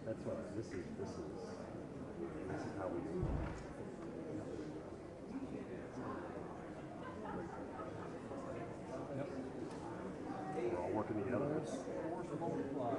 That's what this is how we do it. Yep. We're all working together. Force multiply.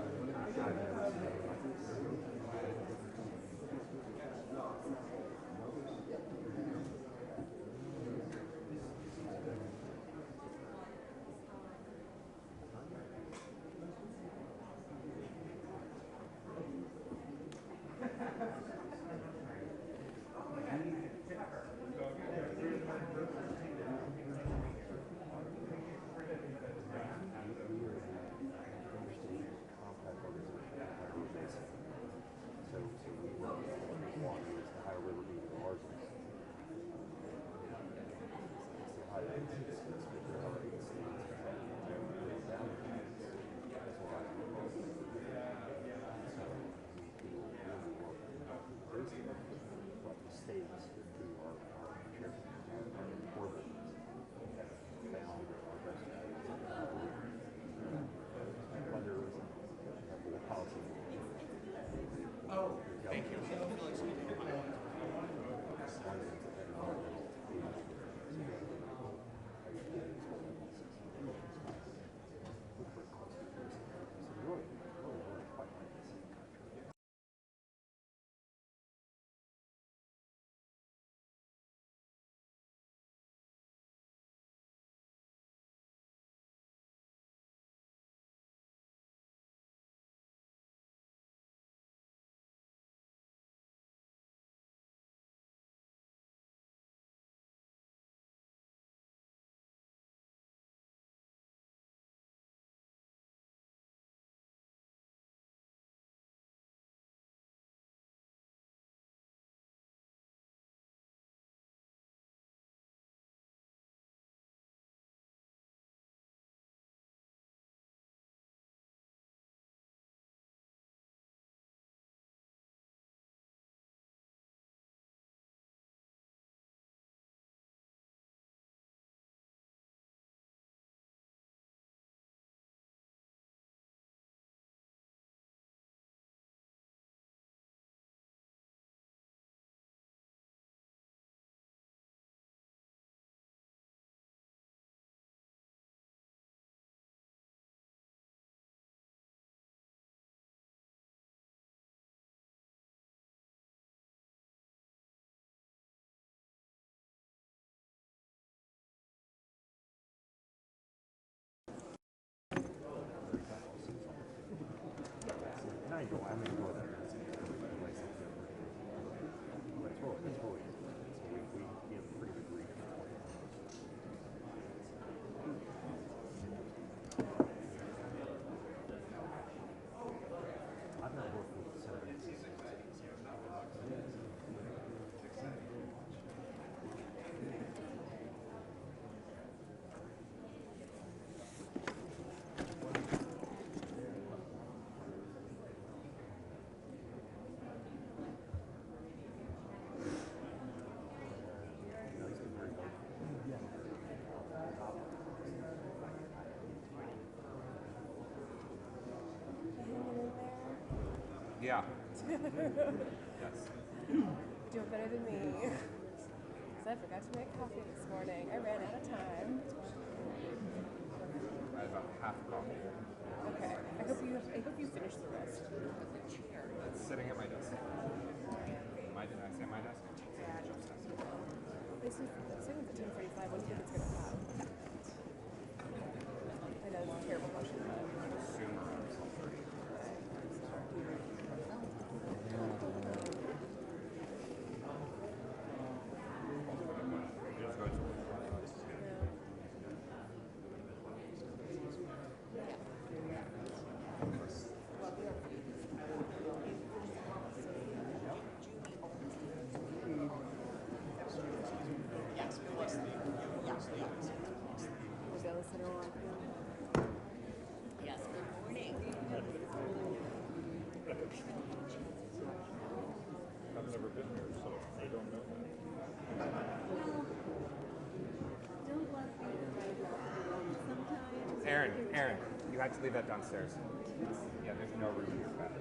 Yeah. Yes. Yes. Doing better than me. Because I forgot to make coffee this morning. I ran out of time. I had about half a coffee. Okay. I hope you finish the rest. It's sitting at my desk. Did I say my desk? Jeff's desk. This is at 10:45. What do you think it's going to have? I know it's a terrible question. Soon around 12:30. Just go to There's the other center one. Yes, good morning. I've never been here, so I don't know that. Aaron, you had to leave that downstairs. Yeah, there's no room in your bed.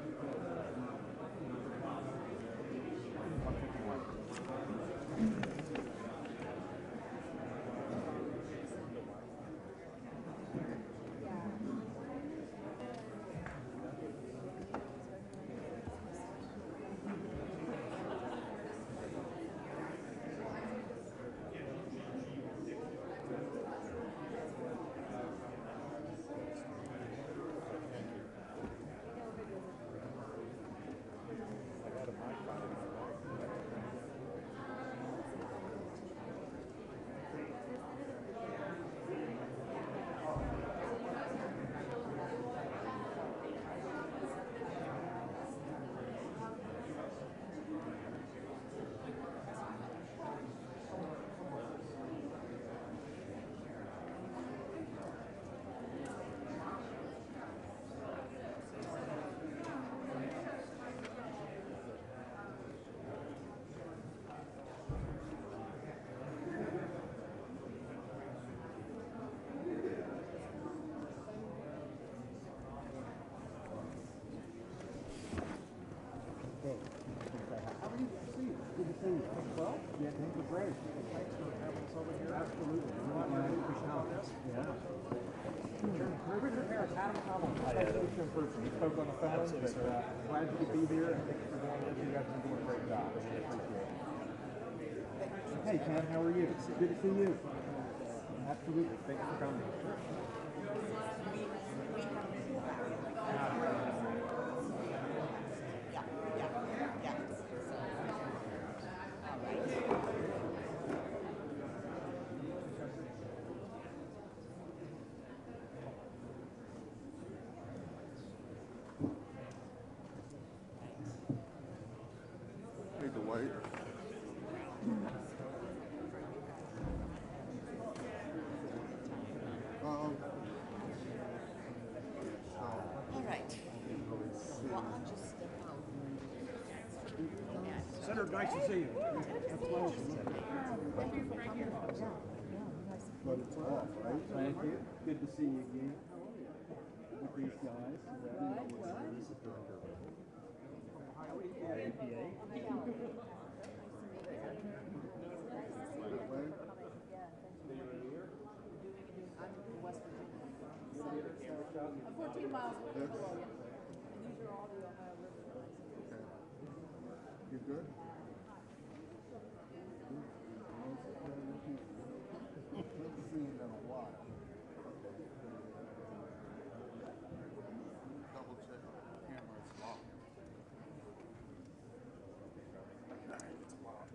Yeah, thank you, great. Thanks for having us over here. Absolutely. Yeah. Richard Harris, Adam Connell. Nice to meet you in person. We spoke on the phone, but glad you could be here, and thank you for doing this. You guys are doing a great job. I really appreciate it. Hey, Ken, how are you? Good to see you. Absolutely. Thank you for coming. Hey, Dwight. All right. Well, I'll just step out. Senator, nice to see you. Thank you for coming. But it's off, right? Thank you. Good to see you again. With these guys. I'm 14 miles away from Columbia. And these are all the Ohio River licenses. Okay. You good? Haven't seen in a while. Double check the camera is locked. It's locked.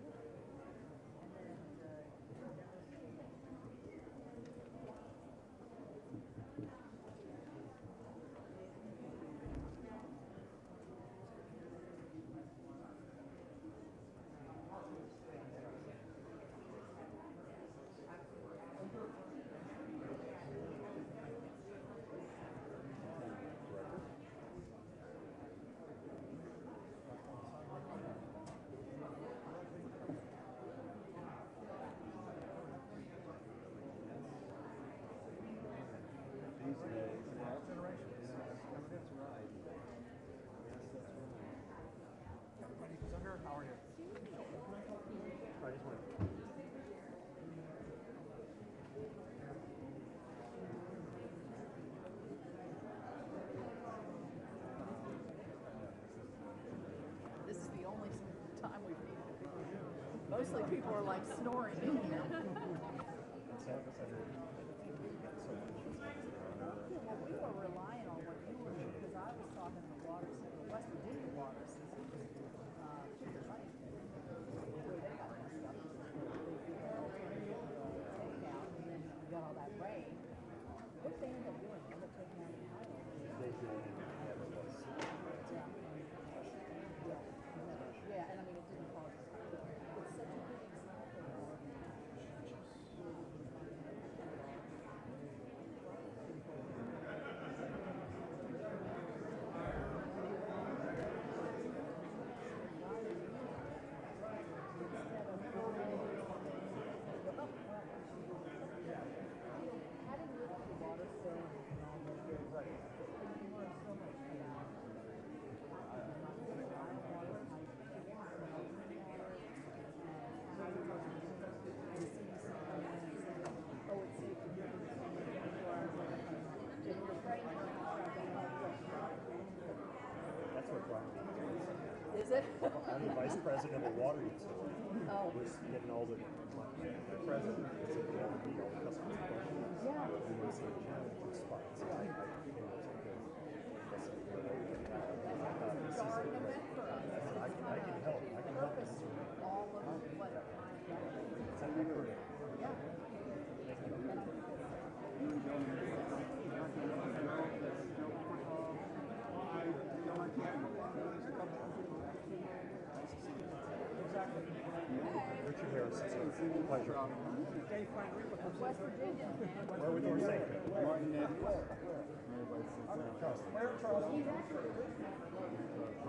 This is the only time we've needed to be. Mostly people are like snoring. Yeah, well, we were relying on what you were doing because I was talking to the water system, West Virginia water system. Chicken Lake, where they got messed up. They did an alternative takeout, and then you got all that rain. What they end up doing? They end up taking out the highway. Yeah, and I mean, it didn't cause us. It's such a good example of having lived with the water stone and all those things, you learn so much about That's what brought me. Is it? I'm the vice president of the water utility. Oh. Was getting all the president is all the customer questions. Yeah. And was in challenging spots. I Garden event for us. I can help. I can help. Purpose all of what It's an effort. yeah. Richard Harris, it's a pleasure. West Virginia, man. Where would you say? Martin Ed. He's actually with me.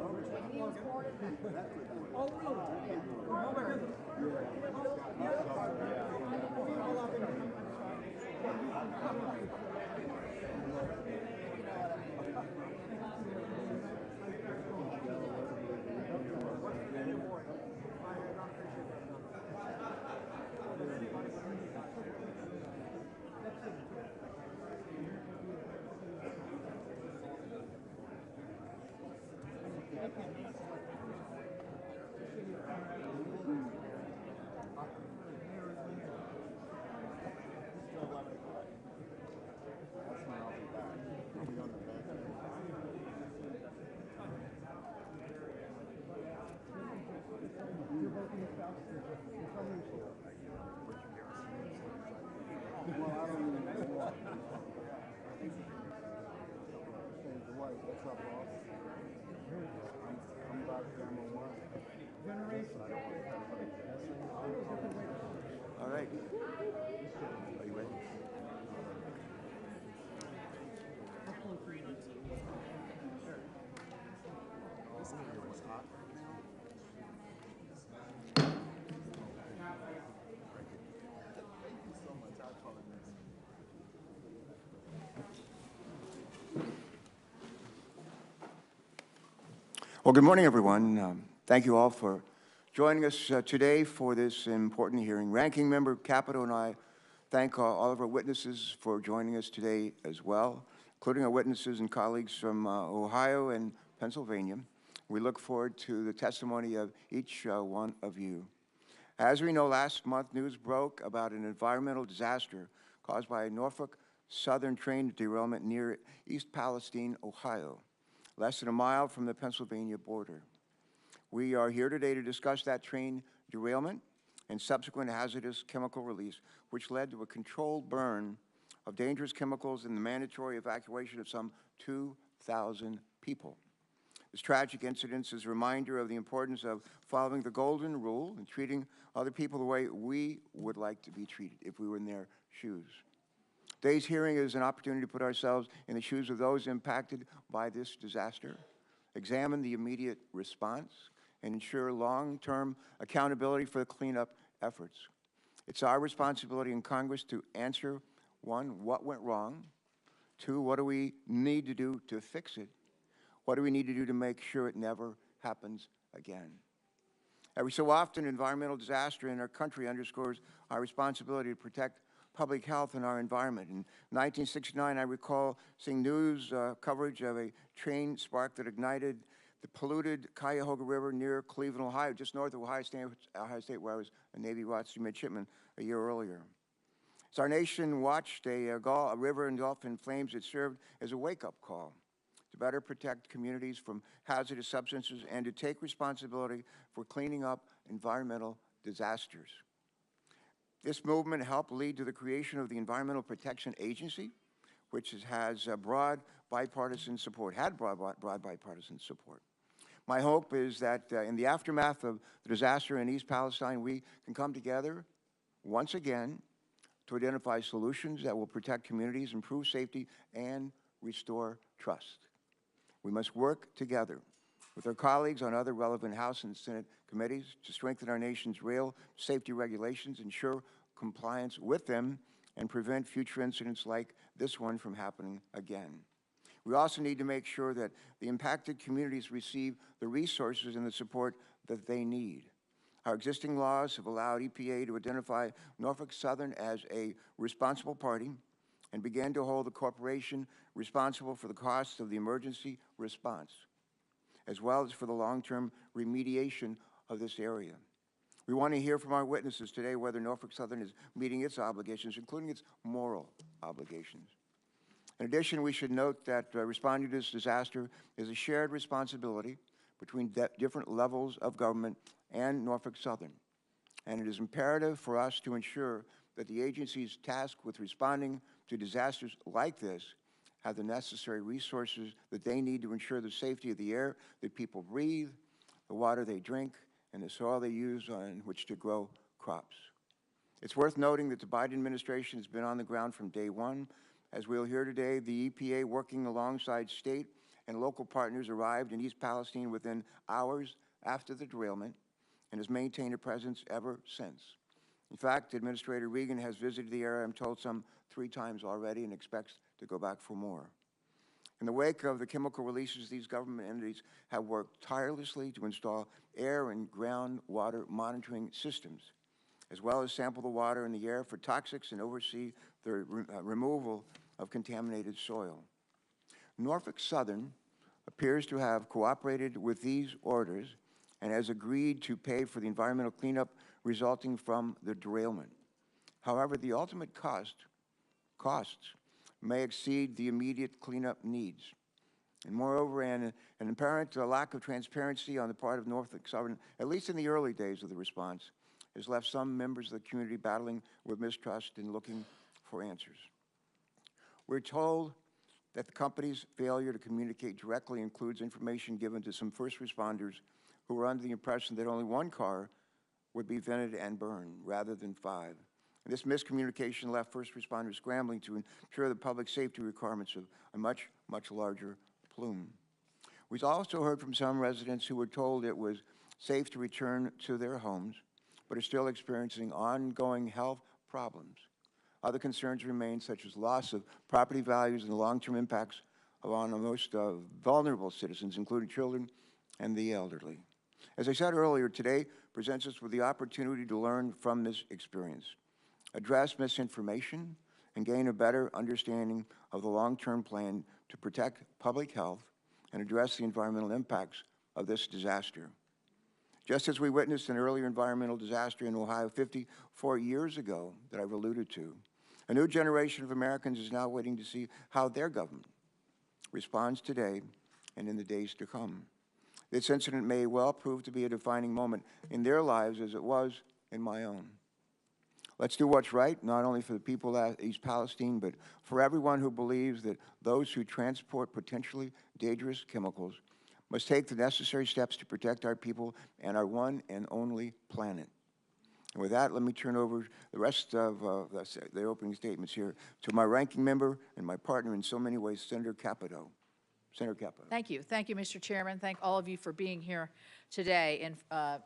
When he was born in Oh, really? yeah. Oh, my goodness. Well, I don't even know what. Change the white. What's up, boss? I'm about camera one. All right. Are you ready? Well, good morning, everyone. Thank you all for joining us today for this important hearing. Ranking Member Capito and I thank all of our witnesses for joining us today as well, including our witnesses and colleagues from Ohio and Pennsylvania. We look forward to the testimony of each one of you. As we know, last month news broke about an environmental disaster caused by a Norfolk Southern train derailment near East Palestine, Ohio, less than a mile from the Pennsylvania border. We are here today to discuss that train derailment and subsequent hazardous chemical release, which led to a controlled burn of dangerous chemicals and the mandatory evacuation of some 2,000 people. This tragic incident is a reminder of the importance of following the golden rule and treating other people the way we would like to be treated if we were in their shoes. Today's hearing is an opportunity to put ourselves in the shoes of those impacted by this disaster, examine the immediate response, and ensure long-term accountability for the cleanup efforts. It's our responsibility in Congress to answer, one, what went wrong? Two, what do we need to do to fix it? What do we need to do to make sure it never happens again? Every so often, environmental disaster in our country underscores our responsibility to protect public health and our environment. In 1969, I recall seeing news coverage of a train spark that ignited the polluted Cuyahoga River near Cleveland, Ohio, just north of Ohio State, where I was a Navy ROTC midshipman a year earlier. As our nation watched a river engulf in flames, it served as a wake-up call to better protect communities from hazardous substances and to take responsibility for cleaning up environmental disasters. This movement helped lead to the creation of the Environmental Protection Agency, which has broad bipartisan support, had broad bipartisan support. My hope is that in the aftermath of the disaster in East Palestine, we can come together once again to identify solutions that will protect communities, improve safety, and restore trust. We must work together with our colleagues on other relevant House and Senate committees to strengthen our nation's rail safety regulations, ensure compliance with them, and prevent future incidents like this one from happening again. We also need to make sure that the impacted communities receive the resources and the support that they need. Our existing laws have allowed EPA to identify Norfolk Southern as a responsible party and began to hold the corporation responsible for the costs of the emergency response, as well as for the long-term remediation of this area. We want to hear from our witnesses today whether Norfolk Southern is meeting its obligations, including its moral obligations. In addition, we should note that responding to this disaster is a shared responsibility between different levels of government and Norfolk Southern. And it is imperative for us to ensure that the agencies tasked with responding to disasters like this have the necessary resources that they need to ensure the safety of the air that people breathe, the water they drink, and the soil they use on which to grow crops. It's worth noting that the Biden administration has been on the ground from day one. As we'll hear today, the EPA, working alongside state and local partners, arrived in East Palestine within hours after the derailment and has maintained a presence ever since. In fact, Administrator Regan has visited the area, I'm told, some 3 times already and expects to go back for more. In the wake of the chemical releases, these government entities have worked tirelessly to install air and groundwater monitoring systems, as well as sample the water in the air for toxics and oversee the removal of contaminated soil. Norfolk Southern appears to have cooperated with these orders and has agreed to pay for the environmental cleanup resulting from the derailment. However, the ultimate costs may exceed the immediate cleanup needs. And moreover, an apparent lack of transparency on the part of Norfolk Southern, at least in the early days of the response, has left some members of the community battling with mistrust and looking for answers. We're told that the company's failure to communicate directly includes information given to some first responders who were under the impression that only one car would be vented and burned rather than 5. And this miscommunication left first responders scrambling to ensure the public safety requirements of a much, much larger plume. We've also heard from some residents who were told it was safe to return to their homes, but are still experiencing ongoing health problems. Other concerns remain, such as loss of property values and the long-term impacts on the most vulnerable citizens, including children and the elderly. As I said earlier, today presents us with the opportunity to learn from this experience, address misinformation, and gain a better understanding of the long-term plan to protect public health and address the environmental impacts of this disaster. Just as we witnessed an earlier environmental disaster in Ohio 54 years ago that I've alluded to, a new generation of Americans is now waiting to see how their government responds today and in the days to come. This incident may well prove to be a defining moment in their lives as it was in my own. Let's do what's right, not only for the people of East Palestine, but for everyone who believes that those who transport potentially dangerous chemicals must take the necessary steps to protect our people and our one and only planet. And with that, let me turn over the rest of the opening statements here to my ranking member and my partner in so many ways, Senator Capito. Senator Capito. Thank you. Thank you, Mr. Chairman. Thank all of you for being here today. And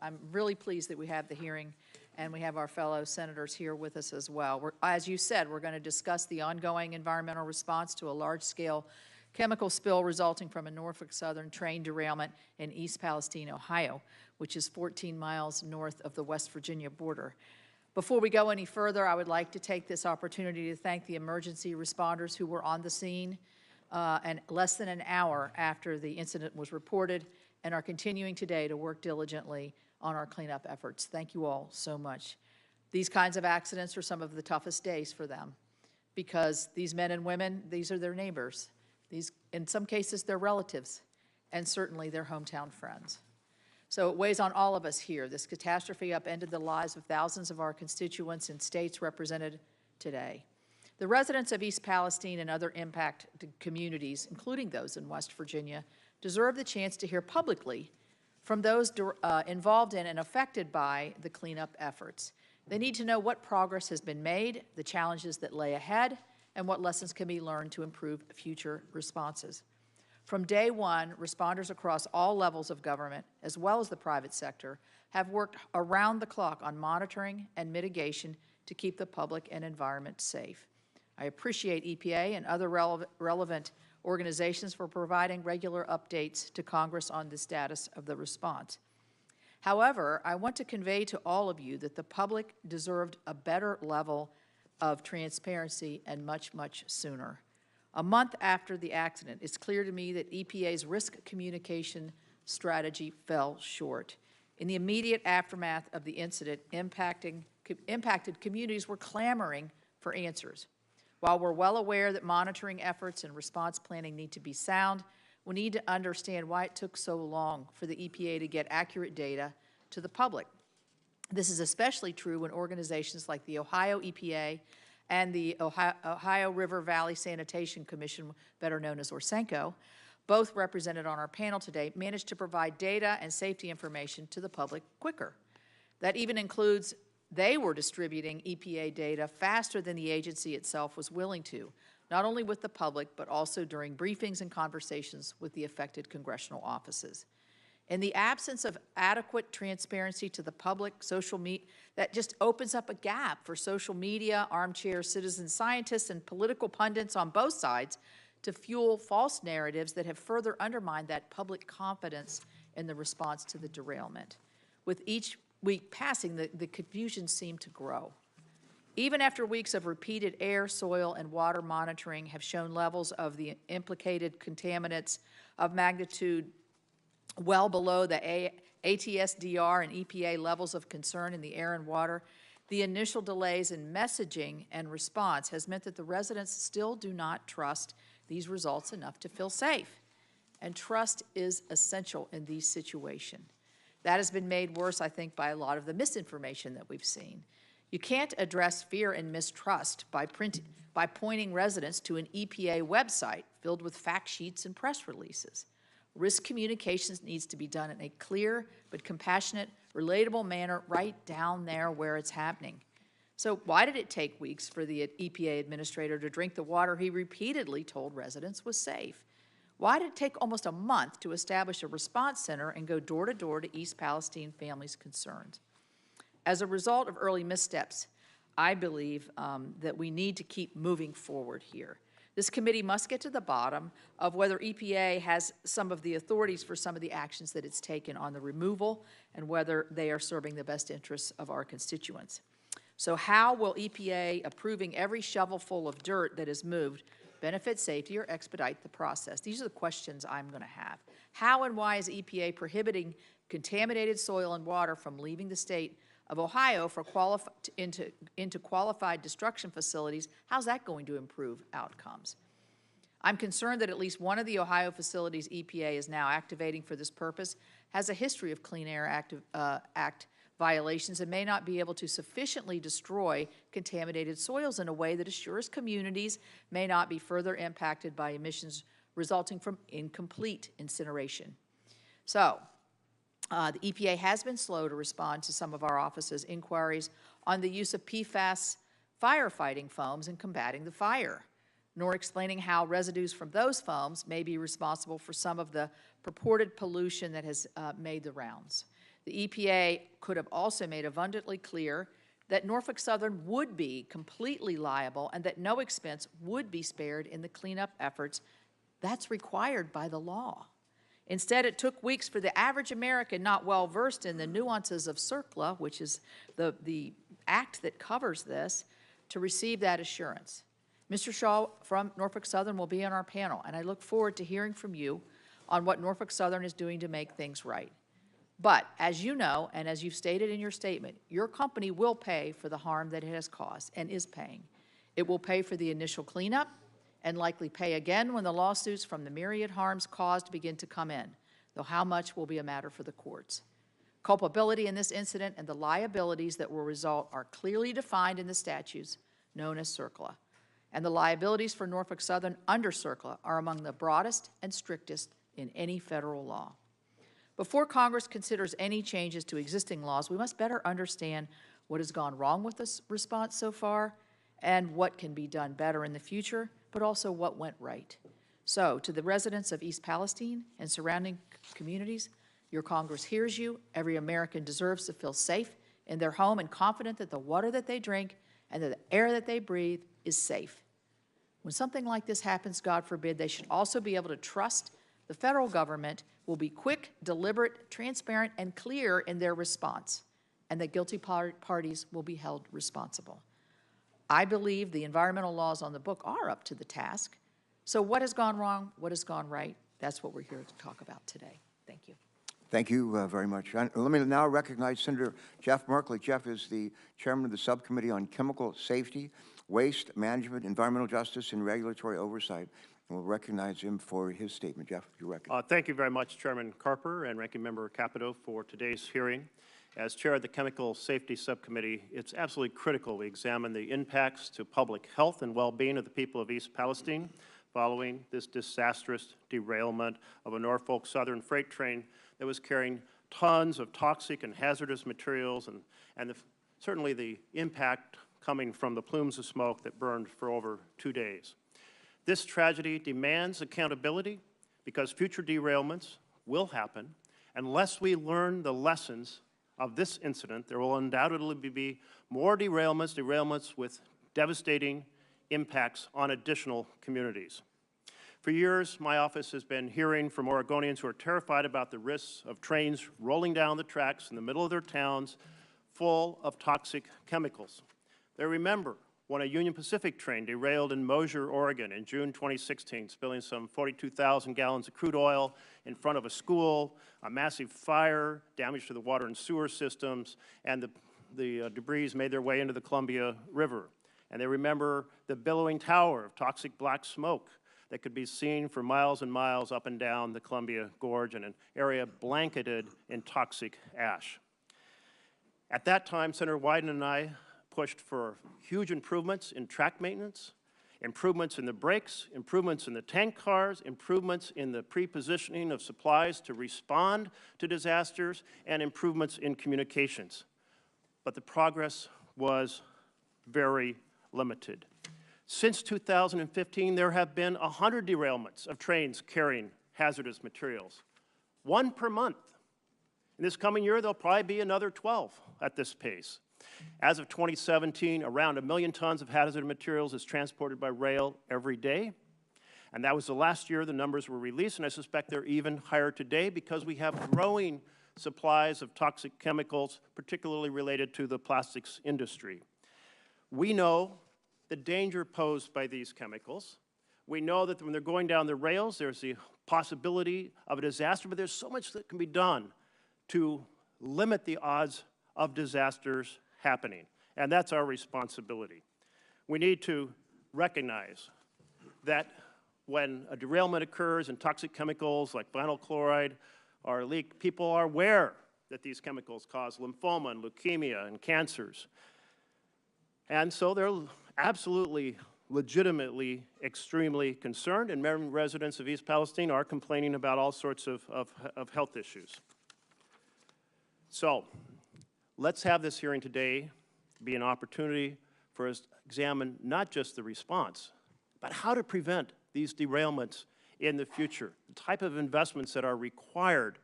I'm really pleased that we have the hearing and we have our fellow senators here with us as well. As you said, we're going to discuss the ongoing environmental response to a large-scale chemical spill resulting from a Norfolk Southern train derailment in East Palestine, Ohio, which is 14 miles north of the West Virginia border. Before we go any further, I would like to take this opportunity to thank the emergency responders who were on the scene and less than an hour after the incident was reported and are continuing today to work diligently on our cleanup efforts. Thank you all so much. These kinds of accidents are some of the toughest days for them because these men and women, these are their neighbors. These, in some cases, they're relatives, and certainly their hometown friends. So it weighs on all of us here. This catastrophe upended the lives of thousands of our constituents in states represented today. The residents of East Palestine and other impacted communities, including those in West Virginia, deserve the chance to hear publicly from those involved in and affected by the cleanup efforts. They need to know what progress has been made, the challenges that lay ahead, and what lessons can be learned to improve future responses. From day one, responders across all levels of government, as well as the private sector, have worked around the clock on monitoring and mitigation to keep the public and environment safe. I appreciate EPA and other relevant organizations for providing regular updates to Congress on the status of the response. However, I want to convey to all of you that the public deserved a better level of transparency and much, much sooner. A month after the accident, it's clear to me that EPA's risk communication strategy fell short. In the immediate aftermath of the incident, impacted communities were clamoring for answers. While we're well aware that monitoring efforts and response planning need to be sound, we need to understand why it took so long for the EPA to get accurate data to the public. This is especially true when organizations like the Ohio EPA and the Ohio River Valley Sanitation Commission, better known as ORSENCO, both represented on our panel today, managed to provide data and safety information to the public quicker. That even includes they were distributing EPA data faster than the agency itself was willing to, not only with the public, but also during briefings and conversations with the affected congressional offices. In the absence of adequate transparency to the public, that just opens up a gap for social media, armchair citizen scientists, and political pundits on both sides to fuel false narratives that have further undermined that public confidence in the response to the derailment. With each week passing, the confusion seemed to grow. Even after weeks of repeated air, soil, and water monitoring have shown levels of the implicated contaminants of magnitude well below the ATSDR and EPA levels of concern in the air and water, the initial delays in messaging and response has meant that the residents still do not trust these results enough to feel safe. And trust is essential in these situations. That has been made worse, I think, by a lot of the misinformation that we've seen. You can't address fear and mistrust by pointing residents to an EPA website filled with fact sheets and press releases. Risk communications needs to be done in a clear but compassionate, relatable manner right down there where it's happening. So why did it take weeks for the EPA administrator to drink the water he repeatedly told residents was safe? Why did it take almost a month to establish a response center and go door to door to East Palestine families concerned? As a result of early missteps, I believe that we need to keep moving forward here. This committee must get to the bottom of whether EPA has some of the authorities for some of the actions that it's taken on the removal and whether they are serving the best interests of our constituents. So how will EPA approving every shovelful of dirt that is moved benefit safety or expedite the process? These are the questions I'm going to have. How and why is EPA prohibiting contaminated soil and water from leaving the state of Ohio for into qualified destruction facilities? How's that going to improve outcomes? I'm concerned that at least one of the Ohio facilities EPA is now activating for this purpose has a history of Clean Air Act violations and may not be able to sufficiently destroy contaminated soils in a way that assures communities may not be further impacted by emissions resulting from incomplete incineration. So, the EPA has been slow to respond to some of our office's inquiries on the use of PFAS firefighting foams in combating the fire, nor explaining how residues from those foams may be responsible for some of the purported pollution that has made the rounds. The EPA could have also made abundantly clear that Norfolk Southern would be completely liable and that no expense would be spared in the cleanup efforts. That's required by the law. Instead, it took weeks for the average American not well versed in the nuances of CERCLA, which is the act that covers this, to receive that assurance. Mr. Shaw from Norfolk Southern will be on our panel, and I look forward to hearing from you on what Norfolk Southern is doing to make things right. But as you know, and as you've stated in your statement, your company will pay for the harm that it has caused and is paying. It will pay for the initial cleanup and likely pay again when the lawsuits from the myriad harms caused begin to come in, though how much will be a matter for the courts. Culpability in this incident and the liabilities that will result are clearly defined in the statutes known as CERCLA, and the liabilities for Norfolk Southern under CERCLA are among the broadest and strictest in any federal law. Before Congress considers any changes to existing laws, we must better understand what has gone wrong with this response so far and what can be done better in the future, but also what went right. So, to the residents of East Palestine and surrounding communities, your Congress hears you. Every American deserves to feel safe in their home and confident that the water that they drink and the air that they breathe is safe. When something like this happens, God forbid, they should also be able to trust the federal government will be quick, deliberate, transparent, and clear in their response, and that guilty parties will be held responsible. I believe the environmental laws on the book are up to the task. So what has gone wrong? What has gone right? That's what we're here to talk about today. Thank you. Thank you very much. Let me now recognize Senator Jeff Merkley. Jeff is the chairman of the Subcommittee on Chemical Safety, Waste Management, Environmental Justice, and Regulatory Oversight. And we'll recognize him for his statement. Jeff, you're recognized. Thank you very much, Chairman Carper and Ranking Member Capito, for today's hearing. As chair of the Chemical Safety Subcommittee, it's absolutely critical we examine the impacts to public health and well-being of the people of East Palestine following this disastrous derailment of a Norfolk Southern freight train that was carrying tons of toxic and hazardous materials and certainly the impact coming from the plumes of smoke that burned for over 2 days. This tragedy demands accountability because future derailments will happen. Unless we learn the lessons of this incident, there will undoubtedly be more derailments with devastating impacts on additional communities. For years, my office has been hearing from Oregonians who are terrified about the risks of trains rolling down the tracks in the middle of their towns full of toxic chemicals. They remember when a Union Pacific train derailed in Mosier, Oregon in June 2016, spilling some 42,000 gallons of crude oil in front of a school, a massive fire, damage to the water and sewer systems, and the debris made their way into the Columbia River. And they remember the billowing tower of toxic black smoke that could be seen for miles and miles up and down the Columbia Gorge in an area blanketed in toxic ash. At that time, Senator Wyden and I pushed for huge improvements in track maintenance, improvements in the brakes, improvements in the tank cars, improvements in the pre-positioning of supplies to respond to disasters, and improvements in communications. But the progress was very limited. Since 2015, there have been 100 derailments of trains carrying hazardous materials, 1 per month. In this coming year, there'll probably be another 12 at this pace. As of 2017, around 1 million tons of hazardous materials is transported by rail every day. And that was the last year the numbers were released, and I suspect they're even higher today because we have growing supplies of toxic chemicals, particularly related to the plastics industry. We know the danger posed by these chemicals. We know that when they're going down the rails, there's the possibility of a disaster, but there's so much that can be done to limit the odds of disasters happening, and that's our responsibility. We need to recognize that when a derailment occurs and toxic chemicals like vinyl chloride are leaked, people are aware that these chemicals cause lymphoma and leukemia and cancers. And so they're absolutely, legitimately, extremely concerned, and many residents of East Palestine are complaining about all sorts of health issues. So let's have this hearing today be an opportunity for us to examine not just the response, but how to prevent these derailments in the future, the type of investments that are required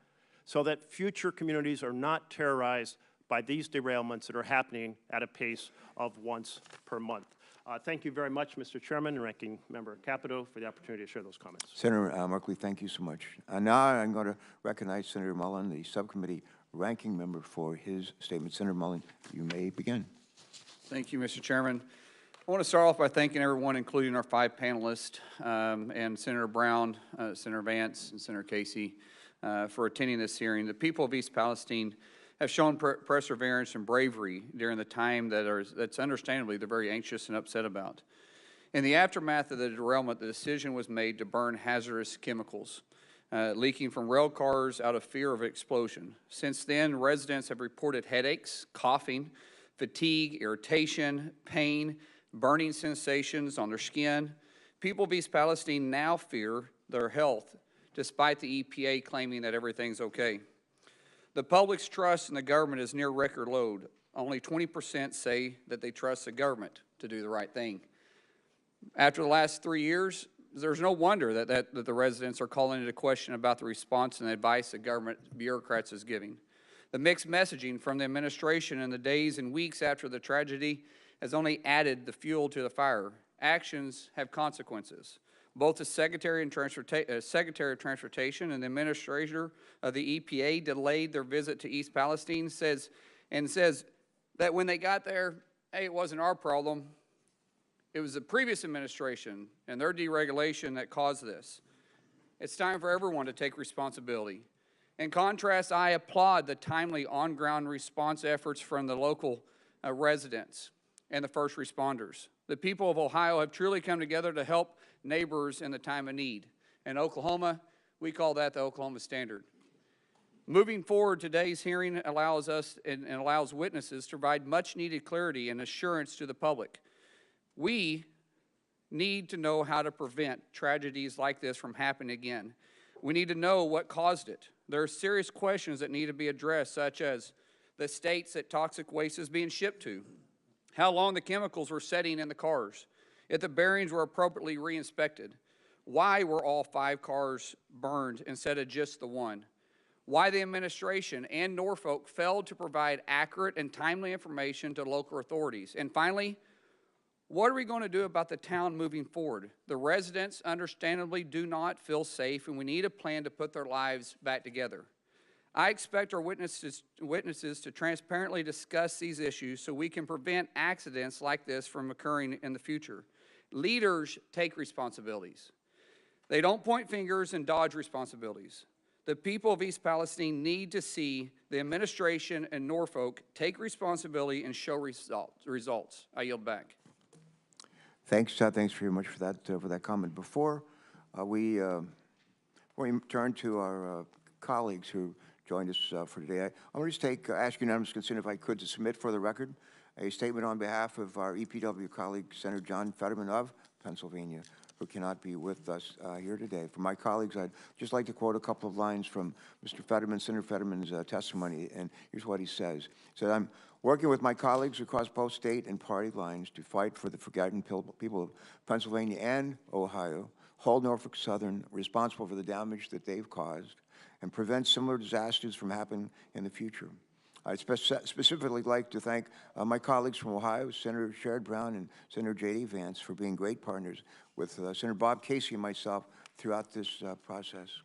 so that future communities are not terrorized by these derailments that are happening at a pace of once per month. Thank you very much, Mr. Chairman and Ranking Member Capito, for the opportunity to share those comments. Senator Markley, thank you so much. Now I'm going to recognize Senator Mullen, the subcommittee ranking member, for his statement. Senator Mullen, you may begin. Thank you, Mr. Chairman. I want to start off by thanking everyone, including our 5 panelists, and Senator Brown, Senator Vance, and Senator Casey, for attending this hearing. The people of East Palestine have shown perseverance and bravery during the time that's understandably they're very anxious and upset about. In the aftermath of the derailment, the decision was made to burn hazardous chemicals leaking from rail cars out of fear of explosion. Since then, residents have reported headaches, coughing, fatigue, irritation, pain, burning sensations on their skin. People of East Palestine now fear their health, despite the EPA claiming that everything's okay. The public's trust in the government is near record low. Only 20% say that they trust the government to do the right thing. After the last 3 years, there's no wonder that the residents are calling into question about the response and the advice the government bureaucrats is giving. The mixed messaging from the administration in the days and weeks after the tragedy has only added the fuel to the fire. Actions have consequences. Both the Secretary of Transportation and the Administrator of the EPA delayed their visit to East Palestine, says that when they got there, hey, it wasn't our problem. It was the previous administration and their deregulation that caused this. It's time for everyone to take responsibility. In contrast, I applaud the timely on-ground response efforts from the local residents and the first responders. The people of Ohio have truly come together to help neighbors in the time of need. In Oklahoma, we call that the Oklahoma Standard. Moving forward, today's hearing allows us and allows witnesses to provide much-needed clarity and assurance to the public. We need to know how to prevent tragedies like this from happening again. We need to know what caused it. There are serious questions that need to be addressed, such as the states that toxic waste is being shipped to, how long the chemicals were setting in the cars, if the bearings were appropriately re-inspected, why were all 5 cars burned instead of just the one, why the administration and Norfolk failed to provide accurate and timely information to local authorities, and finally, what are we going to do about the town moving forward? The residents understandably do not feel safe, and we need a plan to put their lives back together. I expect our witnesses to transparently discuss these issues so we can prevent accidents like this from occurring in the future. Leaders take responsibilities. They don't point fingers and dodge responsibilities. The people of East Palestine need to see the administration and Norfolk take responsibility and show results. I yield back. Thanks very much for that comment. Before Before we turn to our colleagues who joined us for today, I'm going to just ask unanimous consent, if I could, to submit for the record a statement on behalf of our EPW colleague, Senator John Fetterman of Pennsylvania, who cannot be with us here today. For my colleagues, I'd just like to quote a couple of lines from Mr. Fetterman, Senator Fetterman's testimony, and here's what he says. He said, "I'm working with my colleagues across both state and party lines to fight for the forgotten people of Pennsylvania and Ohio, hold Norfolk Southern responsible for the damage that they've caused, and prevent similar disasters from happening in the future. I'd specifically like to thank my colleagues from Ohio, Senator Sherrod Brown and Senator J.D. Vance, for being great partners with Senator Bob Casey and myself throughout this process."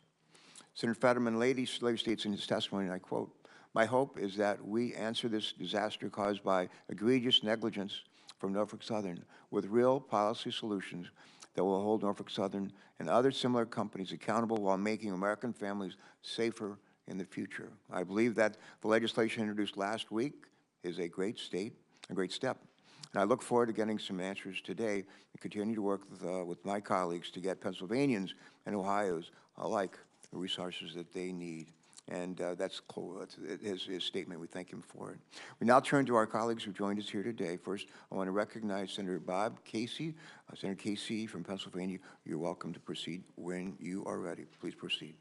Senator Fetterman later states in his testimony, and I quote, "My hope is that we answer this disaster caused by egregious negligence from Norfolk Southern with real policy solutions that will hold Norfolk Southern and other similar companies accountable while making American families safer in the future. I believe that the legislation introduced last week is a great step. And I look forward to getting some answers today and continue to work with my colleagues to get Pennsylvanians and Ohio's alike the resources that they need." And that's his statement. We thank him for it. We now turn to our colleagues who joined us here today. First, I want to recognize Senator Bob Casey. Senator Casey from Pennsylvania, you're welcome to proceed when you are ready. Please proceed.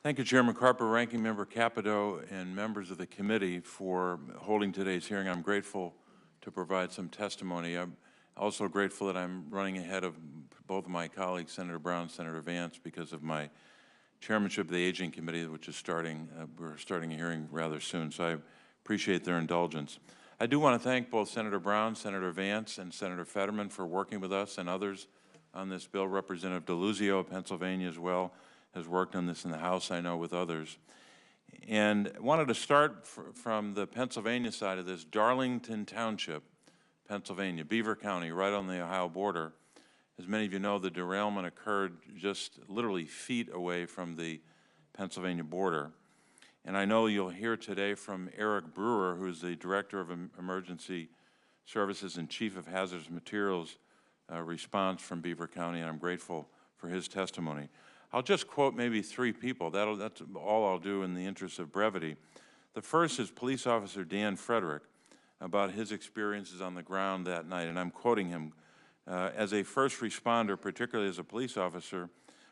Thank you, Chairman Carper, Ranking Member Capito, and members of the committee for holding today's hearing. I'm grateful to provide some testimony. I'm also grateful that I'm running ahead of both of my colleagues, Senator Brown and Senator Vance, because of my chairmanship of the Aging Committee, which is we're starting a hearing rather soon, so I appreciate their indulgence. I do want to thank both Senator Brown, Senator Vance, and Senator Fetterman for working with us and others on this bill. Representative DeLuzio of Pennsylvania as well has worked on this in the House, I know, with others. And I wanted to start from the Pennsylvania side of this. Darlington Township, Pennsylvania, Beaver County, right on the Ohio border. As many of you know, the derailment occurred just literally feet away from the Pennsylvania border. And I know you'll hear today from Eric Brewer, who's the Director of Emergency Services and Chief of Hazardous Materials Response from Beaver County, and I'm grateful for his testimony. I'll just quote maybe three people. That's all I'll do in the interest of brevity. The first is Police Officer Dan Frederick about his experiences on the ground that night, and I'm quoting him. As a first responder, particularly as a police officer,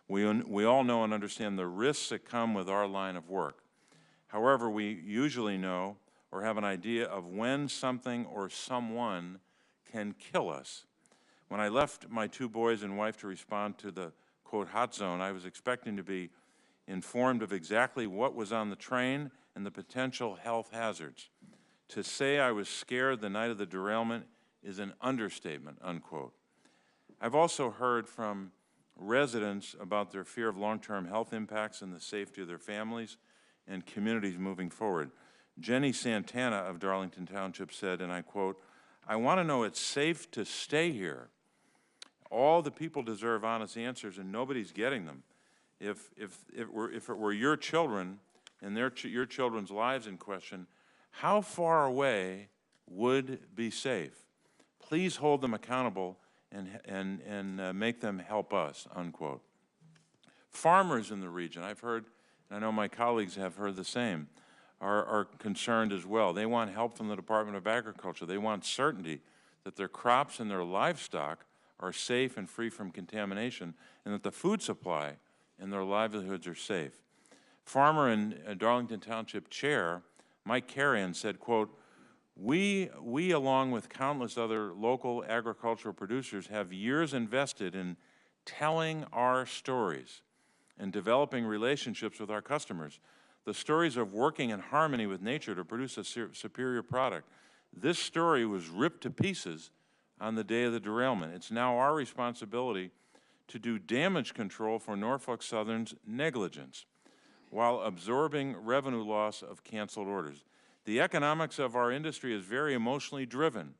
we all know and understand the risks that come with our line of work. However, we usually know or have an idea of when something or someone can kill us. When I left my two boys and wife to respond to the, quote, hot zone, I was expecting to be informed of exactly what was on the train and the potential health hazards. To say I was scared the night of the derailment is an understatement, unquote. I've also heard from residents about their fear of long-term health impacts and the safety of their families and communities moving forward. Jenny Santana of Darlington Township said, and I quote, "I want to know it's safe to stay here. All the people deserve honest answers, and nobody's getting them. If it were your children and your children's lives in question, how far away would be safe? Please hold them accountable and make them help us," unquote. Farmers in the region, I've heard, and I know my colleagues have heard the same, are concerned as well. They want help from the Department of Agriculture. They want certainty that their crops and their livestock are safe and free from contamination, and that the food supply and their livelihoods are safe. Farmer and Darlington Township Chair Mike Carrion said, quote, we along with countless other local agricultural producers have years invested in telling our stories and developing relationships with our customers. The stories of working in harmony with nature to produce a superior product. This story was ripped to pieces on the day of the derailment. It's now our responsibility to do damage control for Norfolk Southern's negligence while absorbing revenue loss of canceled orders. The economics of our industry is very emotionally driven.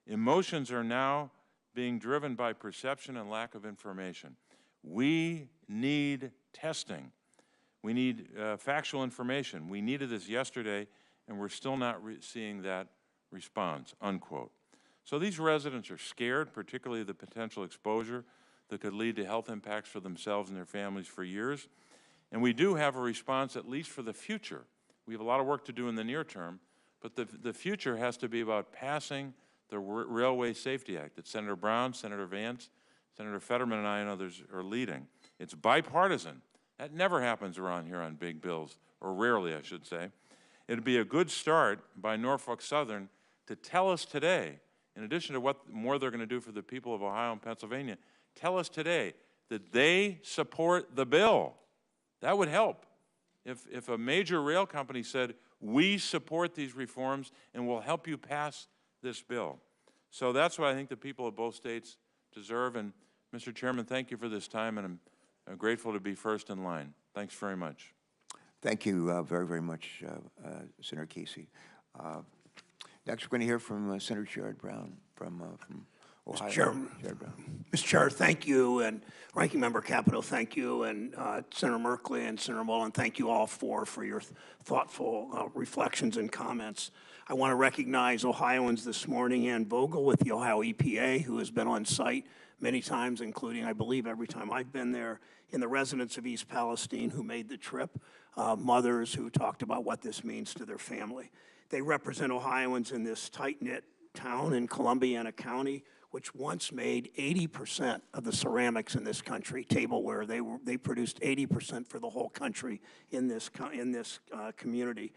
Emotions are now being driven by perception and lack of information. We need testing. We need factual information. We needed this yesterday, and we're still not seeing that response, unquote. So these residents are scared, particularly the potential exposure. that could lead to health impacts for themselves and their families for years. And we do have a response, at least for the future. We have a lot of work to do in the near term, but the future has to be about passing the Railway Safety Act that Senator Brown, Senator Vance, Senator Fetterman, and I and others are leading. It's bipartisan. That never happens around here on big bills, or rarely, I should say. It'd be a good start by Norfolk Southern to tell us today, in addition to what more they're going to do for the people of Ohio and Pennsylvania, tell us today that they support the bill. That would help. If a major rail company said, we support these reforms and will help you pass this bill. So that's what I think the people of both states deserve. And Mr. Chairman, thank you for this time, and I'm grateful to be first in line. Thanks very much. Thank you very, very much, Senator Casey. Next, we're going to hear from Senator Sherrod Brown from Ohio. Mr. Chairman, Sherrod Brown. Mr. Chair, thank you, and Ranking Member Capito, thank you, and Senator Merkley and Senator Mullen, thank you all for your thoughtful reflections and comments. I want to recognize Ohioans this morning, Ann Vogel with the Ohio EPA, who has been on site many times, including, I believe, every time I've been there, in the residents of East Palestine who made the trip, mothers who talked about what this means to their family. They represent Ohioans in this tight-knit town in Columbiana County, which once made 80% of the ceramics in this country, tableware. They produced 80% for the whole country in this community.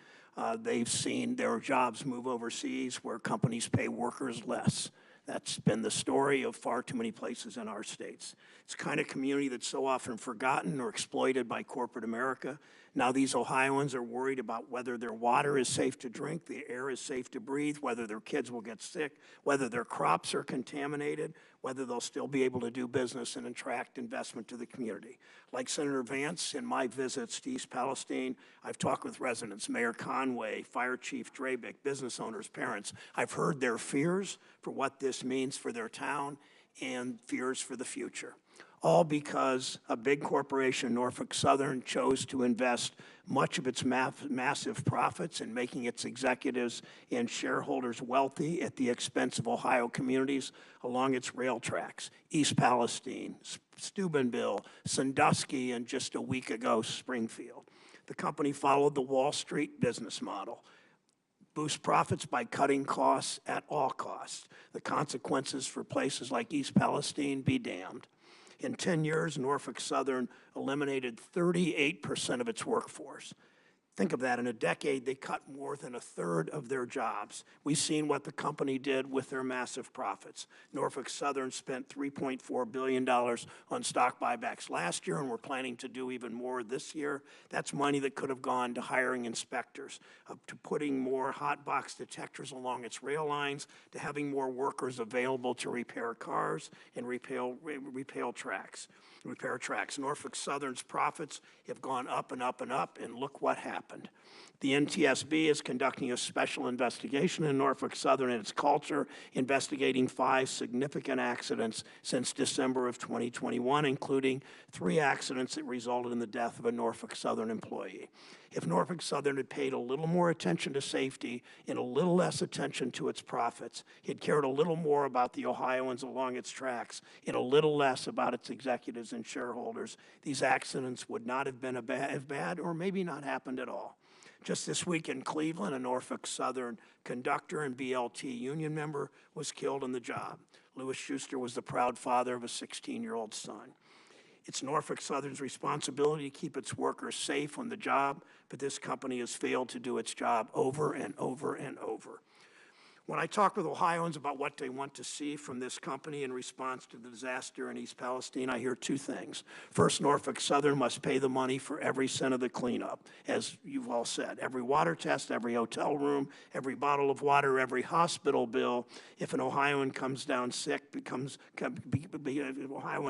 They've seen their jobs move overseas where companies pay workers less. That's been the story of far too many places in our states. It's the kind of community that's so often forgotten or exploited by corporate America. Now these Ohioans are worried about whether their water is safe to drink, the air is safe to breathe, whether their kids will get sick, whether their crops are contaminated, whether they'll still be able to do business and attract investment to the community. Like Senator Vance, in my visits to East Palestine, I've talked with residents, Mayor Conway, Fire Chief Drabick, business owners, parents. I've heard their fears for what this means for their town and fears for the future. All because a big corporation, Norfolk Southern, chose to invest much of its massive profits in making its executives and shareholders wealthy at the expense of Ohio communities along its rail tracks. East Palestine, Steubenville, Sandusky, and just a week ago, Springfield. The company followed the Wall Street business model. Boost profits by cutting costs at all costs. The consequences for places like East Palestine be damned. In 10 years, Norfolk Southern eliminated 38% of its workforce. Think of that. In a decade, they cut more than a third of their jobs. We've seen what the company did with their massive profits. Norfolk Southern spent $3.4 billion on stock buybacks last year, and we're planning to do even more this year. That's money that could have gone to hiring inspectors, to putting more hot box detectors along its rail lines, to having more workers available to repair cars and repair tracks. Norfolk Southern's profits have gone up and up and up, and look what happened. The NTSB is conducting a special investigation in Norfolk Southern and its culture, investigating 5 significant accidents since December of 2021, including 3 accidents that resulted in the death of a Norfolk Southern employee. If Norfolk Southern had paid a little more attention to safety and a little less attention to its profits, it cared a little more about the Ohioans along its tracks and a little less about its executives and shareholders, these accidents would not have been as bad or maybe not happened at all. Just this week in Cleveland, a Norfolk Southern conductor and BLT union member was killed on the job. Lewis Schuster was the proud father of a 16-year-old son. It's Norfolk Southern's responsibility to keep its workers safe on the job, but this company has failed to do its job over and over and over. When I talk with Ohioans about what they want to see from this company in response to the disaster in East Palestine, I hear 2 things. First, Norfolk Southern must pay the money for every cent of the cleanup, as you've all said. Every water test, every hotel room, every bottle of water, every hospital bill. If an Ohioan comes down sick, Ohioan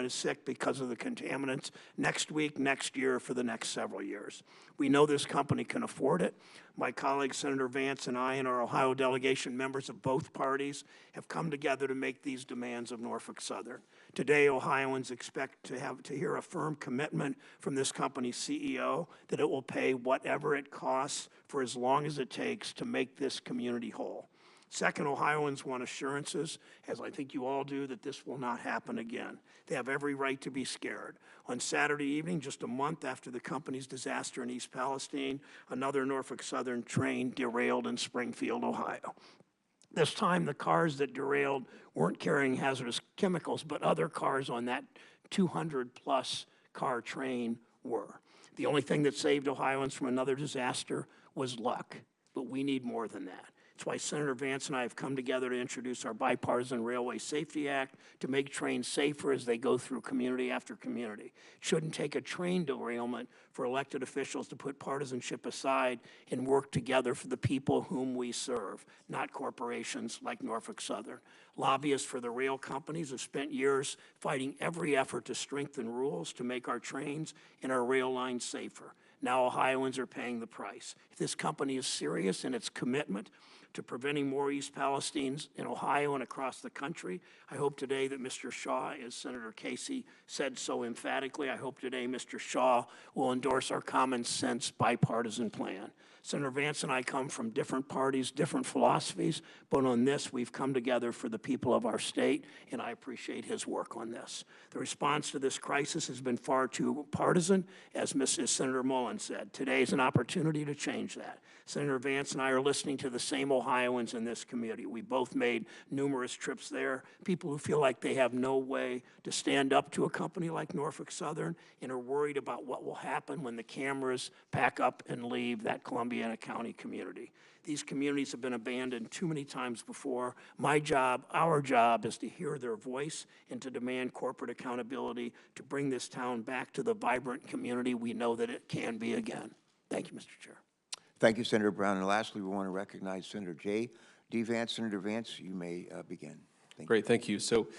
is sick because of the contaminants, next week, next year, for the next several years. We know this company can afford it. My colleague, Senator Vance, and I, and our Ohio delegation, members of both parties, have come together to make these demands of Norfolk Southern. Today, Ohioans expect to hear a firm commitment from this company's CEO that it will pay whatever it costs for as long as it takes to make this community whole. Second, Ohioans want assurances, as I think you all do, that this will not happen again. They have every right to be scared. On Saturday evening, just a month after the company's disaster in East Palestine, another Norfolk Southern train derailed in Springfield, Ohio. This time, the cars that derailed weren't carrying hazardous chemicals, but other cars on that 200-plus car train were. The only thing that saved Ohioans from another disaster was luck, but we need more than that. That's why Senator Vance and I have come together to introduce our Bipartisan Railway Safety Act to make trains safer as they go through community after community. It shouldn't take a train derailment for elected officials to put partisanship aside and work together for the people whom we serve, not corporations like Norfolk Southern. Lobbyists for the rail companies have spent years fighting every effort to strengthen rules to make our trains and our rail lines safer. Now Ohioans are paying the price. If this company is serious in its commitment to preventing more East Palestines in Ohio and across the country, I hope today that Mr. Shaw, as Senator Casey said so emphatically, I hope today Mr. Shaw will endorse our common sense bipartisan plan. Senator Vance and I come from different parties, different philosophies, but on this we've come together for the people of our state, and I appreciate his work on this. The response to this crisis has been far too partisan, as Senator Mullen said. Today is an opportunity to change that. Senator Vance and I are listening to the same Ohioans in this community. We both made numerous trips there, people who feel like they have no way to stand up to a company like Norfolk Southern and are worried about what will happen when the cameras pack up and leave that Columbiana County community. These communities have been abandoned too many times before. My job, our job, is to hear their voice and to demand corporate accountability to bring this town back to the vibrant community we know that it can be again. Thank you, Mr. Chair. Thank you, Senator Brown. And lastly, we want to recognize Senator J. D. Vance. Senator Vance, you may begin. Great, thank you. So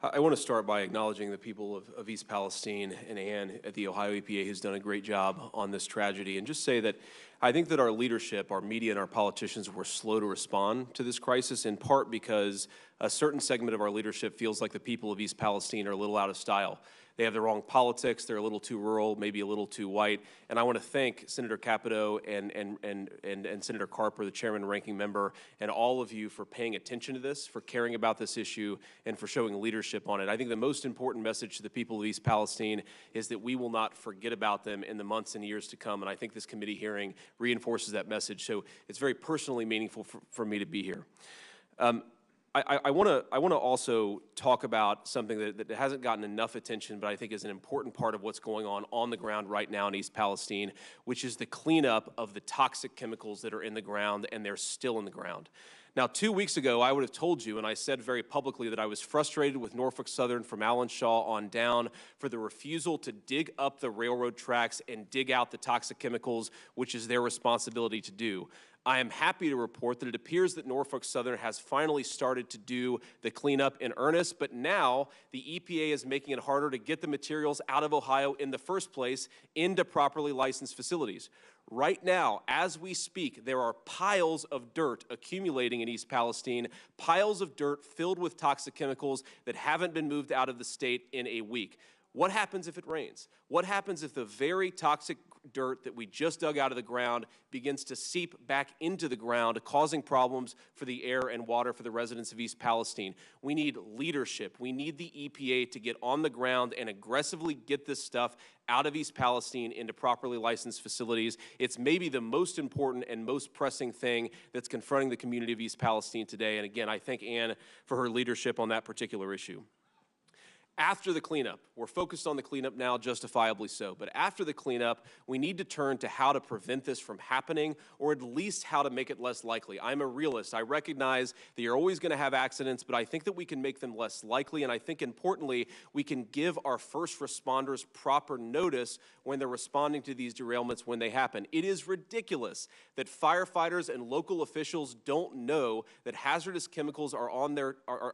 I want to start by acknowledging the people of East Palestine and Ann at the Ohio EPA who's done a great job on this tragedy, and just say that I think that our leadership, our media, and our politicians were slow to respond to this crisis, in part because a certain segment of our leadership feels like the people of East Palestine are a little out of style. They have the wrong politics, they're a little too rural, maybe a little too white. And I want to thank Senator Capito and Senator Carper, the chairman and ranking member, and all of you for paying attention to this, for caring about this issue, and for showing leadership on it. I think the most important message to the people of East Palestine is that we will not forget about them in the months and years to come, and I think this committee hearing reinforces that message. So it's very personally meaningful for me to be here. I want to also talk about something that hasn't gotten enough attention, but I think is an important part of what's going on the ground right now in East Palestine, which is the cleanup of the toxic chemicals that are in the ground, and they're still in the ground. Now, 2 weeks ago, I would have told you, and I said very publicly, that I was frustrated with Norfolk Southern from Allen Shaw on down for the refusal to dig up the railroad tracks and dig out the toxic chemicals, which is their responsibility to do. I am happy to report that it appears that Norfolk Southern has finally started to do the cleanup in earnest, but now the EPA is making it harder to get the materials out of Ohio in the first place into properly licensed facilities. Right now, as we speak, there are piles of dirt accumulating in East Palestine, piles of dirt filled with toxic chemicals that haven't been moved out of the state in a week. What happens if it rains? What happens if the very toxic dirt that we just dug out of the ground begins to seep back into the ground, causing problems for the air and water for the residents of East Palestine? We need leadership. We need the EPA to get on the ground and aggressively get this stuff out of East Palestine into properly licensed facilities. It's maybe the most important and most pressing thing that's confronting the community of East Palestine today. And again, I thank Ann for her leadership on that particular issue. After the cleanup, we're focused on the cleanup now, justifiably so, but after the cleanup, we need to turn to how to prevent this from happening, or at least how to make it less likely. I'm a realist. I recognize that you're always going to have accidents, but I think that we can make them less likely, and I think, importantly, we can give our first responders proper notice when they're responding to these derailments when they happen. It is ridiculous that firefighters and local officials don't know that hazardous chemicals are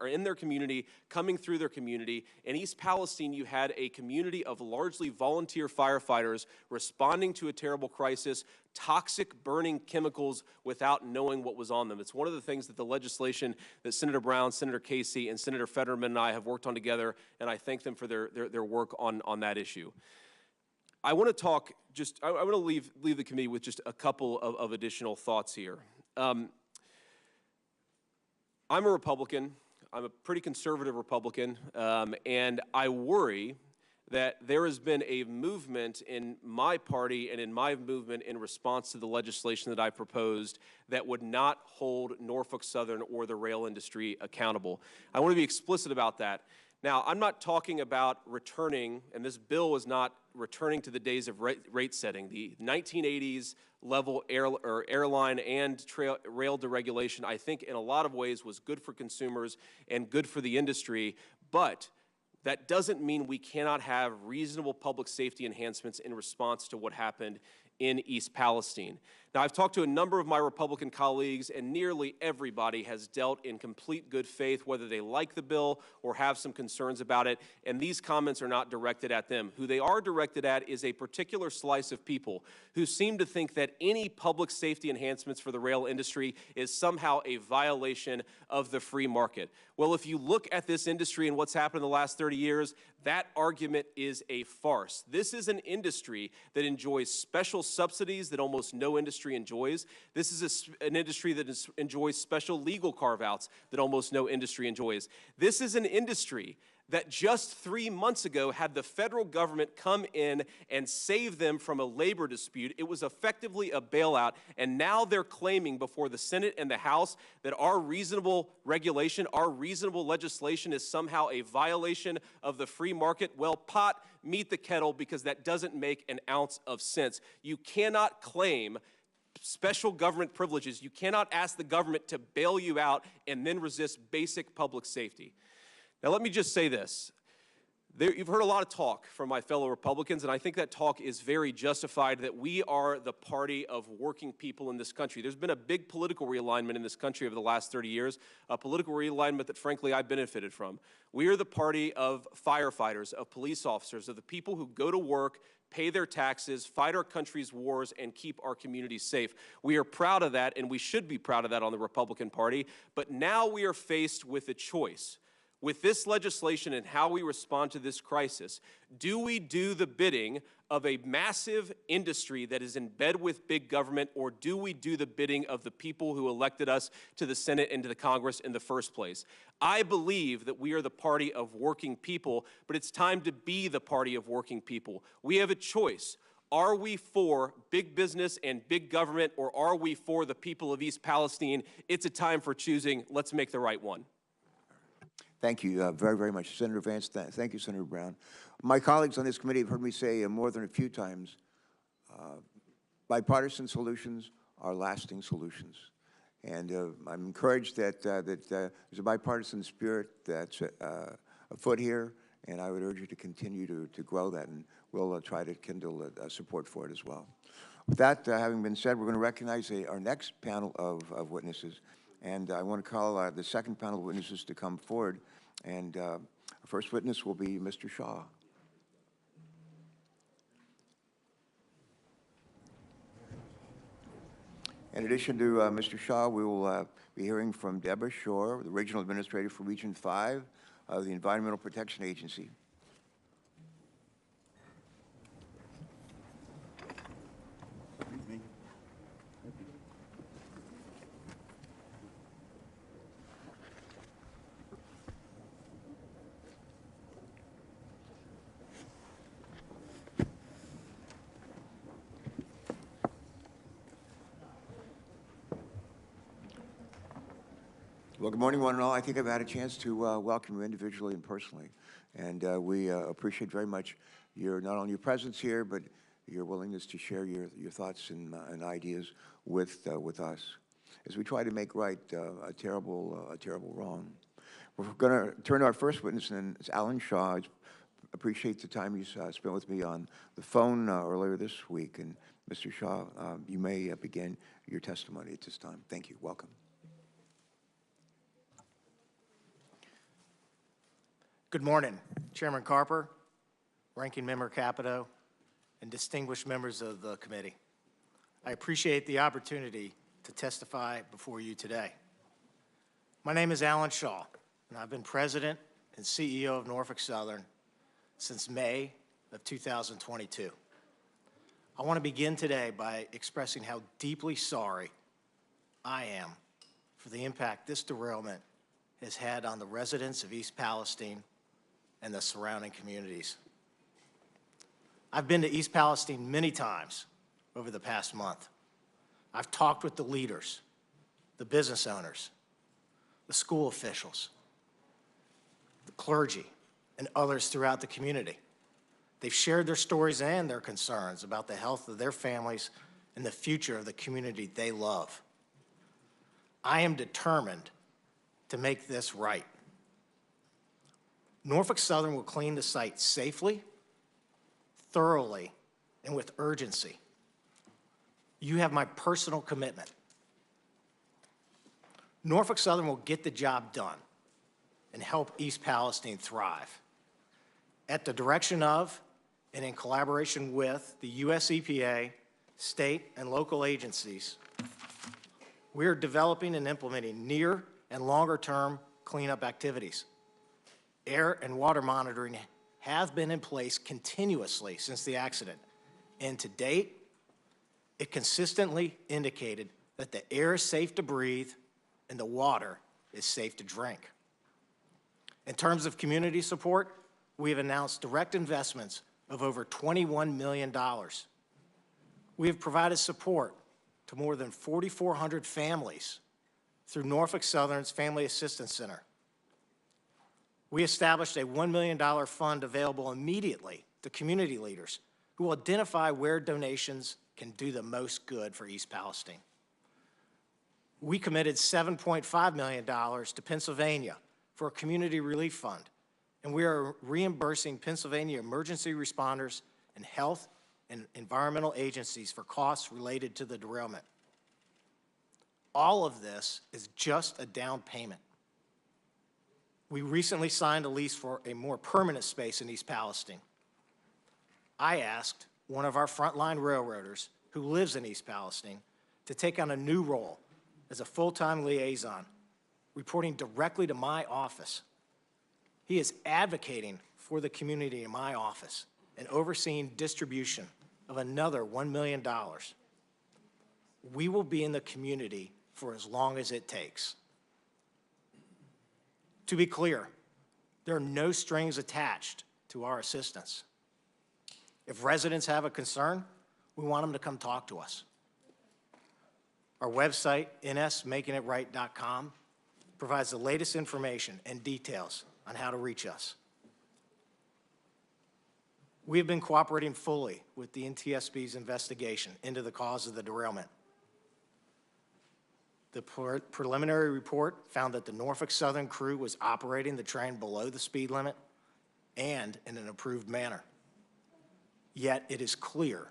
in their community, coming through their community. In East Palestine, you had a community of largely volunteer firefighters responding to a terrible crisis, toxic burning chemicals without knowing what was on them. It's one of the things that the legislation that Senator Brown, Senator Casey, and Senator Fetterman and I have worked on together, and I thank them for their work on that issue. I want to talk I want to leave the committee with just a couple of additional thoughts here. I'm a Republican. I'm a pretty conservative Republican, and I worry that there has been a movement in my party and in my movement in response to the legislation that I proposed that would not hold Norfolk Southern or the rail industry accountable. I want to be explicit about that. Now, I'm not talking about returning, and this bill is not returning to the days of rate setting. The 1980s level airline and rail deregulation, I think in a lot of ways was good for consumers and good for the industry, but that doesn't mean we cannot have reasonable public safety enhancements in response to what happened in East Palestine. Now, I've talked to a number of my Republican colleagues, and nearly everybody has dealt in complete good faith, whether they like the bill or have some concerns about it, and these comments are not directed at them. Who they are directed at is a particular slice of people who seem to think that any public safety enhancements for the rail industry is somehow a violation of the free market. Well, if you look at this industry and what's happened in the last 30 years, that argument is a farce. This is an industry that enjoys special subsidies that almost no industry enjoys. This is an industry that enjoys special legal carve-outs that almost no industry enjoys. This is an industry that just 3 months ago had the federal government come in and save them from a labor dispute. It was effectively a bailout, and now they're claiming before the Senate and the House that our reasonable regulation, our reasonable legislation is somehow a violation of the free market. Well, pot, meet the kettle, because that doesn't make an ounce of sense. You cannot claim special government privileges. You cannot ask the government to bail you out and then resist basic public safety. Now, let me just say this. You've heard a lot of talk from my fellow Republicans, and I think that talk is very justified, that we are the party of working people in this country. There's been a big political realignment in this country over the last 30 years, a political realignment that, frankly, I benefited from. We are the party of firefighters, of police officers, of the people who go to work, pay their taxes, fight our country's wars, and keep our communities safe. We are proud of that, and we should be proud of that on the Republican Party, but now we are faced with a choice. With this legislation and how we respond to this crisis, do we do the bidding of a massive industry that is in bed with big government, or do we do the bidding of the people who elected us to the Senate and to the Congress in the first place? I believe that we are the party of working people, but it's time to be the party of working people. We have a choice. Are we for big business and big government, or are we for the people of East Palestine? It's a time for choosing. Let's make the right one. Thank you very, very much, Senator Vance. Thank you, Senator Brown. My colleagues on this committee have heard me say more than a few times, bipartisan solutions are lasting solutions. And I'm encouraged that there's a bipartisan spirit that's afoot here, and I would urge you to continue to grow that, and we'll try to kindle support for it as well. With that having been said, we're going to recognize our next panel of witnesses. And I want to call the second panel of witnesses to come forward. And our first witness will be Mr. Shaw. In addition to Mr. Shaw, we will be hearing from Deborah Shore, the Regional Administrator for Region 5 of the Environmental Protection Agency. Well, good morning, one and all. I think I've had a chance to welcome you individually and personally, and we appreciate very much not only your presence here, but your willingness to share your thoughts and ideas with us as we try to make right a terrible wrong. We're going to turn to our first witness, and it's Alan Shaw. I appreciate the time you spent with me on the phone earlier this week. And Mr. Shaw, you may begin your testimony at this time. Thank you. Welcome. Good morning, Chairman Carper, Ranking Member Capito, and distinguished members of the committee. I appreciate the opportunity to testify before you today. My name is Alan Shaw, and I've been President and CEO of Norfolk Southern since May of 2022. I want to begin today by expressing how deeply sorry I am for the impact this derailment has had on the residents of East Palestine and the surrounding communities. I've been to East Palestine many times over the past month. I've talked with the leaders, the business owners, the school officials, the clergy, and others throughout the community. They've shared their stories and their concerns about the health of their families and the future of the community they love. I am determined to make this right. Norfolk Southern will clean the site safely, thoroughly, and with urgency. You have my personal commitment. Norfolk Southern will get the job done and help East Palestine thrive. At the direction of and in collaboration with the U.S. EPA, state and local agencies, we are developing and implementing near and longer-term cleanup activities. Air and water monitoring have been in place continuously since the accident, and to date, it consistently indicated that the air is safe to breathe and the water is safe to drink. In terms of community support, we have announced direct investments of over $21 million. We have provided support to more than 4,400 families through Norfolk Southern's Family Assistance Center. We established a $1 million fund available immediately to community leaders who will identify where donations can do the most good for East Palestine. We committed $7.5 million to Pennsylvania for a community relief fund, and we are reimbursing Pennsylvania emergency responders and health and environmental agencies for costs related to the derailment. All of this is just a down payment. We recently signed a lease for a more permanent space in East Palestine. I asked one of our frontline railroaders who lives in East Palestine to take on a new role as a full-time liaison, reporting directly to my office. He is advocating for the community in my office and overseeing distribution of another $1 million. We will be in the community for as long as it takes. To be clear, there are no strings attached to our assistance. If residents have a concern, we want them to come talk to us. Our website, nsmakingitright.com, provides the latest information and details on how to reach us. We have been cooperating fully with the NTSB's investigation into the cause of the derailment. The preliminary report found that the Norfolk Southern crew was operating the train below the speed limit and in an approved manner. Yet it is clear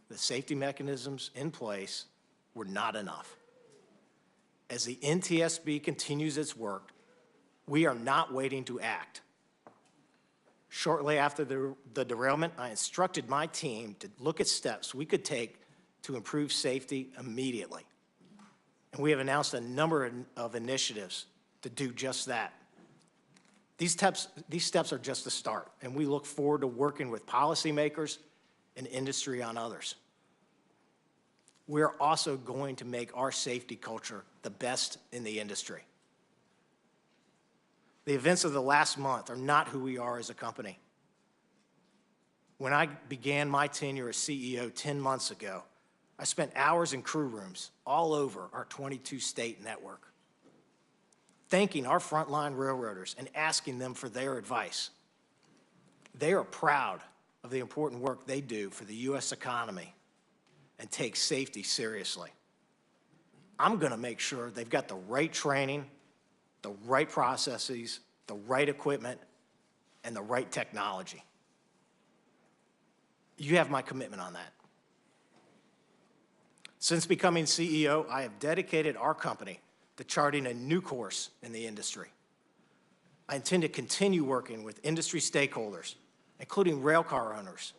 the safety mechanisms in place were not enough. As the NTSB continues its work, we are not waiting to act. Shortly after the derailment, I instructed my team to look at steps we could take to improve safety immediately. And we have announced a number of initiatives to do just that. These steps are just the start, and we look forward to working with policymakers and industry on others. We're also going to make our safety culture the best in the industry. The events of the last month are not who we are as a company. When I began my tenure as CEO 10 months ago, I spent hours in crew rooms all over our 22-state network, thanking our frontline railroaders and asking them for their advice. They are proud of the important work they do for the U.S. economy and take safety seriously. I'm going to make sure they've got the right training, the right processes, the right equipment, and the right technology. You have my commitment on that. Since becoming CEO, I have dedicated our company to charting a new course in the industry. I intend to continue working with industry stakeholders, including railcar owners,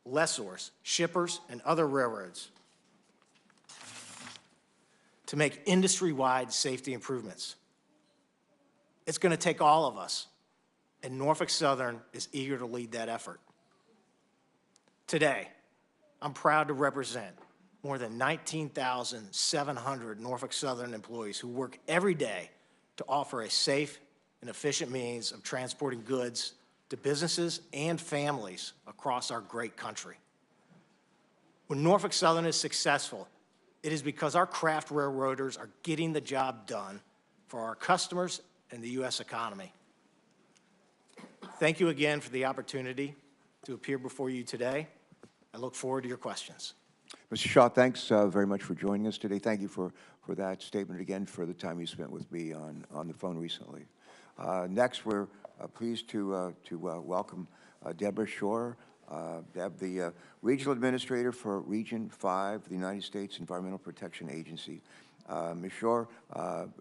lessors, shippers, and other railroads, to make industry-wide safety improvements. It's going to take all of us, and Norfolk Southern is eager to lead that effort. Today, I'm proud to represent more than 19,700 Norfolk Southern employees who work every day to offer a safe and efficient means of transporting goods to businesses and families across our great country. When Norfolk Southern is successful, it is because our craft railroaders are getting the job done for our customers and the U.S. economy. Thank you again for the opportunity to appear before you today. I look forward to your questions. Mr. Shaw, thanks very much for joining us today. Thank you for that statement again, for the time you spent with me on the phone recently. Next, we're pleased to welcome Deborah Shore, Deb, the Regional Administrator for Region 5, the United States Environmental Protection Agency. Ms. Shore,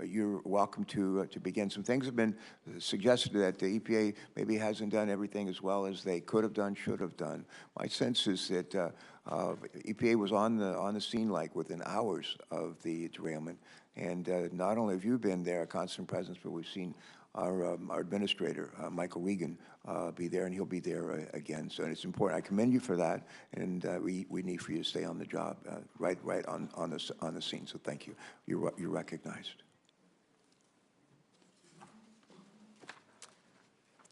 you're welcome to begin. Some things have been suggested that the EPA maybe hasn't done everything as well as they could have done, should have done. My sense is that EPA was on the scene like within hours of the derailment, and not only have you been there, a constant presence, but we've seen our administrator, Michael Regan, be there, and he'll be there again. So it's important. I commend you for that, and we need for you to stay on the job, right on the scene. So thank you. You're recognized.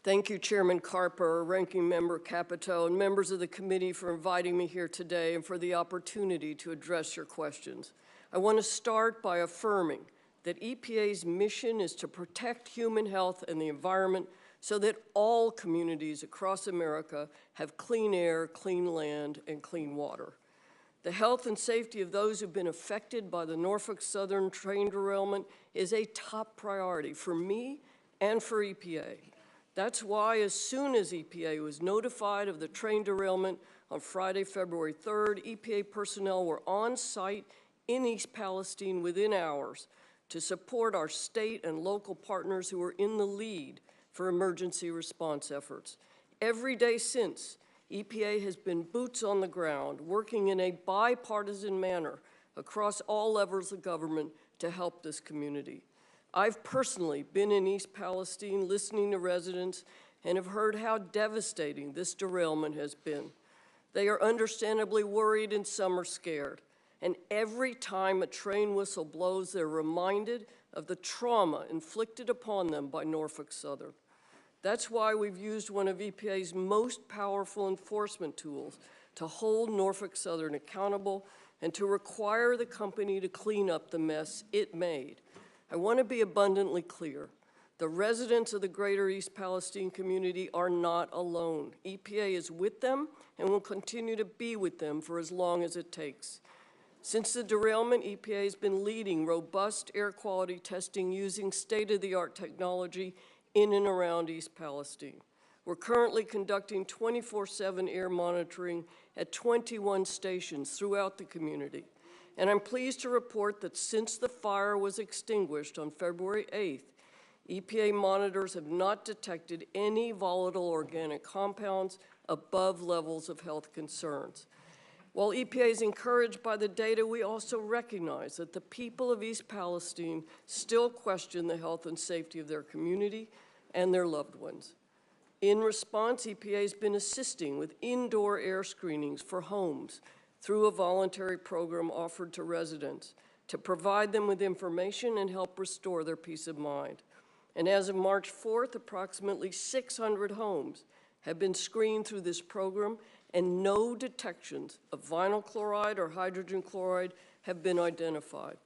Thank you, Chairman Carper, Ranking Member Capito, and members of the committee for inviting me here today and for the opportunity to address your questions. I want to start by affirming that EPA's mission is to protect human health and the environment so that all communities across America have clean air, clean land, and clean water. The health and safety of those who've been affected by the Norfolk Southern train derailment is a top priority for me and for EPA. That's why as soon as EPA was notified of the train derailment on Friday, February 3rd, EPA personnel were on site in East Palestine within hours to support our state and local partners who are in the lead for emergency response efforts. Every day since, EPA has been boots on the ground, working in a bipartisan manner across all levels of government to help this community. I've personally been in East Palestine listening to residents and have heard how devastating this derailment has been. They are understandably worried and some are scared. And every time a train whistle blows, they're reminded of the trauma inflicted upon them by Norfolk Southern. That's why we've used one of EPA's most powerful enforcement tools to hold Norfolk Southern accountable and to require the company to clean up the mess it made. I want to be abundantly clear. The residents of the greater East Palestine community are not alone. EPA is with them and will continue to be with them for as long as it takes. Since the derailment, EPA has been leading robust air quality testing using state-of-the-art technology in and around East Palestine. We're currently conducting 24/7 air monitoring at 21 stations throughout the community. And I'm pleased to report that since the fire was extinguished on February 8th, EPA monitors have not detected any volatile organic compounds above levels of health concerns. While EPA is encouraged by the data, we also recognize that the people of East Palestine still question the health and safety of their community and their loved ones. In response, EPA has been assisting with indoor air screenings for homes through a voluntary program offered to residents to provide them with information and help restore their peace of mind. And as of March 4th, approximately 600 homes have been screened through this program, and no detections of vinyl chloride or hydrogen chloride have been identified.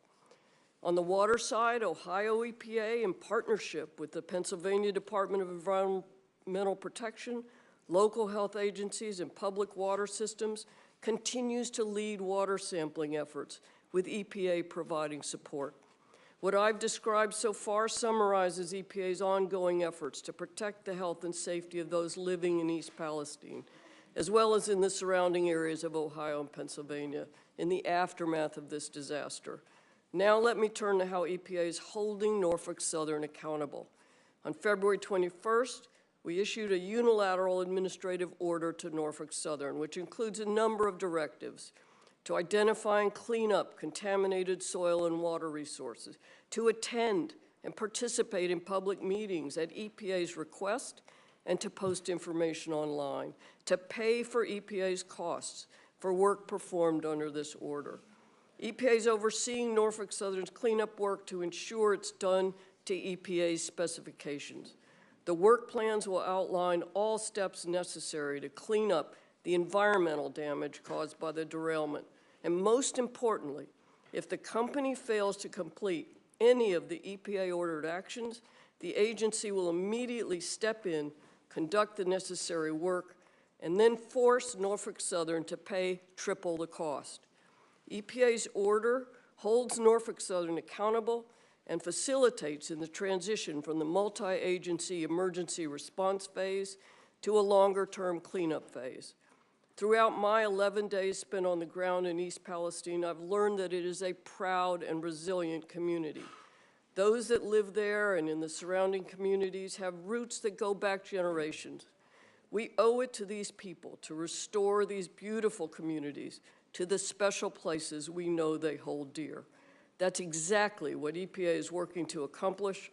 On the water side, Ohio EPA, in partnership with the Pennsylvania Department of Environmental Protection, local health agencies, and public water systems, continues to lead water sampling efforts, with EPA providing support. What I've described so far summarizes EPA's ongoing efforts to protect the health and safety of those living in East Palestine, as well as in the surrounding areas of Ohio and Pennsylvania in the aftermath of this disaster. Now let me turn to how EPA is holding Norfolk Southern accountable. On February 21st, we issued a unilateral administrative order to Norfolk Southern, which includes a number of directives to identify and clean up contaminated soil and water resources, to attend and participate in public meetings at EPA's request, and to post information online, to pay for EPA's costs for work performed under this order. EPA is overseeing Norfolk Southern's cleanup work to ensure it's done to EPA's specifications. The work plans will outline all steps necessary to clean up the environmental damage caused by the derailment. And most importantly, if the company fails to complete any of the EPA-ordered actions, the agency will immediately step in, conduct the necessary work, and then force Norfolk Southern to pay triple the cost. EPA's order holds Norfolk Southern accountable and facilitates in the transition from the multi-agency emergency response phase to a longer-term cleanup phase. Throughout my 11 days spent on the ground in East Palestine, I've learned that it is a proud and resilient community. Those that live there and in the surrounding communities have roots that go back generations. We owe it to these people to restore these beautiful communities to the special places we know they hold dear. That's exactly what EPA is working to accomplish,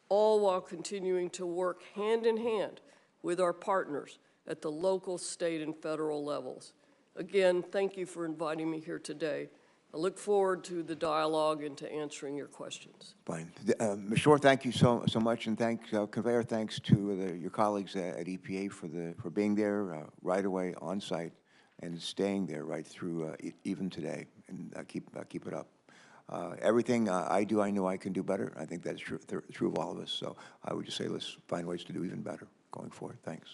all while continuing to work hand in hand with our partners at the local, state, and federal levels. Again, thank you for inviting me here today. I look forward to the dialogue and to answering your questions. Fine. Ms. Shore, thank you so much, and convey our thanks to your colleagues at EPA for being there right away on site and staying there right through even today, and keep it up. Everything I do, I know I can do better. I think that's true of all of us. So I would just say let's find ways to do even better going forward. Thanks.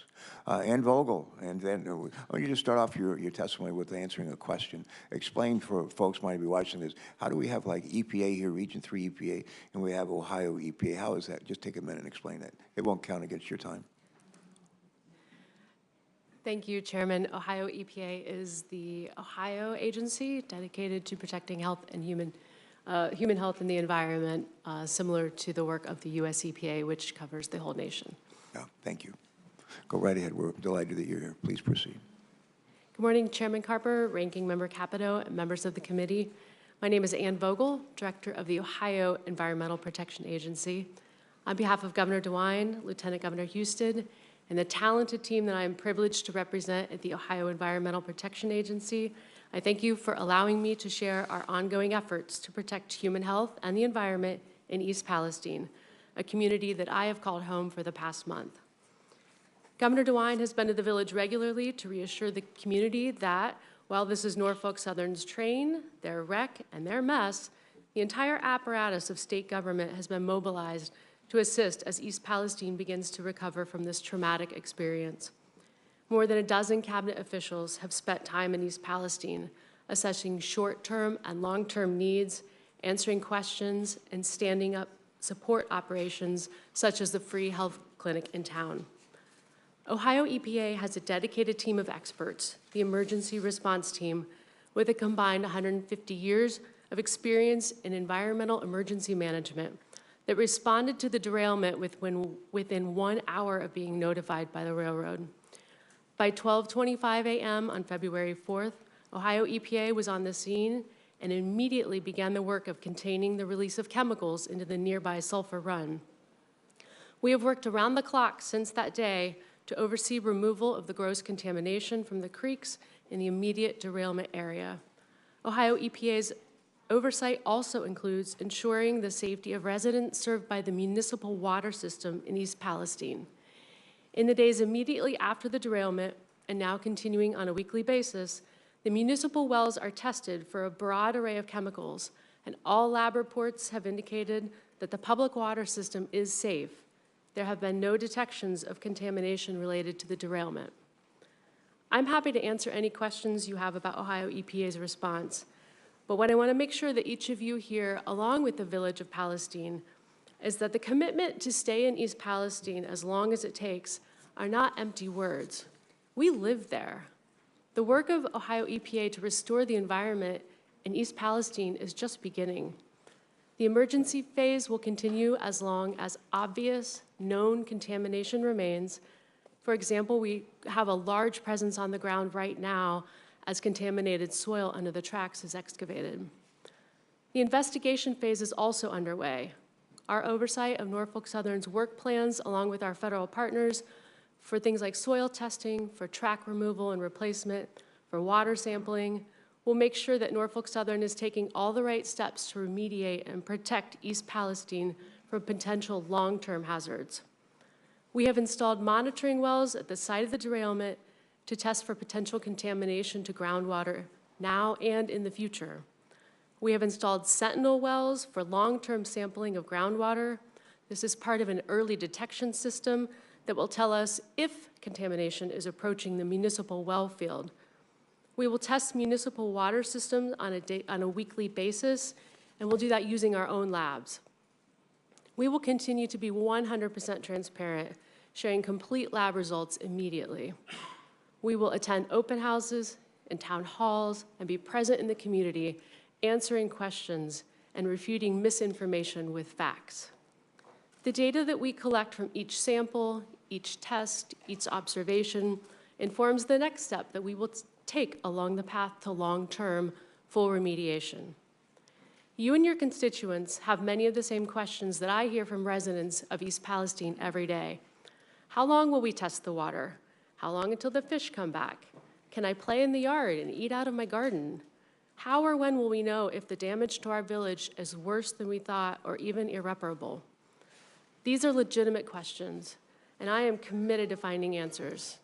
Ann Vogel, and then I want you to start off your testimony with answering a question. Explain for folks who might be watching this, how do we have like EPA here, Region 3 EPA, and we have Ohio EPA? How is that? Just take a minute and explain that. It won't count against your time. Thank you, Chairman. Ohio EPA is the Ohio agency dedicated to protecting health and human health and the environment, similar to the work of the US EPA, which covers the whole nation. Yeah, thank you. Go right ahead. We're delighted that you're here. Please proceed. Good morning, Chairman Carper, Ranking Member Capito, and members of the committee. My name is Ann Vogel, Director of the Ohio Environmental Protection Agency. On behalf of Governor DeWine, Lieutenant Governor Houston, and the talented team that I am privileged to represent at the Ohio Environmental Protection Agency, I thank you for allowing me to share our ongoing efforts to protect human health and the environment in East Palestine, a community that I have called home for the past month. Governor DeWine has been to the village regularly to reassure the community that while this is Norfolk Southern's train, their wreck, and their mess, the entire apparatus of state government has been mobilized to assist as East Palestine begins to recover from this traumatic experience. More than a dozen cabinet officials have spent time in East Palestine, assessing short-term and long-term needs, answering questions, and standing up support operations such as the free health clinic in town. Ohio EPA has a dedicated team of experts, the Emergency Response Team, with a combined 150 years of experience in environmental emergency management that responded to the derailment within 1 hour of being notified by the railroad. By 12:25 a.m. on February 4th, Ohio EPA was on the scene and immediately began the work of containing the release of chemicals into the nearby Sulphur Run. We have worked around the clock since that day to oversee removal of the gross contamination from the creeks in the immediate derailment area. Ohio EPA's oversight also includes ensuring the safety of residents served by the municipal water system in East Palestine. In the days immediately after the derailment, and now continuing on a weekly basis, the municipal wells are tested for a broad array of chemicals, and all lab reports have indicated that the public water system is safe. There have been no detections of contamination related to the derailment. I'm happy to answer any questions you have about Ohio EPA's response, but what I want to make sure that each of you hear, along with the village of Palestine, is that the commitment to stay in East Palestine as long as it takes are not empty words. We live there. The work of Ohio EPA to restore the environment in East Palestine is just beginning. The emergency phase will continue as long as obvious, known contamination remains. For example, we have a large presence on the ground right now as contaminated soil under the tracks is excavated. The investigation phase is also underway. Our oversight of Norfolk Southern's work plans, along with our federal partners, for things like soil testing, for track removal and replacement, for water sampling, will make sure that Norfolk Southern is taking all the right steps to remediate and protect East Palestine from potential long-term hazards. We have installed monitoring wells at the site of the derailment to test for potential contamination to groundwater now and in the future. We have installed sentinel wells for long-term sampling of groundwater. This is part of an early detection system that will tell us if contamination is approaching the municipal well field. We will test municipal water systems on a weekly basis, and we'll do that using our own labs. We will continue to be 100% transparent, sharing complete lab results immediately. We will attend open houses and town halls and be present in the community, answering questions and refuting misinformation with facts. The data that we collect from each sample, each test, each observation informs the next step that we will take along the path to long-term full remediation. You and your constituents have many of the same questions that I hear from residents of East Palestine every day. How long will we test the water? How long until the fish come back? Can I play in the yard and eat out of my garden? How or when will we know if the damage to our village is worse than we thought or even irreparable? These are legitimate questions, and I am committed to finding answers.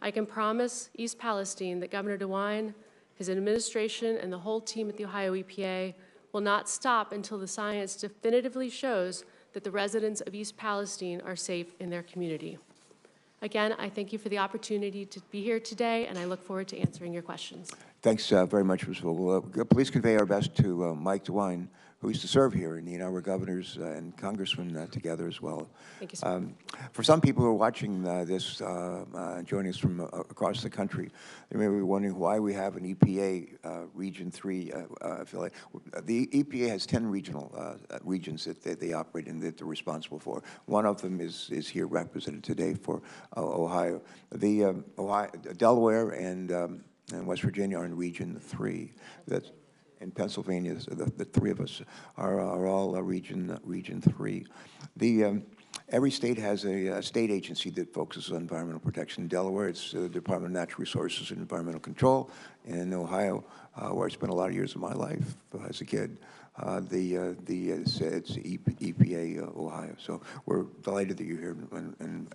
I can promise East Palestine that Governor DeWine, his administration, and the whole team at the Ohio EPA will not stop until the science definitively shows that the residents of East Palestine are safe in their community. Again, I thank you for the opportunity to be here today, and I look forward to answering your questions. Thanks very much, Ms. Vogel. Please convey our best to Mike DeWine, who used to serve here, and we're governors and congressmen together as well. Thank you, sir. For some people who are watching this, joining us from across the country, they may be wondering why we have an EPA Region 3 affiliate. The EPA has 10 regional regions that they operate in that they're responsible for. One of them is here represented today for Ohio. The Delaware and West Virginia are in Region 3. That's in Pennsylvania. So the three of us are all Region 3. Every state has a state agency that focuses on environmental protection. In Delaware, it's the Department of Natural Resources and Environmental Control. In Ohio, where I spent a lot of years of my life as a kid, it's EPA Ohio. So we're delighted that you're here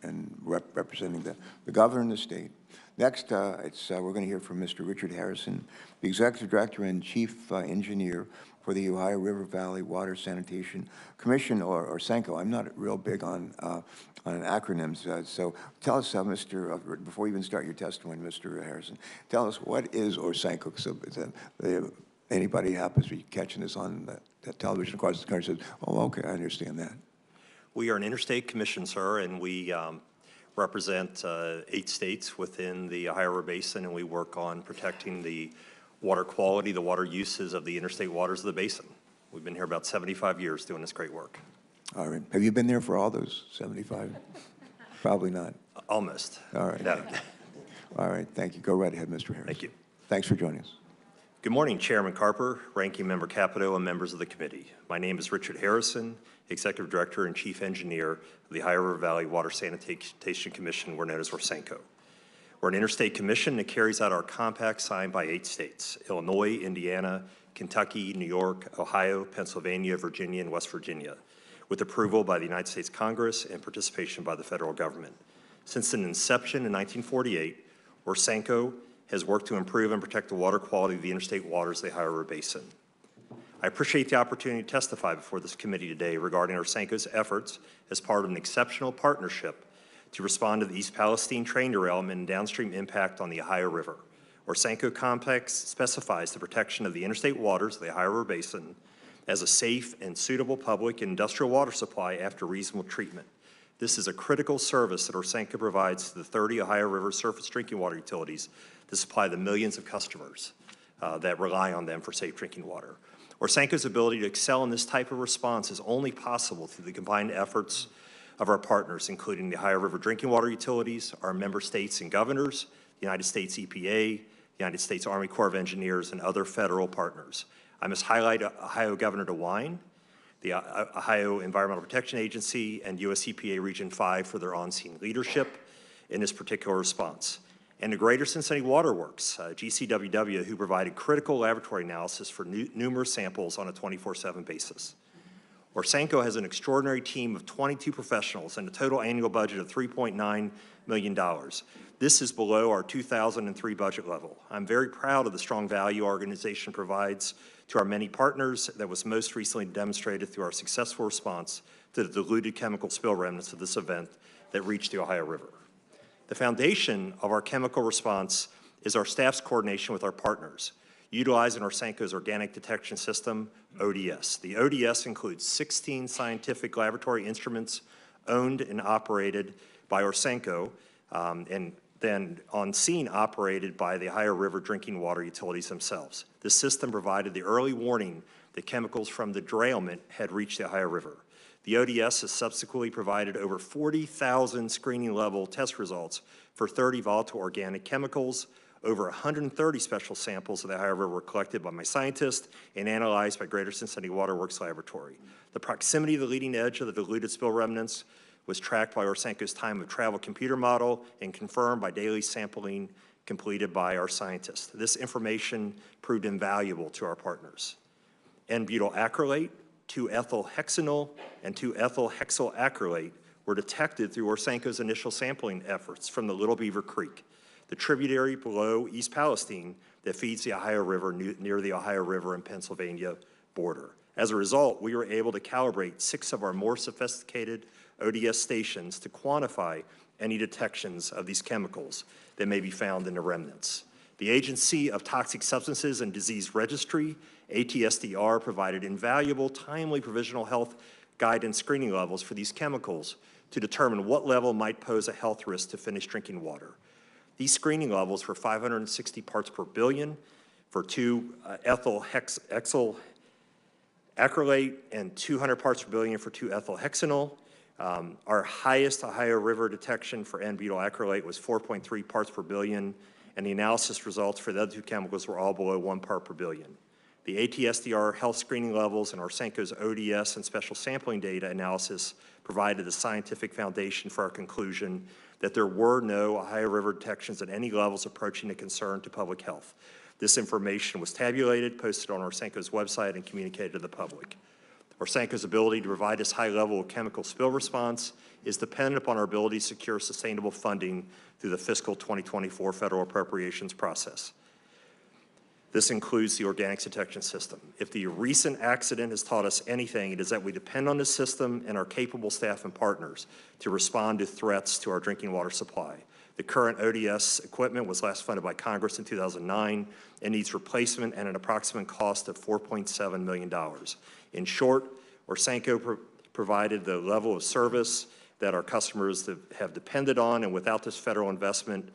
and representing the governor in the state. Next, we're going to hear from Mr. Richard Harrison, the Executive Director and Chief Engineer for the Ohio River Valley Water Sanitation Commission, or SANCO. I'm not real big on acronyms, so tell us, before you even start your testimony, Mr. Harrison, tell us what is SANCO, so anybody happens to be catching this on the television across the country says, oh, okay, I understand that. We are an interstate commission, sir, and we represent 8 states within the Ohio River Basin, and we work on protecting the water quality, the water uses of the interstate waters of the basin. We've been here about 75 years doing this great work. All right. Have you been there for all those 75? Probably not. Almost. All right. No. All right. Thank you. Go right ahead, Mr. Harris. Thank you. Thanks for joining us. Good morning, Chairman Carper, Ranking Member Capito, and members of the committee. My name is Richard Harrison, Executive Director and Chief Engineer of the Ohio River Valley Water Sanitation Commission, we're known as SANCO. We're an interstate commission that carries out our compact signed by 8 states: Illinois, Indiana, Kentucky, New York, Ohio, Pennsylvania, Virginia, and West Virginia, with approval by the United States Congress and participation by the federal government. Since its inception in 1948, SANCO has worked to improve and protect the water quality of the interstate waters of the Ohio River Basin. I appreciate the opportunity to testify before this committee today regarding SANCO's efforts as part of an exceptional partnership to respond to the East Palestine train derailment and downstream impact on the Ohio River. SANCO complex specifies the protection of the interstate waters of the Ohio River Basin as a safe and suitable public and industrial water supply after reasonable treatment. This is a critical service that SANCO provides to the 30 Ohio River surface drinking water utilities to supply the millions of customers that rely on them for safe drinking water. SANCO's ability to excel in this type of response is only possible through the combined efforts of our partners, including the Ohio River drinking water utilities, our member states and governors, the United States EPA, the United States Army Corps of Engineers, and other federal partners. I must highlight Ohio Governor DeWine, the Ohio Environmental Protection Agency, and US EPA Region 5 for their on-scene leadership in this particular response. And the Greater Cincinnati Water Works, GCWW, who provided critical laboratory analysis for numerous samples on a 24/7 basis. Orsanco has an extraordinary team of 22 professionals and a total annual budget of $3.9 million. This is below our 2003 budget level. I'm very proud of the strong value our organization provides to our many partners that was most recently demonstrated through our successful response to the diluted chemical spill remnants of this event that reached the Ohio River. The foundation of our chemical response is our staff's coordination with our partners, utilizing Orsanco's organic detection system, ODS. The ODS includes 16 scientific laboratory instruments owned and operated by Orsanco, and then on scene operated by the Ohio River drinking water utilities themselves. This system provided the early warning that chemicals from the derailment had reached the Ohio River. The ODS has subsequently provided over 40,000 screening level test results for 30 volatile organic chemicals. Over 130 special samples of the Ohio River were collected by my scientists and analyzed by Greater Cincinnati Water Works Laboratory. The proximity of the leading edge of the diluted spill remnants was tracked by Orsanco's time of travel computer model and confirmed by daily sampling completed by our scientists. This information proved invaluable to our partners. N-butyl acrylate, 2-ethylhexanol, and 2-ethylhexyl acrylate were detected through Orsanco's initial sampling efforts from the Little Beaver Creek, the tributary below East Palestine that feeds the Ohio River near the Ohio River and Pennsylvania border. As a result, we were able to calibrate 6 of our more sophisticated ODS stations to quantify any detections of these chemicals that may be found in the remnants. The Agency of Toxic Substances and Disease Registry, ATSDR, provided invaluable, timely provisional health guidance screening levels for these chemicals to determine what level might pose a health risk to finished drinking water. These screening levels were 560 parts per billion for 2-ethylhexyl acrylate and 200 parts per billion for 2-ethylhexanol. Our highest Ohio River detection for N-butyl acrylate was 4.3 parts per billion, and the analysis results for the other 2 chemicals were all below 1 part per billion. The ATSDR health screening levels and Orsanco's ODS and special sampling data analysis provided the scientific foundation for our conclusion that there were no Ohio River detections at any levels approaching a concern to public health. This information was tabulated, posted on Orsanco's website, and communicated to the public. Orsanco's ability to provide this high level of chemical spill response is dependent upon our ability to secure sustainable funding through the fiscal 2024 federal appropriations process. This includes the organics detection system. If the recent accident has taught us anything, it is that we depend on this system and our capable staff and partners to respond to threats to our drinking water supply. The current ODS equipment was last funded by Congress in 2009 and needs replacement at an approximate cost of $4.7 million. In short, Orsanco provided the level of service that our customers have depended on, and without this federal investment,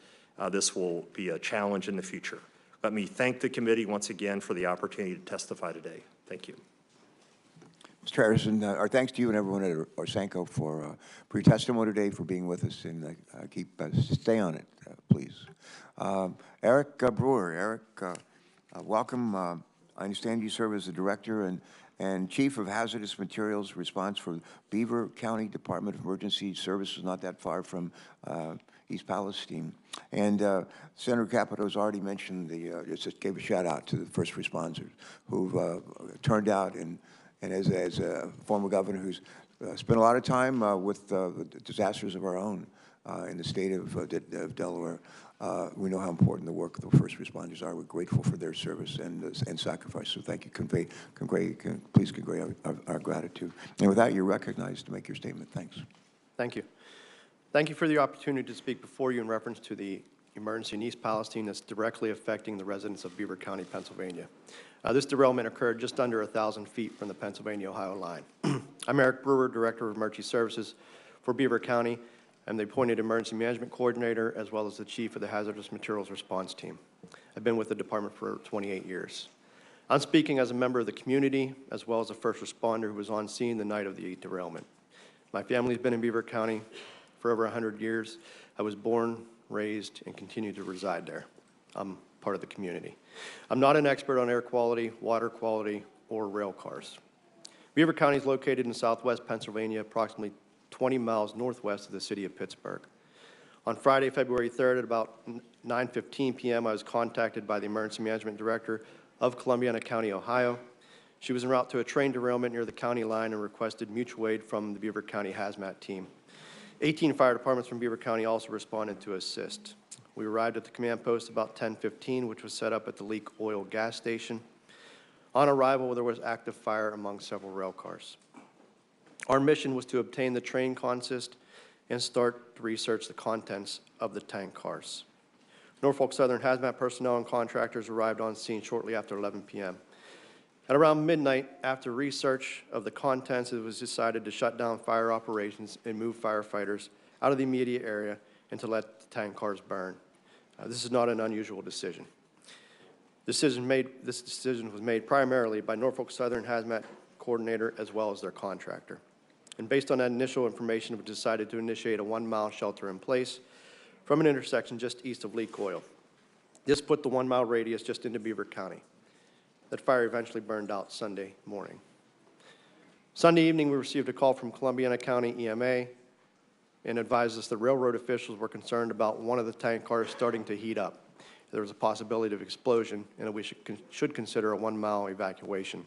this will be a challenge in the future. Let me thank the committee once again for the opportunity to testify today. Thank you. Mr. Harrison, our thanks to you and everyone at Orsanco for your testimony today, for being with us, and stay on it, please. Eric Brewer. Eric, welcome. I understand you serve as the Director and Chief of Hazardous Materials Response for Beaver County Department of Emergency Services, not that far from East Palestine. And Senator Capito's already mentioned just gave a shout out to the first responders who've turned out, and as a former governor who's spent a lot of time with the disasters of our own in the state of Delaware, we know how important the work of the first responders are. We're grateful for their service and sacrifice. So thank you. Please convey our gratitude. And with that, you're recognized to make your statement. Thanks. Thank you. Thank you for the opportunity to speak before you in reference to the emergency in East Palestine that's directly affecting the residents of Beaver County, Pennsylvania. This derailment occurred just under 1,000 feet from the Pennsylvania-Ohio line. I'm Eric Brewer, Director of Emergency Services for Beaver County. I'm the appointed Emergency Management Coordinator, as well as the Chief of the Hazardous Materials Response Team. I've been with the department for 28 years. I'm speaking as a member of the community, as well as a first responder who was on scene the night of the derailment. My family's been in Beaver County for over 100 years. I was born, raised, and continue to reside there. I'm part of the community. I'm not an expert on air quality, water quality, or rail cars. Beaver County is located in southwest Pennsylvania, approximately 20 miles northwest of the city of Pittsburgh. On Friday, February 3rd, at about 9:15 p.m., I was contacted by the Emergency Management Director of Columbiana County, Ohio, She was en route to a train derailment near the county line and requested mutual aid from the Beaver County Hazmat team. 18 fire departments from Beaver County also responded to assist. We arrived at the command post about 10:15, which was set up at the Leak Oil gas station. On arrival, there was active fire among several rail cars. Our mission was to obtain the train consist and start to research the contents of the tank cars. Norfolk Southern Hazmat personnel and contractors arrived on scene shortly after 11 p.m. At around midnight, after research of the contents, it was decided to shut down fire operations and move firefighters out of the immediate area and to let the tank cars burn. This is not an unusual decision. This decision was made primarily by Norfolk Southern Hazmat coordinator as well as their contractor. And based on that initial information, we decided to initiate a 1-mile shelter in place from an intersection just east of Leak Oil. This put the 1-mile radius just into Beaver County. That fire eventually burned out Sunday morning. Sunday evening, we received a call from Columbiana County EMA and advised us the railroad officials were concerned about one of the tank cars starting to heat up. There was a possibility of explosion, and that we should consider a 1-mile evacuation.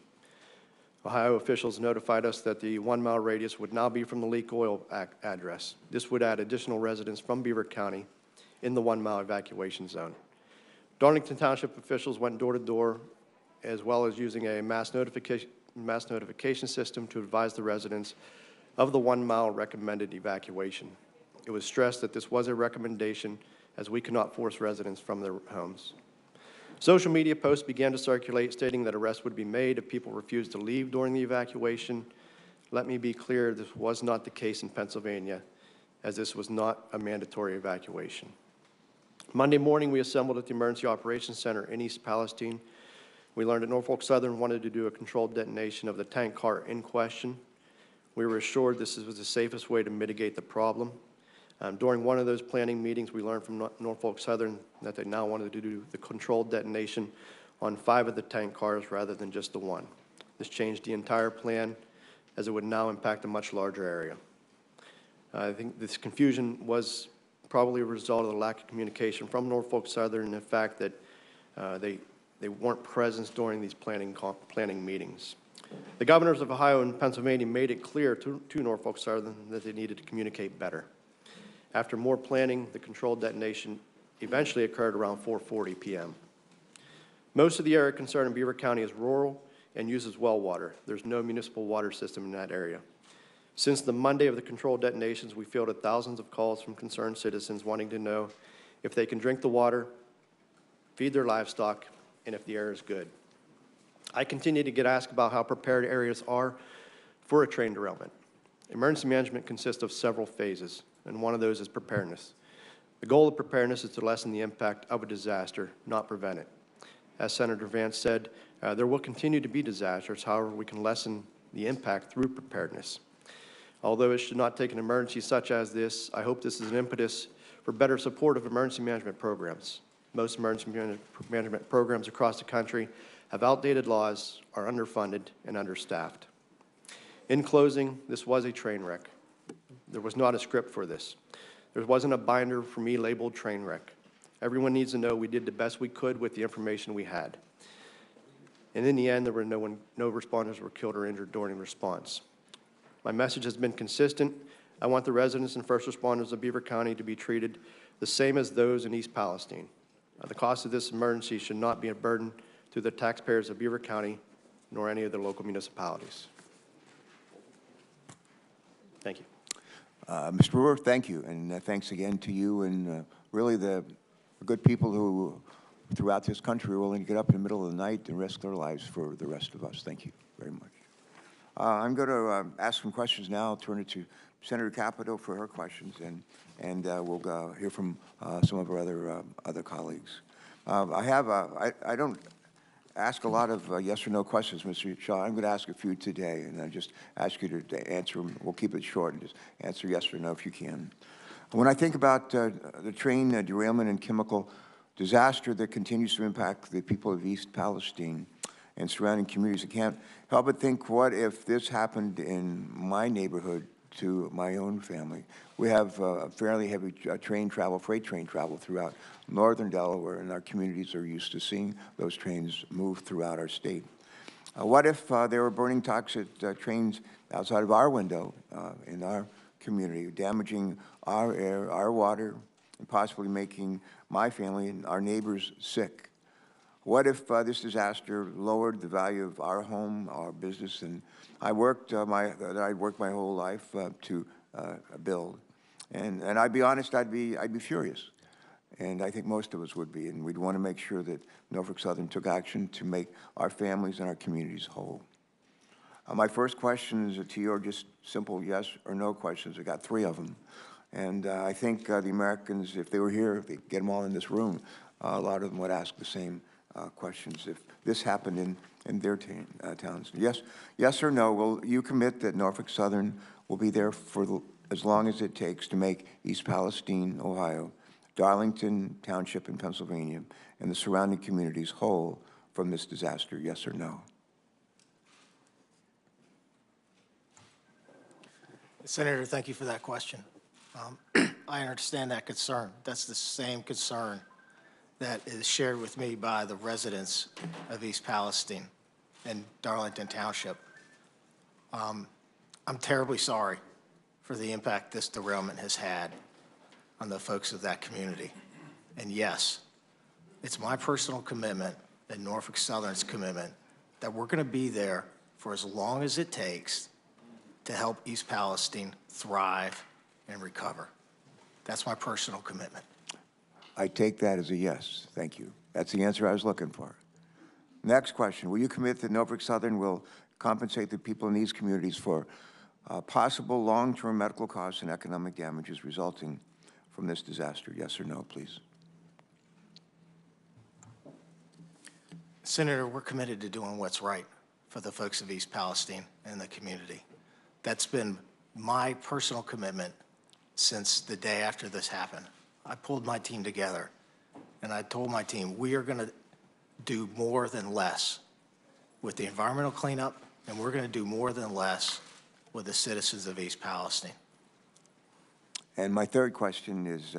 Ohio officials notified us that the 1-mile radius would now be from the Leak Oil address. This would add additional residents from Beaver County in the 1-mile evacuation zone. Darlington Township officials went door to door, as well as using a mass notification system to advise the residents of the 1-mile recommended evacuation. It was stressed that this was a recommendation as we could not force residents from their homes. Social media posts began to circulate stating that arrests would be made if people refused to leave during the evacuation. Let me be clear, this was not the case in Pennsylvania, as this was not a mandatory evacuation. Monday morning, we assembled at the Emergency Operations Center in East Palestine. We learned that Norfolk Southern wanted to do a controlled detonation of the tank car in question. We were assured this was the safest way to mitigate the problem. During one of those planning meetings, we learned from Norfolk Southern that they now wanted to do the controlled detonation on 5 of the tank cars rather than just the 1. This changed the entire plan, as it would now impact a much larger area. I think this confusion was probably a result of the lack of communication from Norfolk Southern and the fact that they weren't present during these planning meetings. The governors of Ohio and Pennsylvania made it clear to Norfolk Southern that they needed to communicate better. After more planning, the controlled detonation eventually occurred around 4:40 p.m. Most of the area concerned in Beaver County is rural and uses well water. There's no municipal water system in that area. Since the Monday of the controlled detonations, we fielded thousands of calls from concerned citizens wanting to know if they can drink the water, feed their livestock, and if the air is good. I continue to get asked about how prepared areas are for a train derailment. Emergency management consists of several phases, and one of those is preparedness. The goal of preparedness is to lessen the impact of a disaster, not prevent it. As Senator Vance said, there will continue to be disasters. However, we can lessen the impact through preparedness. Although it should not take an emergency such as this, I hope this is an impetus for better support of emergency management programs. Most emergency management programs across the country have outdated laws, are underfunded, and understaffed. In closing, this was a train wreck. There was not a script for this. There wasn't a binder for me labeled train wreck. Everyone needs to know we did the best we could with the information we had. And in the end, there were no responders were killed or injured during response. My message has been consistent. I want the residents and first responders of Beaver County to be treated the same as those in East Palestine. The cost of this emergency should not be a burden to the taxpayers of Beaver County nor any of the local municipalities. Thank you. Mr. Brewer, thank you, and thanks again to you and really the good people who throughout this country are willing to get up in the middle of the night and risk their lives for the rest of us. Thank you very much. I'm going to ask some questions now. I'll turn it to Senator Capito for her questions, and we'll hear from some of our other colleagues. I don't ask a lot of yes or no questions, Mr. Shaw. I'm going to ask a few today, and I just ask you to answer them. We'll keep it short and just answer yes or no if you can. When I think about the train derailment and chemical disaster that continues to impact the people of East Palestine and surrounding communities, I can't help but think, what if this happened in my neighborhood to my own family? We have fairly heavy train travel, freight train travel throughout northern Delaware, and our communities are used to seeing those trains move throughout our state. What if they were burning toxic trains outside of our window in our community, damaging our air, our water, and possibly making my family and our neighbors sick? What if this disaster lowered the value of our home, our business, and I worked my whole life to build? And I'd be honest, I'd be furious. And I think most of us would be, and we'd want to make sure that Norfolk Southern took action to make our families and our communities whole. My first question is to you are just simple yes or no questions. I got 3 of them. And I think the Americans, if they were here, if they get them all in this room, a lot of them would ask the same questions if this happened in their towns. Yes or no, will you commit that Norfolk Southern will be there for as long as it takes to make East Palestine, Ohio, Darlington Township in Pennsylvania, and the surrounding communities whole from this disaster, yes or no? Senator, thank you for that question. I understand that concern. That's the same concern that is shared with me by the residents of East Palestine and Darlington Township. I'm terribly sorry for the impact this derailment has had on the folks of that community. And yes, it's my personal commitment and Norfolk Southern's commitment that we're going to be there for as long as it takes to help East Palestine thrive and recover. That's my personal commitment. I take that as a yes. Thank you. That's the answer I was looking for. Next question. Will you commit that Norfolk Southern will compensate the people in these communities for possible long-term medical costs and economic damages resulting from this disaster? Yes or no, please. Senator, we're committed to doing what's right for the folks of East Palestine and the community. That's been my personal commitment since the day after this happened. I pulled my team together and I told my team, we are going to do more than less with the environmental cleanup, and we're going to do more than less with the citizens of East Palestine. And my third question is,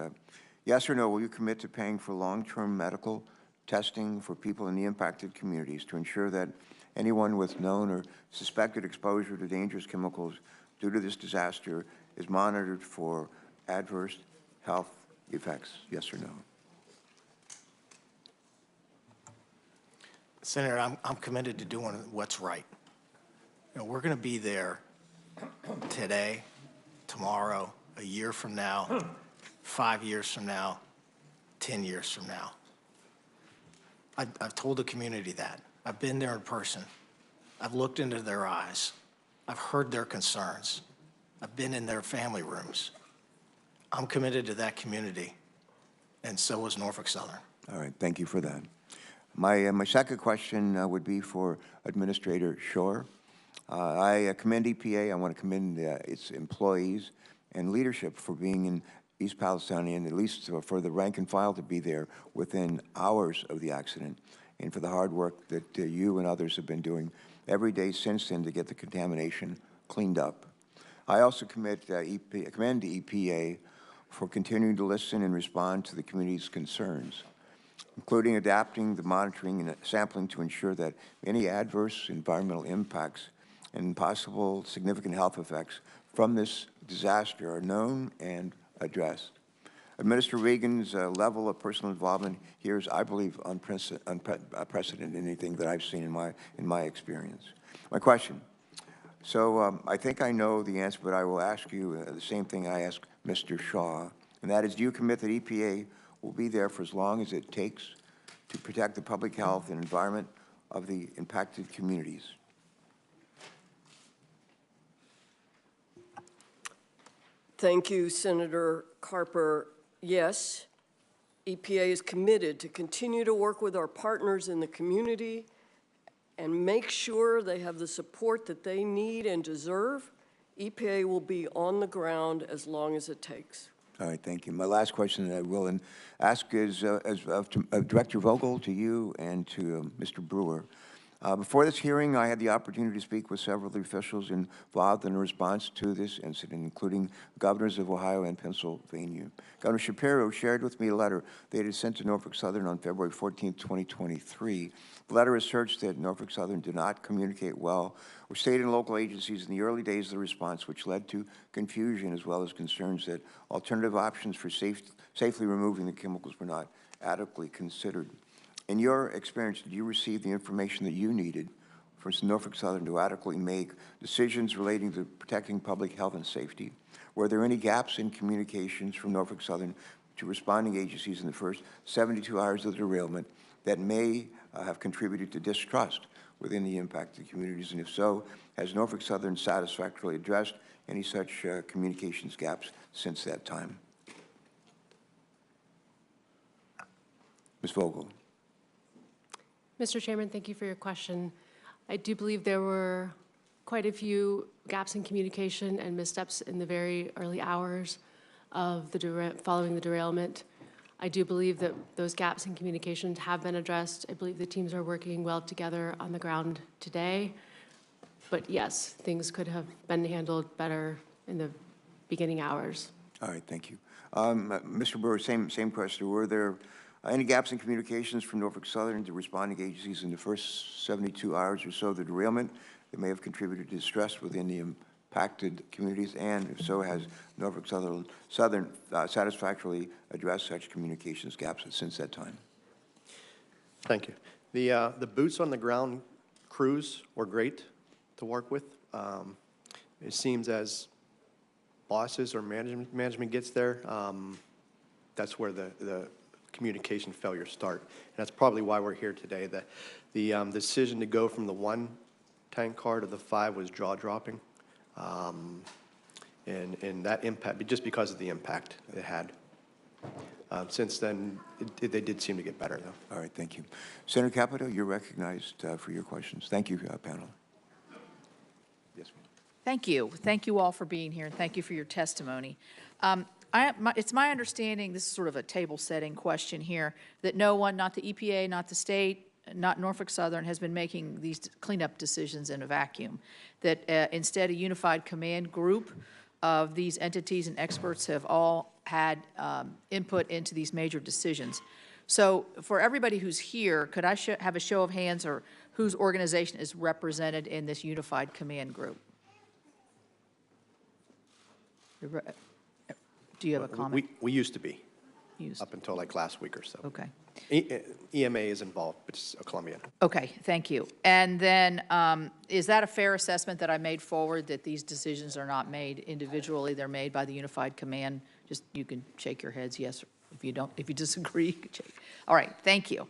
yes or no, will you commit to paying for long-term medical testing for people in the impacted communities to ensure that anyone with known or suspected exposure to dangerous chemicals due to this disaster is monitored for adverse health effects? Yes or no? Senator, I'm committed to doing what's right. You know, we're going to be there today, tomorrow, a year from now, 5 years from now, 10 years from now. I've told the community that. I've been there in person. I've looked into their eyes. I've heard their concerns. I've been in their family rooms. I'm committed to that community, and so is Norfolk Southern. All right, thank you for that. My second question would be for Administrator Shore. I commend EPA. I want to commend its employees and leadership for being in East Palestine, and at least for the rank and file to be there within hours of the accident, and for the hard work that you and others have been doing every day since then to get the contamination cleaned up. I also commend the EPA for continuing to listen and respond to the community's concerns, including adapting the monitoring and sampling to ensure that any adverse environmental impacts and possible significant health effects from this disaster are known and addressed. Administrator Regan's level of personal involvement here is, I believe, unprecedented in anything that I've seen in my experience. My question. So I think I know the answer, but I will ask you the same thing I asked Mr. Shaw, and that is, do you commit that EPA will be there for as long as it takes to protect the public health and environment of the impacted communities? Thank you, Senator Carper. Yes, EPA is committed to continue to work with our partners in the community and make sure they have the support that they need and deserve. EPA will be on the ground as long as it takes. All right, thank you. My last question that I will ask is to Director Vogel, to you and to Mr. Brewer. Before this hearing, I had the opportunity to speak with several of the officials involved in the response to this incident, including governors of Ohio and Pennsylvania. Governor Shapiro shared with me a letter they had sent to Norfolk Southern on February 14, 2023. The letter asserts that Norfolk Southern did not communicate well with state and local agencies in the early days of the response, which led to confusion as well as concerns that alternative options for safely removing the chemicals were not adequately considered. In your experience, did you receive the information that you needed from Norfolk Southern to adequately make decisions relating to protecting public health and safety? Were there any gaps in communications from Norfolk Southern to responding agencies in the first 72 hours of the derailment that may have contributed to distrust within the impacted communities? And if so, has Norfolk Southern satisfactorily addressed any such communications gaps since that time? Ms. Vogel. Mr. Chairman, thank you for your question. I do believe there were quite a few gaps in communication and missteps in the very early hours of following the derailment. I do believe that those gaps in communications have been addressed. I believe the teams are working well together on the ground today. But yes, things could have been handled better in the beginning hours. All right, thank you. Mr. Brewer, same question. Were there any gaps in communications from Norfolk Southern to responding agencies in the first 72 hours or so of the derailment that may have contributed to distress within the impacted communities? And if so, has Norfolk Southern satisfactorily addressed such communications gaps since that time? Thank you. The boots on the ground crews were great to work with. It seems as bosses or management gets there, that's where the communication failures start. And that's probably why we're here today. The decision to go from the 1 tank car to the 5 was jaw-dropping. And that impact, just because of the impact it had. Since then, they did seem to get better, though. All right, thank you. Senator Capito, you're recognized for your questions. Thank you, panel. Yes, ma'am. Thank you. Thank you all for being here, and thank you for your testimony. It's my understanding, this is sort of a table-setting question here, that no one, not the EPA, not the state, not Norfolk Southern, has been making these cleanup decisions in a vacuum, that instead a unified command group of these entities and experts have all had input into these major decisions. So for everybody who's here, could I have a show of hands or whose organization is represented in this unified command group? Do you have a comment? We used to be, up until like last week or so. Okay. EMA is involved, but it's Colombian. Okay, thank you. And then is that a fair assessment that I made forward, that these decisions are not made individually, they're made by the unified command? Just, you can shake your heads, yes, if you don't, if you disagree, you can shake. All right, thank you.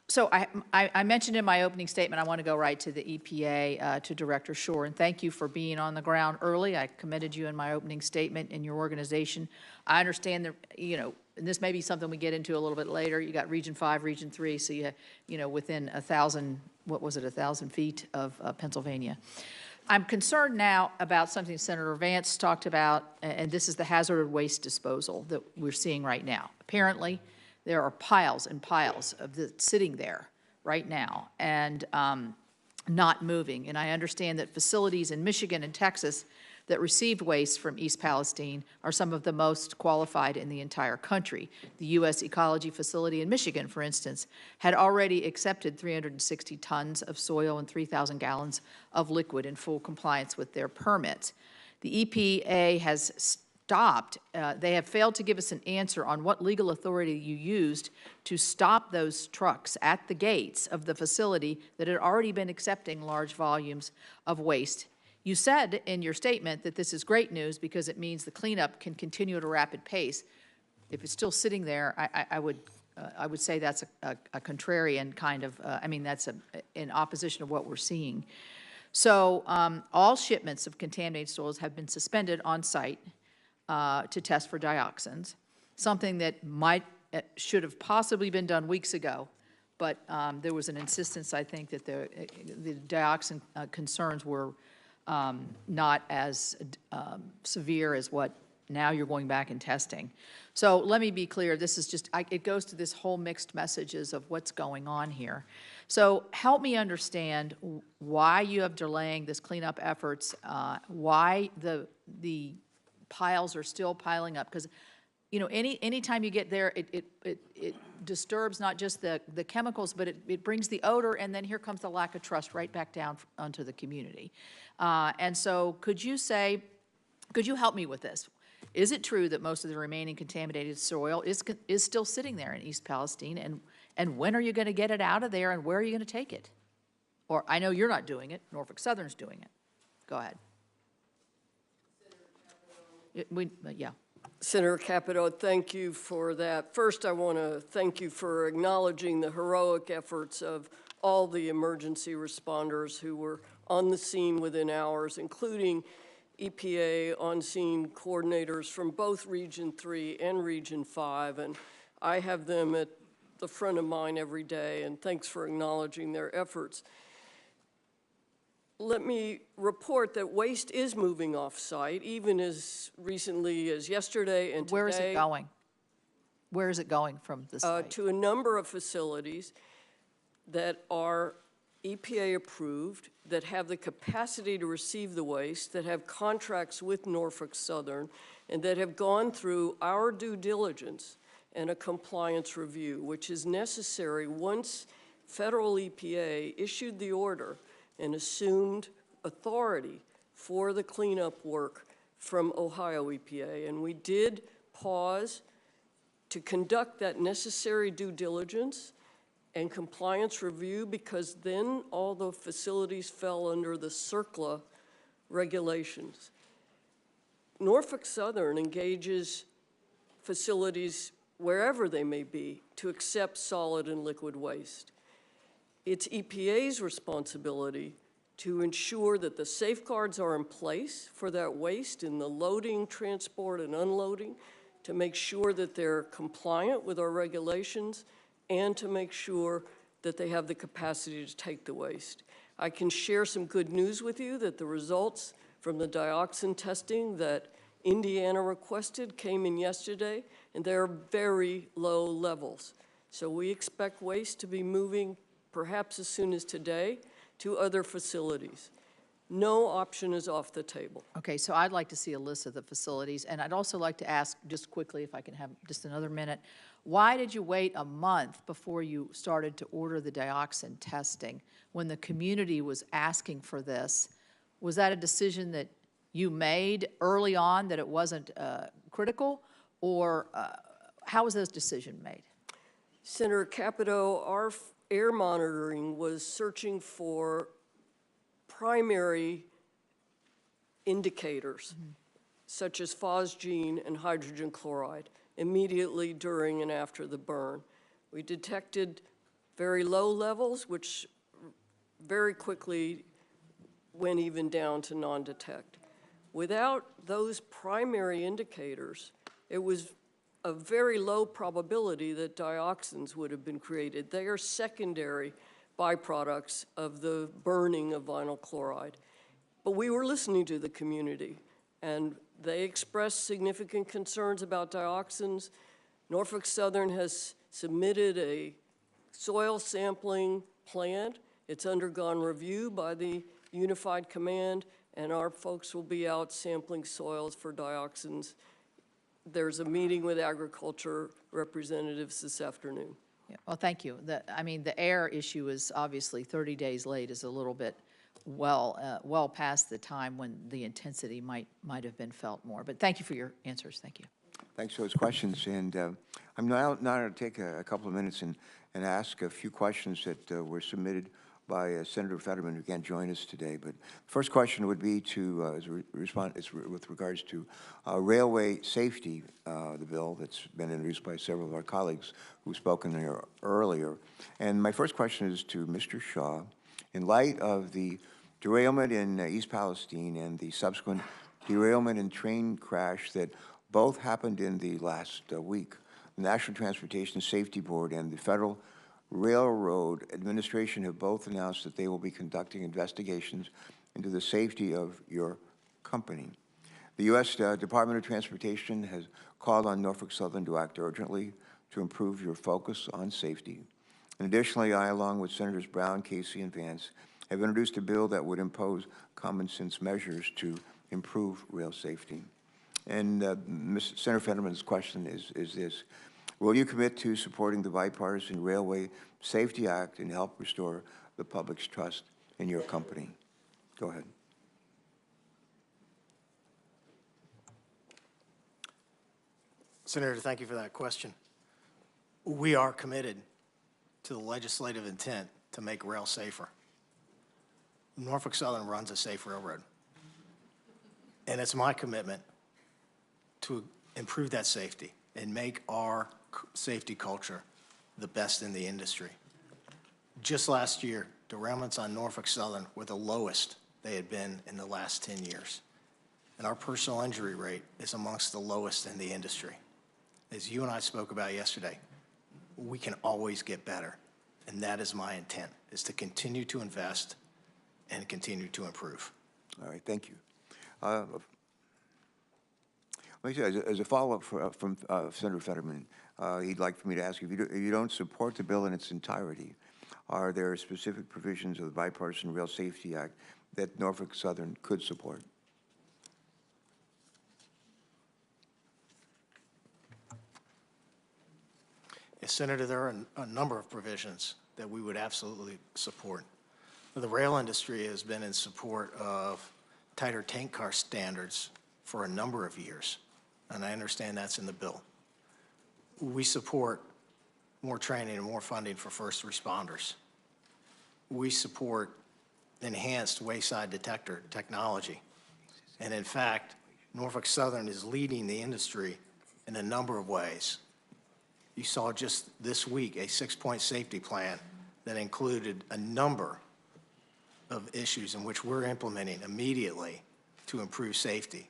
So I mentioned in my opening statement, I want to go right to the EPA, to Director Shore, and thank you for being on the ground early. I commended you in my opening statement in your organization. I understand that, you know, and this may be something we get into a little bit later. You got Region 5, Region 3, so you know, within 1,000, what was it, 1,000 feet of Pennsylvania. I'm concerned now about something Senator Vance talked about, and this is the hazardous waste disposal that we're seeing right now. Apparently, there are piles and piles of it sitting there right now and not moving. And I understand that facilities in Michigan and Texas that received waste from East Palestine are some of the most qualified in the entire country. The U.S. Ecology Facility in Michigan, for instance, had already accepted 360 tons of soil and 3,000 gallons of liquid in full compliance with their permits. The EPA has stopped. They have failed to give us an answer on what legal authority you used to stop those trucks at the gates of the facility that had already been accepting large volumes of waste. You said in your statement that this is great news because it means the cleanup can continue at a rapid pace. If it's still sitting there, I would say that's a contrarian kind of, I mean, that's in opposition of what we're seeing. So all shipments of contaminated soils have been suspended on site to test for dioxins, something that should have possibly been done weeks ago, but there was an insistence, I think, that the dioxin concerns were not as severe as what now you're going back and testing. So let me be clear, this is just, it goes to this whole mixed messages of what's going on here. So help me understand why you have delaying this cleanup efforts, why the piles are still piling up, because you know, anytime you get there, it disturbs not just the chemicals, but it brings the odor, and then here comes the lack of trust right back down onto the community. And so could you help me with this? Is it true that most of the remaining contaminated soil is still sitting there in East Palestine, and when are you going to get it out of there, and where are you going to take it? Or I know you're not doing it, Norfolk Southern's doing it. Go ahead. Yeah. Senator Capito, thank you for that. First, I want to thank you for acknowledging the heroic efforts of all the emergency responders who were on the scene within hours, including EPA on-scene coordinators from both Region 3 and Region 5. And I have them at the front of mind every day, and thanks for acknowledging their efforts. Let me report that waste is moving off-site, even as recently as yesterday and today. Where is it going? Where is it going from the site? To a number of facilities that are EPA approved, that have the capacity to receive the waste, that have contracts with Norfolk Southern, and that have gone through our due diligence and a compliance review, which is necessary once federal EPA issued the order and assumed authority for the cleanup work from Ohio EPA. And we did pause to conduct that necessary due diligence and compliance review, because then all the facilities fell under the CERCLA regulations. Norfolk Southern engages facilities wherever they may be to accept solid and liquid waste. It's EPA's responsibility to ensure that the safeguards are in place for that waste in the loading, transport, and unloading, to make sure that they're compliant with our regulations, and to make sure that they have the capacity to take the waste. I can share some good news with you that the results from the dioxin testing that Indiana requested came in yesterday, and they're very low levels. So we expect waste to be moving perhaps as soon as today to other facilities. No option is off the table. Okay, so I'd like to see a list of the facilities, and I'd also like to ask, just quickly, if I can have just another minute, why did you wait a month before you started to order the dioxin testing when the community was asking for this? Was that a decision that you made early on, that it wasn't critical, or how was this decision made? Senator Capito, our air monitoring was searching for primary indicators, such as phosgene and hydrogen chloride, immediately during and after the burn. We detected very low levels, which very quickly went even down to non-detect. Without those primary indicators, it was a very low probability that dioxins would have been created. They are secondary byproducts of the burning of vinyl chloride. But we were listening to the community, and they expressed significant concerns about dioxins. Norfolk Southern has submitted a soil sampling plan. It's undergone review by the Unified Command, and our folks will be out sampling soils for dioxins. There's a meeting with agriculture representatives this afternoon. Yeah, well, thank you. I mean, the air issue is obviously 30 days late, is a little bit well past the time when the intensity might have been felt more. But thank you for your answers. Thank you. Thanks for those questions. And I'm now going to take a couple of minutes and ask a few questions that were submitted by Senator Fetterman, who can't join us today. But first question would be to with regards to railway safety, the bill that's been introduced by several of our colleagues who've spoken here earlier. And my first question is to Mr. Shaw. In light of the derailment in East Palestine and the subsequent derailment and train crash that both happened in the last week, the National Transportation Safety Board and the Federal Railroad Administration have both announced that they will be conducting investigations into the safety of your company. The U.S. Department of Transportation has called on Norfolk Southern to act urgently to improve your focus on safety. And additionally, I, along with Senators Brown, Casey, and Vance, have introduced a bill that would impose common sense measures to improve rail safety. And Senator Fetterman's question is this: will you commit to supporting the Bipartisan Railway Safety Act and help restore the public's trust in your company? Go ahead. Senator, thank you for that question. We are committed to the legislative intent to make rail safer. Norfolk Southern runs a safe railroad. And it's my commitment to improve that safety and make our safety culture the best in the industry. Just last year, derailments on Norfolk Southern were the lowest they had been in the last 10 years. And our personal injury rate is amongst the lowest in the industry. As you and I spoke about yesterday, we can always get better. And that is my intent, is to continue to invest and continue to improve. All right, thank you. Let me say, as a follow-up from Senator Fetterman, he'd like for me to ask you, if you don't support the bill in its entirety, are there specific provisions of the Bipartisan Rail Safety Act that Norfolk Southern could support? Yes, Senator, there are a number of provisions that we would absolutely support. The rail industry has been in support of tighter tank car standards for a number of years, and I understand that's in the bill. We support more training and more funding for first responders. We support enhanced wayside detector technology. And in fact, Norfolk Southern is leading the industry in a number of ways. You saw just this week a 6-point safety plan that included a number of issues in which we're implementing immediately to improve safety,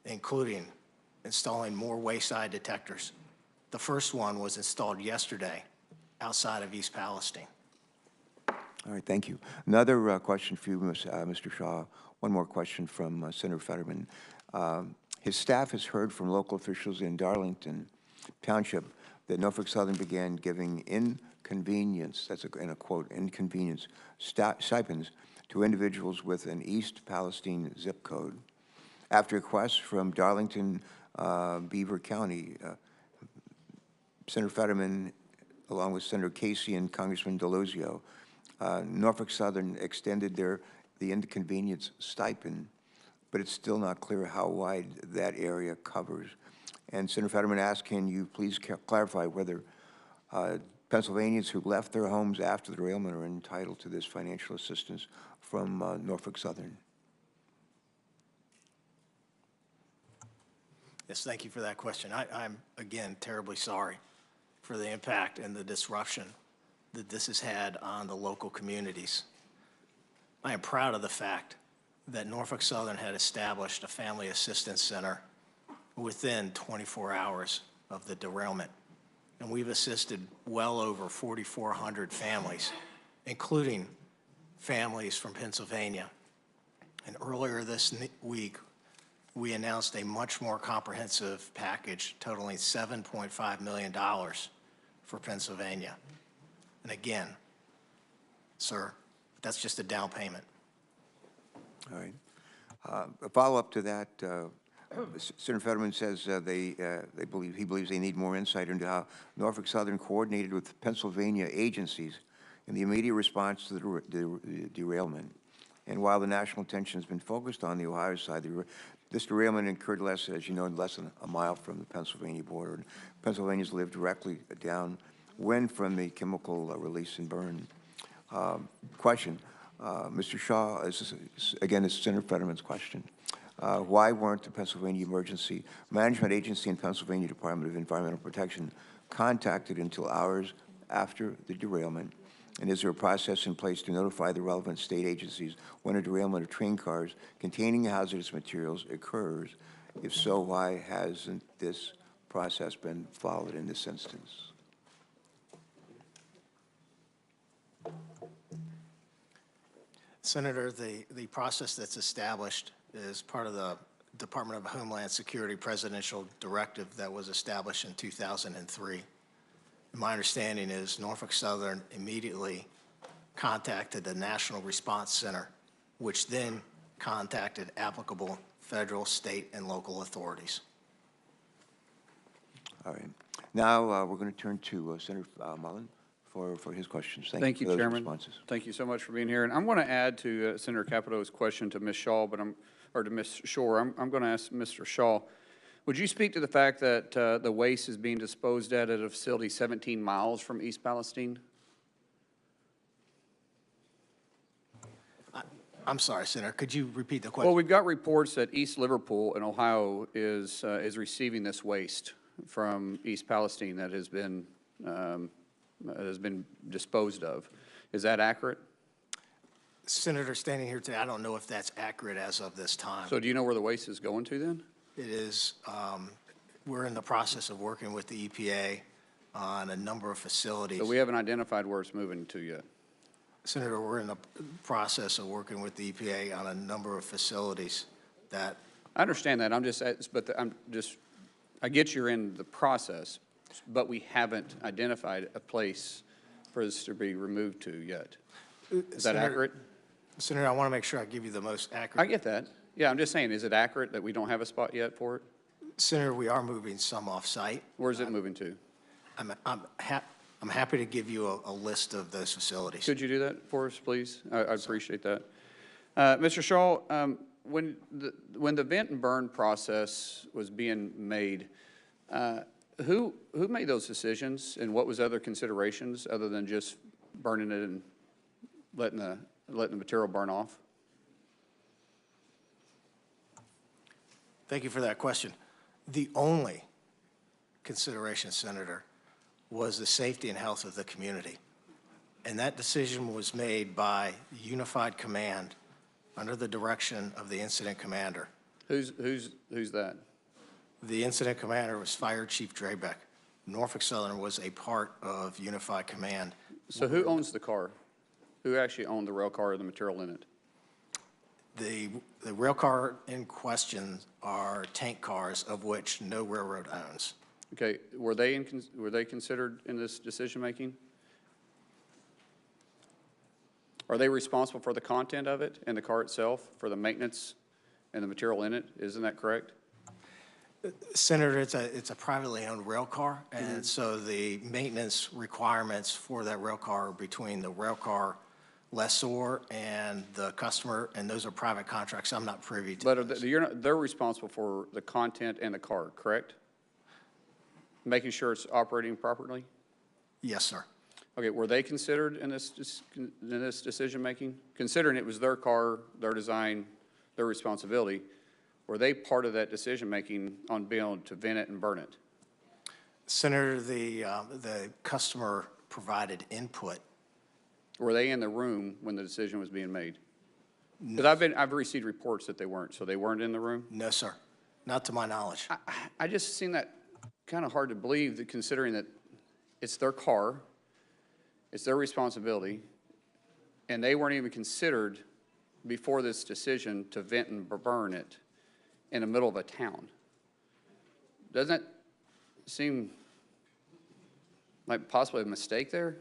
including installing more wayside detectors. The first one was installed yesterday outside of East Palestine. All right, thank you. Another question for you, Mr. Shaw. One more question from Senator Fetterman. His staff has heard from local officials in Darlington Township that Norfolk Southern began giving inconvenience, that's in a quote, inconvenience stipends to individuals with an East Palestine zip code. After requests from Darlington, Beaver County, Senator Fetterman, along with Senator Casey and Congressman Deluzio, Norfolk Southern extended the inconvenience stipend, but it's still not clear how wide that area covers. And Senator Fetterman asked, can you please clarify whether Pennsylvanians who left their homes after the derailment are entitled to this financial assistance from Norfolk Southern? Yes, thank you for that question. I'm, again, terribly sorry for the impact and the disruption that this has had on the local communities. I am proud of the fact that Norfolk Southern had established a family assistance center within 24 hours of the derailment. And we've assisted well over 4,400 families, including families from Pennsylvania. And earlier this week, we announced a much more comprehensive package totaling $7.5 million for Pennsylvania. And again, sir, that's just a down payment. All right. A follow-up to that, Senator Fetterman says he believes they need more insight into how Norfolk Southern coordinated with Pennsylvania agencies in the immediate response to the derailment. And while the national attention has been focused on the Ohio side, this derailment occurred less than a mile from the Pennsylvania border. Pennsylvanians live directly downwind from the chemical release and burn. Question, Mr. Shaw, again, this is Senator Fetterman's question. Why weren't the Pennsylvania Emergency Management Agency and Pennsylvania Department of Environmental Protection contacted until hours after the derailment? And is there a process in place to notify the relevant state agencies when a derailment of train cars containing hazardous materials occurs? If so, why hasn't this process been followed in this instance? Senator, the process that's established is part of the Department of Homeland Security presidential directive that was established in 2003. My understanding is Norfolk Southern immediately contacted the National Response Center, which then contacted applicable federal, state, and local authorities. All right. Now we're going to turn to Senator Mullen for his questions. Thank you, for those Chairman. responses. Thank you so much for being here. And I'm going to add to Senator Capito's question to Ms. Shaw, or to Ms. Shore. I'm going to ask Mr. Shaw, would you speak to the fact that the waste is being disposed at a facility 17 miles from East Palestine? I'm sorry, Senator, could you repeat the question? Well, we've got reports that East Liverpool in Ohio is receiving this waste from East Palestine that has been disposed of. Is that accurate? Senator, standing here today, I don't know if that's accurate as of this time. So do you know where the waste is going to then? It is, we're in the process of working with the EPA on a number of facilities. So we haven't identified where it's moving to yet. Senator, we're in the process of working with the EPA on a number of facilities that. I understand that. I get you're in the process, but we haven't identified a place for this to be removed to yet. Is that accurate? Senator, I want to make sure I give you the most accurate. I get that. Yeah, I'm just saying, is it accurate that we don't have a spot yet for it? Senator, we are moving some off-site. Where's it moving to? I'm happy to give you a list of those facilities. Could you do that for us, please? I appreciate that. Mr. Shaw, when the vent and burn process was being made, who made those decisions, and what was other considerations other than just burning it and letting the material burn off? Thank you for that question. The only consideration, Senator, was the safety and health of the community. And that decision was made by Unified Command under the direction of the incident commander. Who's that? The incident commander was Fire Chief Drabeck. Norfolk Southern was a part of Unified Command. So who owns the car? Who actually owned the rail car or the material in it? The rail car in question are tank cars, of which no railroad owns. Okay, were they considered in this decision making? Are they responsible for the content of it and the car itself, for the maintenance and the material in it? Isn't that correct? Senator, it's a privately owned rail car, and so the maintenance requirements for that rail car are between the rail car lessor and the customer, and those are private contracts. I'm not privy to But those. they're responsible for the content and the car, correct? Making sure it's operating properly? Yes, sir. Okay, were they considered in this decision making? Considering it was their car, their design, their responsibility, were they part of that decision making on being able to vent it and burn it? Senator, the customer provided input. Were they in the room when the decision was being made? No. Because I've received reports that they weren't, so they weren't in the room? No, sir. Not to my knowledge. I just seen that kind of hard to believe, that considering that it's their car, it's their responsibility, and they weren't even considered before this decision to vent and burn it in the middle of a town. Doesn't that seem like possibly a mistake there?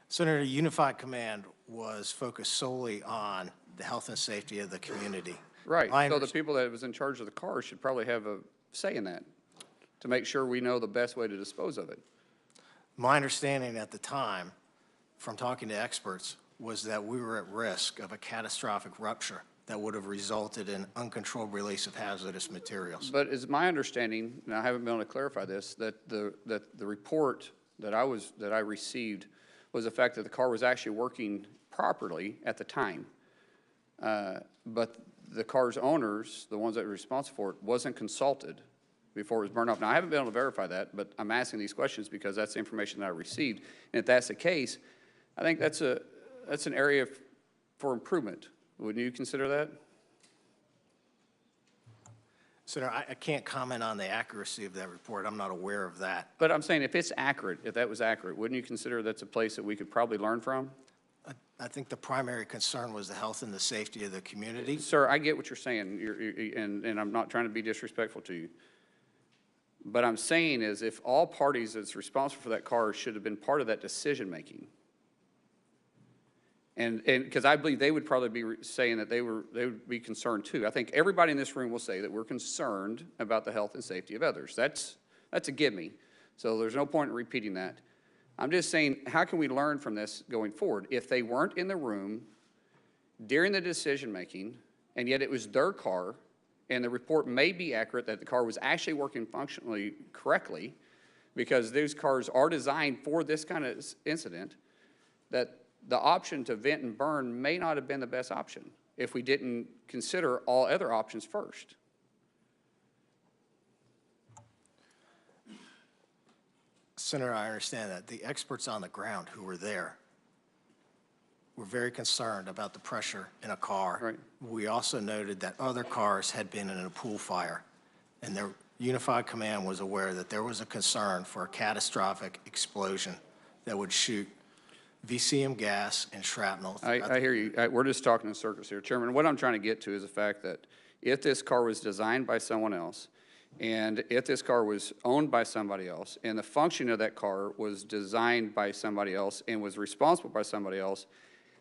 Senator, Unified Command was focused solely on the health and safety of the community. Right, so the people that was in charge of the car should probably have a say in that, to make sure we know the best way to dispose of it. My understanding at the time, from talking to experts, was that we were at risk of a catastrophic rupture that would have resulted in uncontrolled release of hazardous materials. But it's my understanding, and I haven't been able to clarify this, that the report that I received was the fact that the car was actually working properly at the time. But the car's owners, the ones that were responsible for it, wasn't consulted before it was burned off. Now, I haven't been able to verify that, but I'm asking these questions because that's the information that I received. And if that's the case, I think that's an area for improvement. Wouldn't you consider that? Senator, I can't comment on the accuracy of that report. I'm not aware of that. But I'm saying if it's accurate, if that was accurate, wouldn't you consider that's a place that we could probably learn from? I think the primary concern was the health and the safety of the community. Sir, I get what you're saying, and I'm not trying to be disrespectful to you. But I'm saying is if all parties that's responsible for that car should have been part of that decision-making. And because I believe they would probably be saying that they would be concerned too. I think everybody in this room will say that we're concerned about the health and safety of others. That's a gimme. So there's no point in repeating that. I'm just saying, how can we learn from this going forward? If they weren't in the room during the decision-making, and yet it was their car, and the report may be accurate that the car was actually working functionally correctly, because those cars are designed for this kind of incident, that the option to vent and burn may not have been the best option if we didn't consider all other options first. Senator, I understand that. The experts on the ground who were there were very concerned about the pressure in a car. Right. We also noted that other cars had been in a pool fire, and their unified command was aware that there was a concern for a catastrophic explosion that would shoot VCM gas and shrapnel. I hear you. We're just talking in circles here. Chairman, what I'm trying to get to is the fact that if this car was designed by someone else, and if this car was owned by somebody else, and the function of that car was designed by somebody else and was responsible by somebody else,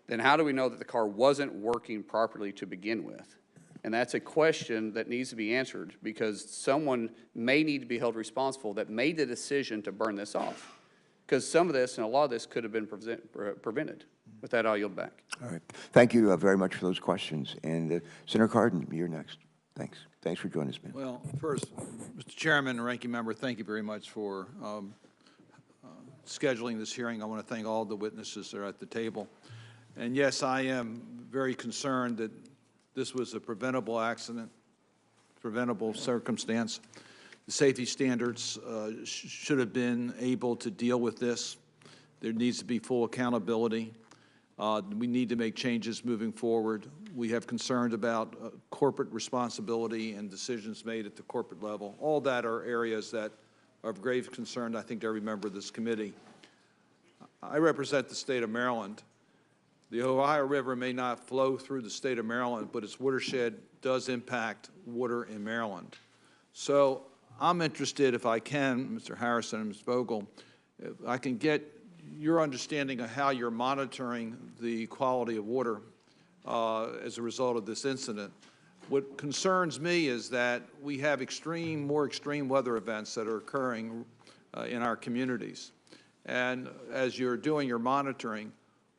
then how do we know that the car wasn't working properly to begin with? And that's a question that needs to be answered, because someone may need to be held responsible that made the decision to burn this off. Because some of this and a lot of this could have been prevented. With that, I'll yield back. All right. Thank you very much for those questions. And Senator Cardin, you're next. Thanks. Thanks for joining us, man. Well, first, Mr. Chairman and Ranking Member, thank you very much for scheduling this hearing. I want to thank all the witnesses that are at the table. And yes, I am very concerned that this was a preventable accident, preventable circumstance. The safety standards should have been able to deal with this. There needs to be full accountability. We need to make changes moving forward. We have concerns about corporate responsibility and decisions made at the corporate level. All that are areas that are of grave concern, I think, to every member of this committee. I represent the state of Maryland. The Ohio River may not flow through the state of Maryland, but its watershed does impact water in Maryland. So I'm interested, if I can, Mr. Harrison and Ms. Vogel, if I can get your understanding of how you're monitoring the quality of water as a result of this incident. What concerns me is that we have more extreme weather events that are occurring in our communities. And as you're doing your monitoring,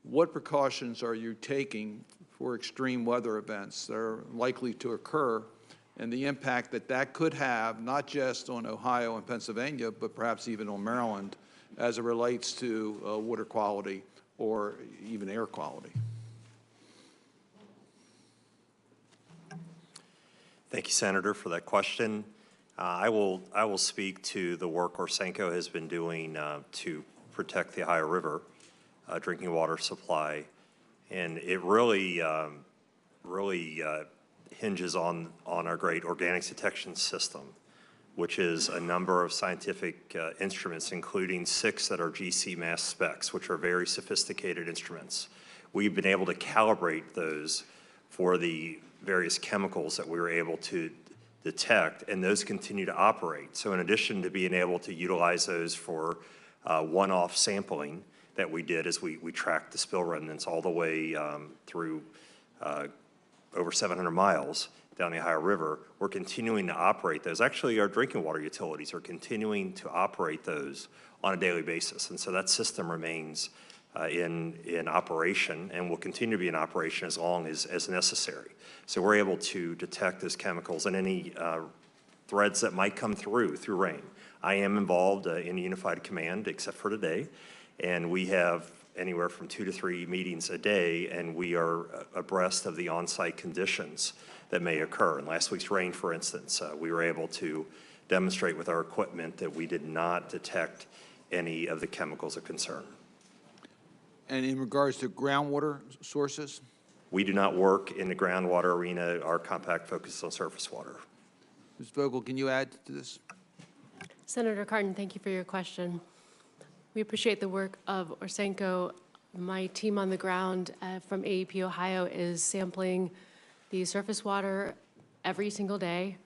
what precautions are you taking for extreme weather events that are likely to occur, and the impact that that could have, not just on Ohio and Pennsylvania, but perhaps even on Maryland, as it relates to water quality or even air quality? Thank you, Senator, for that question. I will speak to the work Orsenco has been doing to protect the Ohio River drinking water supply, and it really hinges on our great organics detection system, which is a number of scientific instruments, including 6 that are GC mass specs, which are very sophisticated instruments. We've been able to calibrate those for the various chemicals that we were able to detect, and those continue to operate. So in addition to being able to utilize those for one-off sampling that we did as we tracked the spill remnants all the way through over 700 miles down the Ohio River, we're continuing to operate those. Actually, our drinking water utilities are continuing to operate those on a daily basis. And so that system remains in operation and will continue to be in operation as long as necessary. So we're able to detect those chemicals and any threads that might come through rain. I am involved in Unified Command, except for today, and we have anywhere from 2 to 3 meetings a day, and we are abreast of the on-site conditions that may occur. In last week's rain, for instance, we were able to demonstrate with our equipment that we did not detect any of the chemicals of concern. And in regards to groundwater sources? We do not work in the groundwater arena. Our compact focuses on surface water. Ms. Vogel, can you add to this? Senator Cardin, thank you for your question. We appreciate the work of Orsenco My team on the ground from AEP Ohio is sampling the surface water every single day.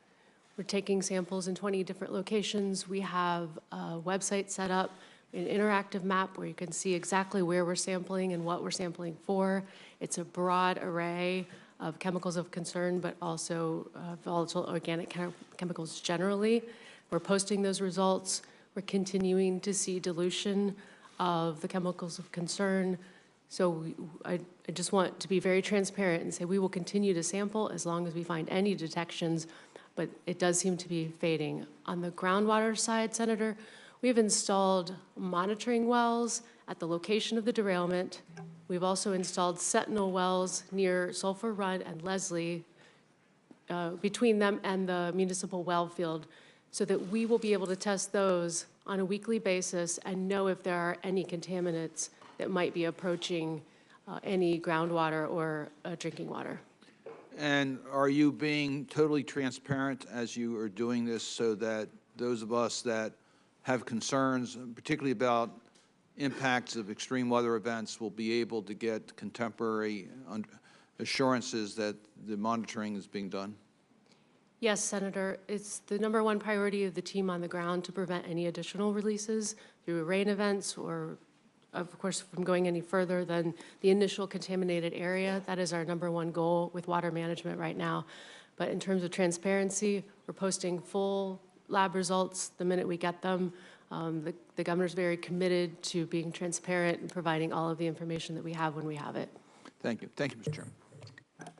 We're taking samples in 20 different locations. We have a website set up, an interactive map where you can see exactly where we're sampling and what we're sampling for. It's a broad array of chemicals of concern, but also volatile organic chemicals generally. We're posting those results. We're continuing to see dilution of the chemicals of concern. So I just want to be very transparent and say we will continue to sample as long as we find any detections, but it does seem to be fading. On the groundwater side, Senator, we've installed monitoring wells at the location of the derailment. We've also installed sentinel wells near Sulphur Run and Leslie, between them and the municipal well field, so that we will be able to test those on a weekly basis and know if there are any contaminants that might be approaching any groundwater or drinking water. And are you being totally transparent as you are doing this so that those of us that have concerns, particularly about impacts of extreme weather events, will be able to get contemporary assurances that the monitoring is being done? Yes, Senator. It's the #1 priority of the team on the ground to prevent any additional releases through rain events or, of course, from going any further than the initial contaminated area. That is our #1 goal with water management right now. But in terms of transparency, we're posting full lab results the minute we get them. The governor's very committed to being transparent and providing all of the information that we have when we have it. Thank you. Thank you, Mr. Chairman.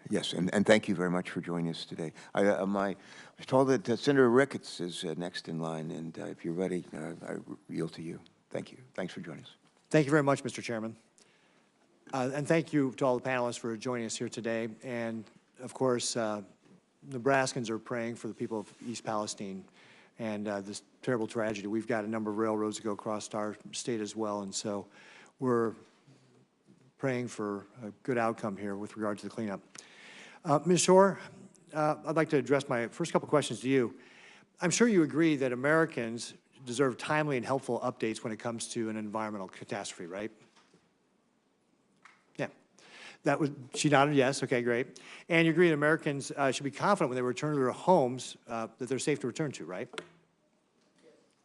Yes, and thank you very much for joining us today. I was told that Senator Ricketts is next in line, and if you're ready, I yield to you. Thank you. Thanks for joining us. Thank you very much, Mr. Chairman. And thank you to all the panelists for joining us here today. And of course, Nebraskans are praying for the people of East Palestine and this terrible tragedy. We've got a number of railroads that go across our state as well, and so we're praying for a good outcome here with regard to the cleanup. Ms. Shore, I'd like to address my first couple questions to you. I'm sure you agree that Americans deserve timely and helpful updates when it comes to an environmental catastrophe, right? Yeah. She nodded yes. Okay, great. And you agree that Americans should be confident when they return to their homes that they're safe to return to, right?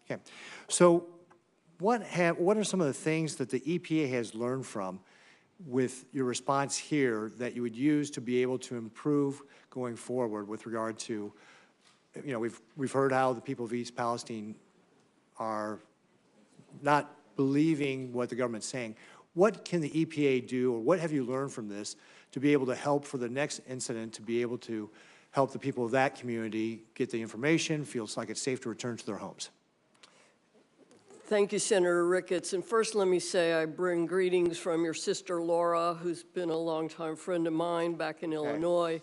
Okay. So what are some of the things that the EPA has learned from with your response here that you would use to be able to improve going forward with regard to, you know, we've heard how the people of East Palestine are not believing what the government's saying. What can the EPA do, or what have you learned from this to be able to help for the next incident, to be able to help the people of that community get the information, feels like it's safe to return to their homes? Thank you, Senator Ricketts. And first, let me say I bring greetings from your sister, Laura, who's been a longtime friend of mine back in Illinois.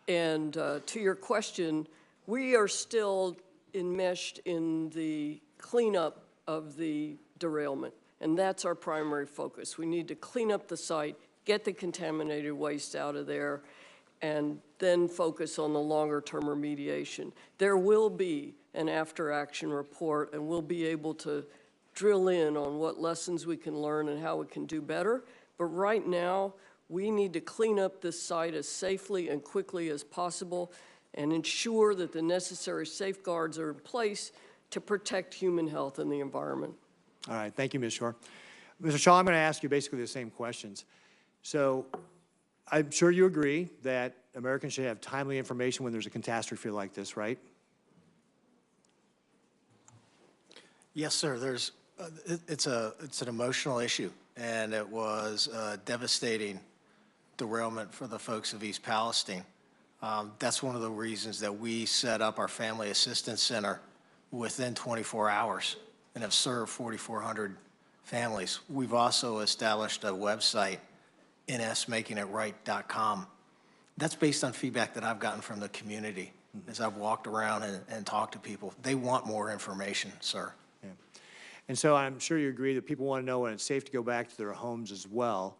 And to your question, we are still enmeshed in the cleanup of the derailment, and that's our primary focus. We need to clean up the site, get the contaminated waste out of there, and then focus on the longer-term remediation. There will be an after-action report, and we'll be able to drill in on what lessons we can learn and how we can do better. But right now, we need to clean up this site as safely and quickly as possible and ensure that the necessary safeguards are in place to protect human health and the environment. All right, thank you, Ms. Shore. Mr. Shaw, I'm going to ask you basically the same questions. So I'm sure you agree that Americans should have timely information when there's a catastrophe like this, right? Yes, sir. It's an emotional issue, and it was a devastating derailment for the folks of East Palestine. That's one of the reasons that we set up our Family Assistance Center within 24 hours and have served 4,400 families. We've also established a website, nsmakingitright.com. That's based on feedback that I've gotten from the community as I've walked around and talked to people. They want more information, sir. Yeah. And so I'm sure you agree that people want to know when it's safe to go back to their homes as well.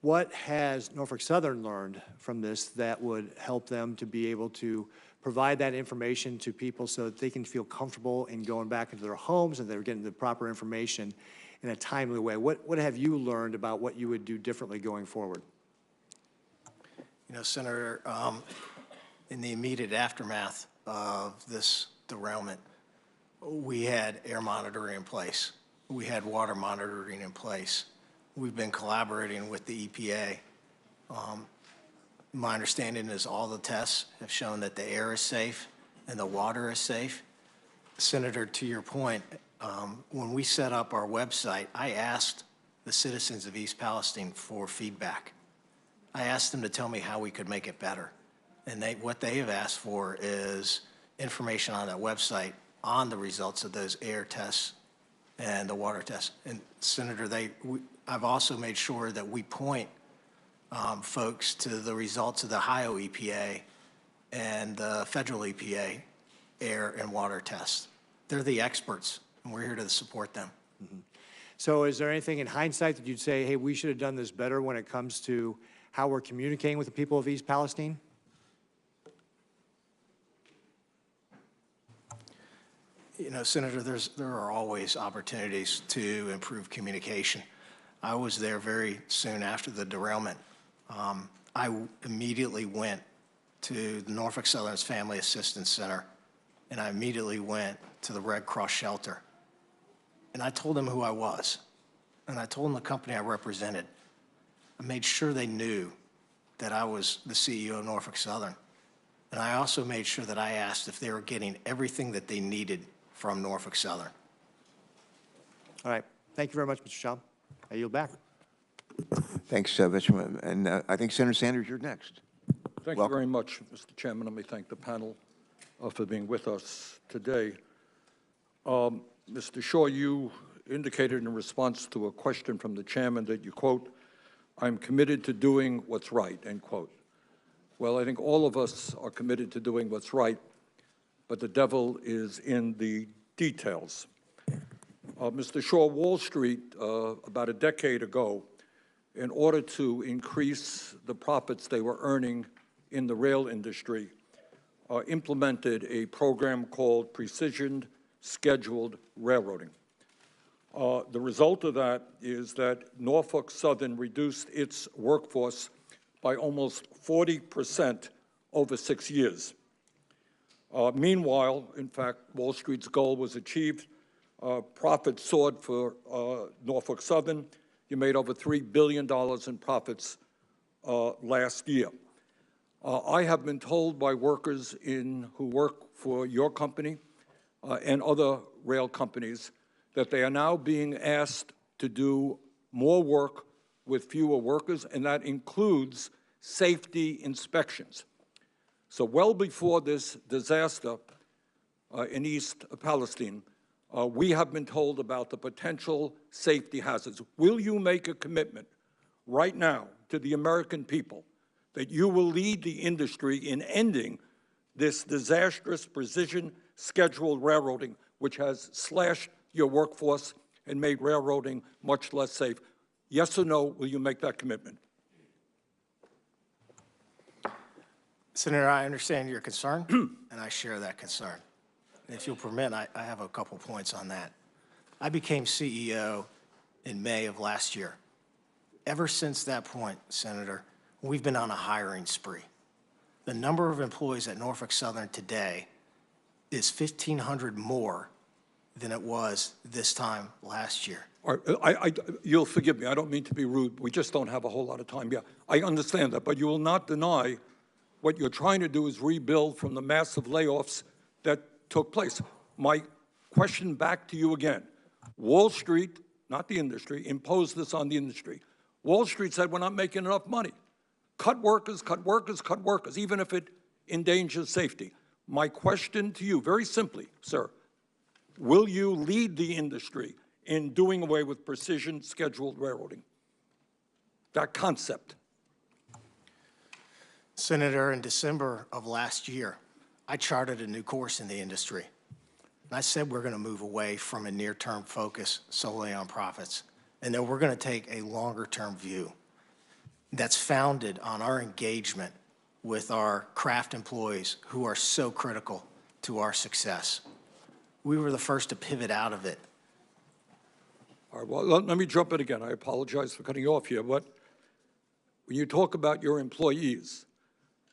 What has Norfolk Southern learned from this that would help them to be able to provide that information to people so that they can feel comfortable in going back into their homes and they're getting the proper information? in a timely way. What have you learned about what you would do differently going forward? You know, Senator, in the immediate aftermath of this derailment, we had air monitoring in place. We had water monitoring in place. We've been collaborating with the EPA. My understanding is all the tests have shown that the air is safe and the water is safe. Senator, to your point, when we set up our website, I asked the citizens of East Palestine for feedback. I asked them to tell me how we could make it better. And what they have asked for is information on that website on the results of those air tests and the water tests. And Senator, I've also made sure that we point folks to the results of the Ohio EPA and the federal EPA air and water tests. They're the experts, and we're here to support them. Mm-hmm. So is there anything in hindsight that you'd say, hey, we should have done this better when it comes to how we're communicating with the people of East Palestine? You know, Senator, there are always opportunities to improve communication. I was there very soon after the derailment. I immediately went to the Norfolk Southern's Family Assistance Center, and I immediately went to the Red Cross shelter. And I told them who I was, and I told them the company I represented. I made sure they knew that I was the CEO of Norfolk Southern. And I also made sure that I asked if they were getting everything that they needed from Norfolk Southern. All right. Thank you very much, Mr. Schaub. I yield back. Thanks, Mr. And I think Senator Sanders, you're next. Thank you very much, Mr. Chairman. Let me thank the panel for being with us today. Mr. Shaw, you indicated in response to a question from the chairman that you, quote, "I'm committed to doing what's right," end quote. Well, I think all of us are committed to doing what's right, but the devil is in the details. Mr. Shaw, Wall Street, about a decade ago, in order to increase the profits they were earning in the rail industry, implemented a program called Precision Scheduled Railroading. The result of that is that Norfolk Southern reduced its workforce by almost 40% over 6 years. Meanwhile, in fact, Wall Street's goal was achieved. Profits soared for Norfolk Southern. You made over $3 billion in profits last year. I have been told by workers who work for your company and other rail companies that they are now being asked to do more work with fewer workers, and that includes safety inspections. So well before this disaster in East Palestine, we have been told about the potential safety hazards. Will you make a commitment right now to the American people that you will lead the industry in ending this disastrous precision scheduled railroading, which has slashed your workforce and made railroading much less safe? Yes or no, will you make that commitment? Senator, I understand your concern, and I share that concern. And if you'll permit, I have a couple points on that. I became CEO in May of last year. Ever since that point, Senator, we've been on a hiring spree. The number of employees at Norfolk Southern today is 1,500 more than it was this time last year. You'll forgive me, I don't mean to be rude. We just don't have a whole lot of time. Yeah, I understand that, but you will not deny what you're trying to do is rebuild from the massive layoffs that took place. My question back to you again. Wall Street, not the industry, imposed this on the industry. Wall Street said, we're not making enough money. Cut workers, cut workers, cut workers, even if it endangers safety. My question to you, very simply, sir, will you lead the industry in doing away with precision scheduled railroading? That concept. Senator, in December of last year, I charted a new course in the industry. And I said we're going to move away from a near-term focus solely on profits, and that we're going to take a longer-term view that's founded on our engagement with our craft employees who are so critical to our success. We were the first to pivot out of it All right, well, let me jump in again. I apologize for cutting you off here, but when you talk about your employees,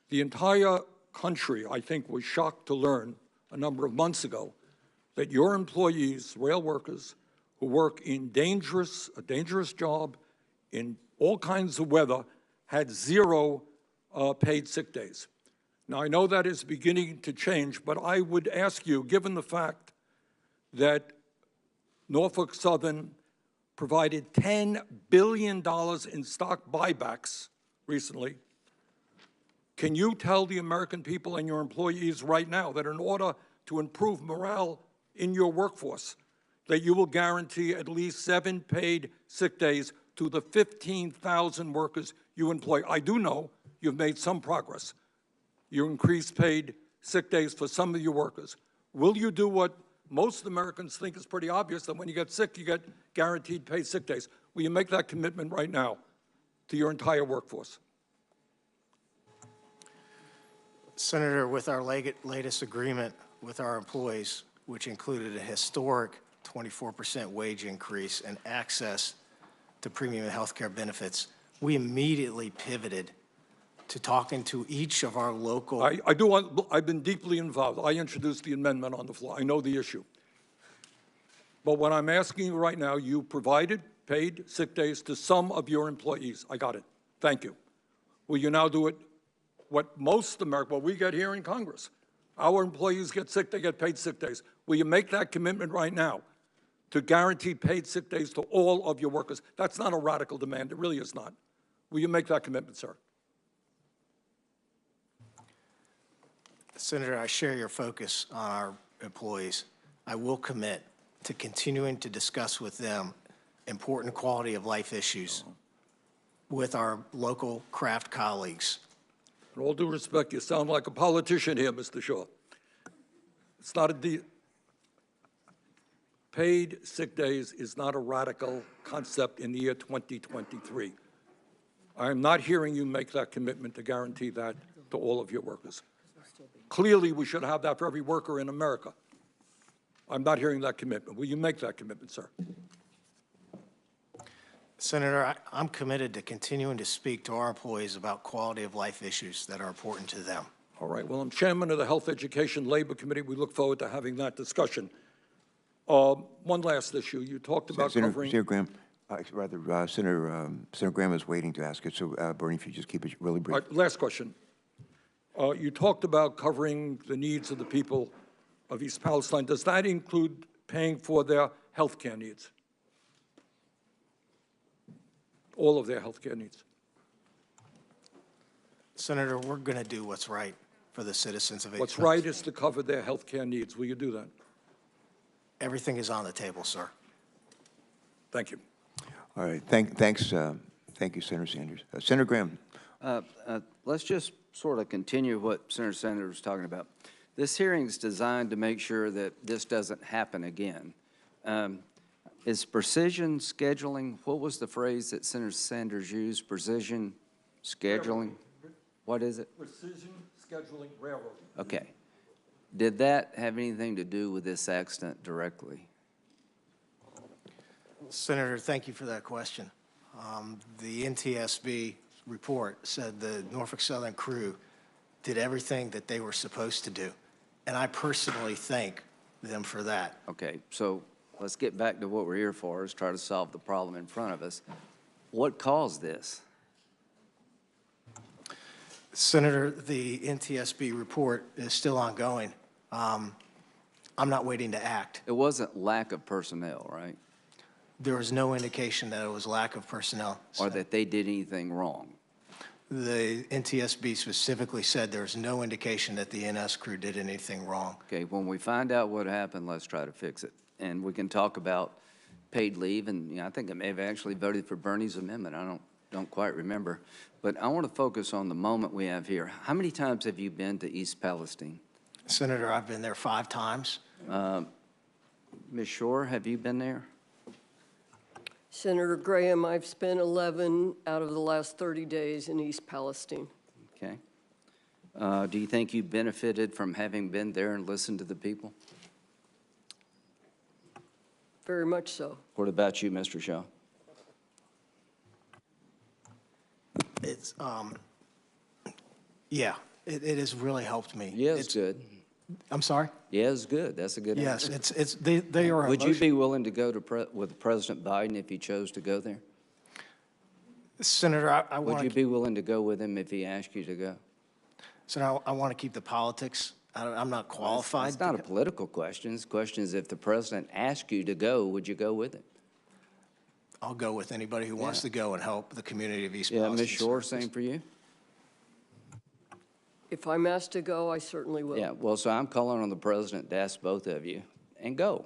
the entire country, I think, was shocked to learn a number of months ago that your employees, rail workers, who work in a dangerous job in all kinds of weather, had 0 paid sick days. Now, I know that is beginning to change, but I would ask you, given the fact that Norfolk Southern provided $10 billion in stock buybacks recently, can you tell the American people and your employees right now that in order to improve morale in your workforce, that you will guarantee at least 7 paid sick days to the 15,000 workers you employ? I do know you've made some progress. You increased paid sick days for some of your workers. Will you do what most Americans think is pretty obvious, that when you get sick, you get guaranteed paid sick days? Will you make that commitment right now to your entire workforce? Senator, with our latest agreement with our employees, which included a historic 24% wage increase and access to premium health care benefits, we immediately pivoted to talking to each of our local... I've been deeply involved. I introduced the amendment on the floor. I know the issue. But what I'm asking you right now, you provided paid sick days to some of your employees. I got it. Thank you. Will you now do it what we get here in Congress? Our employees get sick, they get paid sick days. Will you make that commitment right now to guarantee paid sick days to all of your workers? That's not a radical demand. It really is not. Will you make that commitment, sir? Senator, I share your focus on our employees. I will commit to continuing to discuss with them important quality of life issues with our local craft colleagues. In all due respect, you sound like a politician here, Mr. Shaw. It's not paid sick days is not a radical concept in the year 2023. I am not hearing you make that commitment to guarantee that to all of your workers. Clearly, we should have that for every worker in America. I'm not hearing that commitment. Will you make that commitment, sir? Senator, I'm committed to continuing to speak to our employees about quality of life issues that are important to them. All right. Well, I'm chairman of the Health, Education, Labor Committee. We look forward to having that discussion. One last issue. You talked about covering... Senator Graham, Senator Graham is waiting to ask it, so Bernie, if you just keep it really brief. All right, last question. You talked about covering the needs of the people of East Palestine. Does that include paying for their health care needs? All of their health care needs? Senator, we're going to do what's right for the citizens of East What's Palestine. right is to cover their health care needs. Will you do that? Everything is on the table, sir. Thank you. All right. Thank you, Senator Sanders. Senator Graham. Let's just sort of continue what Senator Sanders was talking about. This hearing is designed to make sure that this doesn't happen again. Is precision scheduling, what was the phrase that Senator Sanders used? Precision scheduling? What is it? Precision scheduling railroading. Okay. Did that have anything to do with this accident directly? Senator, thank you for that question. The NTSB report said the Norfolk Southern crew did everything that they were supposed to do, and I personally thank them for that. Okay, so let's get back to what we're here for, is try to solve the problem in front of us. What caused this? Senator, the NTSB report is still ongoing. I'm not waiting to act. It wasn't lack of personnel, right? There was no indication that it was lack of personnel. Or that they did anything wrong? The NTSB specifically said there's no indication that the NS crew did anything wrong. Okay, when we find out what happened, let's try to fix it. And we can talk about paid leave, and I think I may have actually voted for Bernie's amendment. I don't quite remember. But I want to focus on the moment we have here. How many times have you been to East Palestine? Senator, I've been there 5 times. Ms. Shore, have you been there? Senator Graham, I've spent 11 out of the last 30 days in East Palestine. Okay. Do you think you benefited from having been there and listened to the people? Very much so. What about you, Mr. Shaw? It's, yeah, it has really helped me. Yeah, it's good. I'm sorry? Yeah, it's good. That's a good Yes, answer. they are. Would you be willing to go to with President Biden if he chose to go there? Senator, I Would want you to, be willing to go with him if he asked you to go? Senator, I want to keep the politics. I'm not qualified. It's not a political question. The question is if the president asked you to go, would you go with him? I'll go with anybody who wants to go and help the community of East Yeah, Palestine. Ms. Shore, same for you? If I'm asked to go, I certainly will. Yeah, well, so I'm calling on the president to ask both of you, and go.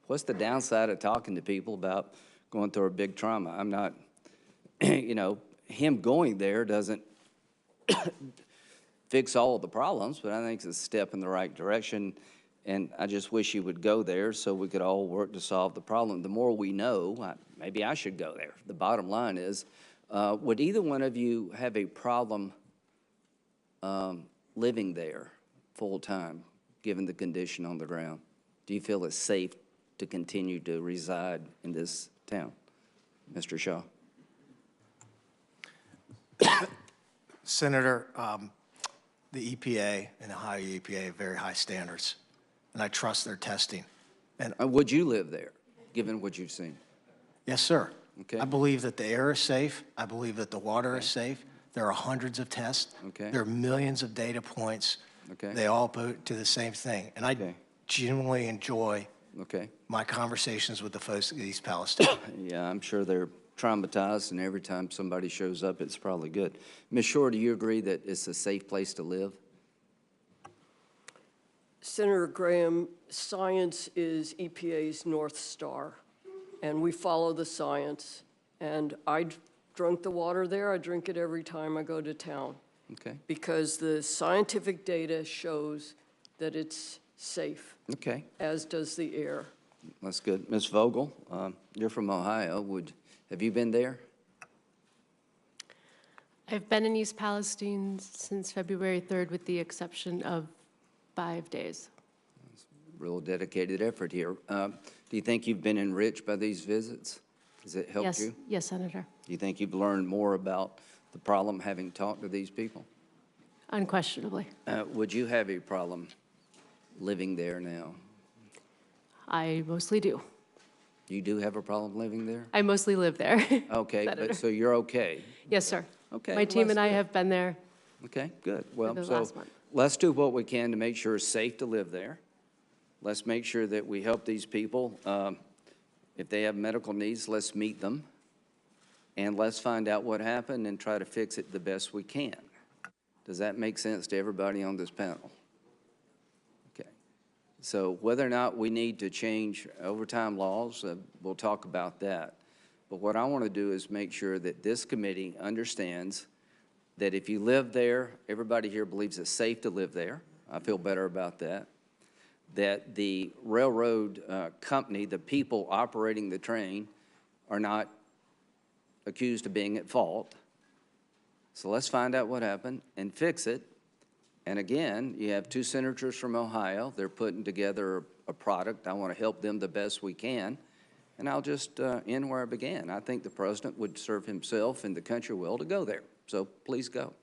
What's the downside of talking to people about going through a big trauma? I'm not, you know, him going there doesn't fix all of the problems, but I think it's a step in the right direction, and I just wish he would go there so we could all work to solve the problem. The more we know, maybe I should go there. The bottom line is, would either one of you have a problem living there full-time, given the condition on the ground? Do you feel it's safe to continue to reside in this town? Mr. Shaw? Senator, the EPA and the Ohio EPA have very high standards, and I trust their testing. And would you live there, given what you've seen? yes, sir. Okay. I believe that the air is safe. I believe that the water is safe. There are hundreds of tests. Okay. There are millions of data points. Okay. They all point to the same thing. And I genuinely enjoy my conversations with the folks at East Palestine. Yeah, I'm sure they're traumatized, and every time somebody shows up, it's probably good. Ms. Shore, do you agree that it's a safe place to live? Senator Graham, science is EPA's North Star, and we follow the science. And I drunk the water there. I drink it every time I go to town. Okay. Because the scientific data shows that it's safe. Okay. As does the air. That's good. Ms. Vogel, you're from Ohio. Have you been there? I've been in East Palestine since February 3rd, with the exception of 5 days. Real dedicated effort here. Do you think you've been enriched by these visits? Has it helped you? Yes, Senator. Do you think you've learned more about the problem having talked to these people? Unquestionably. Would you have a problem living there now? I mostly do. You do have a problem living there? I mostly live there. Okay, Senator. but so you're okay? Yes, sir. Okay. My well, team and that's I good. have been there. Okay, good. Well, the so last month. let's do what we can to make sure it's safe to live there. Let's make sure that we help these people. If they have medical needs, let's meet them. And let's find out what happened and try to fix it the best we can. Does that make sense to everybody on this panel? Okay. So whether or not we need to change overtime laws, we'll talk about that. But what I want to do is make sure that this committee understands that if you live there, everybody here believes it's safe to live there. I feel better about that. That the railroad company, the people operating the train, are not accused of being at fault. So let's find out what happened and fix it. And again, you have two senators from Ohio. They're putting together a product. I want to help them the best we can. And I'll just end where I began. I think the president would serve himself and the country well to go there. So please go.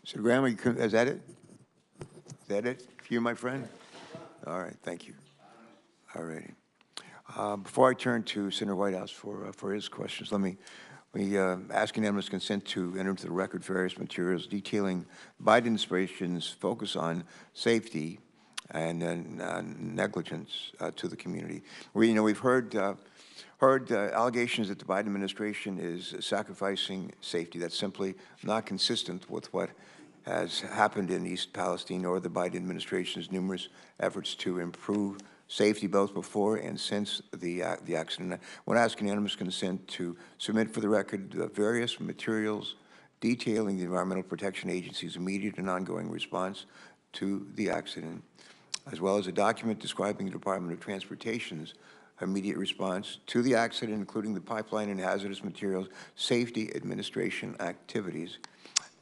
So Graham, is that it? Is that it for you, my friend? All right, thank you. All righty. Before I turn to Senator Whitehouse for his questions, let me ask unanimous consent to enter into the record various materials detailing Biden administration's focus on safety and negligence to the community. We've heard allegations that the Biden administration is sacrificing safety. That's simply not consistent with what has happened in East Palestine or the Biden administration's numerous efforts to improve safety both before and since the accident. I want to ask unanimous consent to submit for the record various materials detailing the Environmental Protection Agency's immediate and ongoing response to the accident, as well as a document describing the Department of Transportation's immediate response to the accident, including the pipeline and hazardous materials safety administration activities.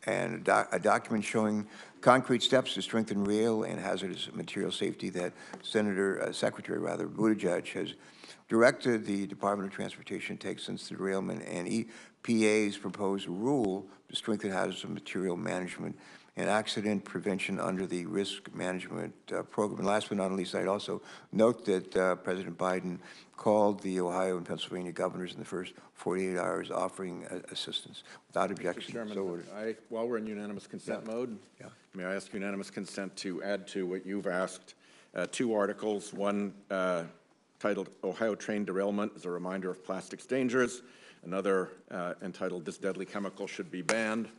and a document showing concrete steps to strengthen rail and hazardous material safety that Secretary Buttigieg has directed the Department of Transportation to take since the derailment, and EPA's proposed rule to strengthen hazardous material management and accident prevention under the risk management program. And last but not least, I'd also note that President Biden called the Ohio and Pennsylvania governors in the first 48 hours offering assistance. Without objection, Mr. Chairman, so ordered. while we're in unanimous consent mode, may I ask unanimous consent to add to what you've asked 2 articles, one titled Ohio Train Derailment as a Reminder of Plastics Dangers, another entitled This Deadly Chemical Should Be Banned,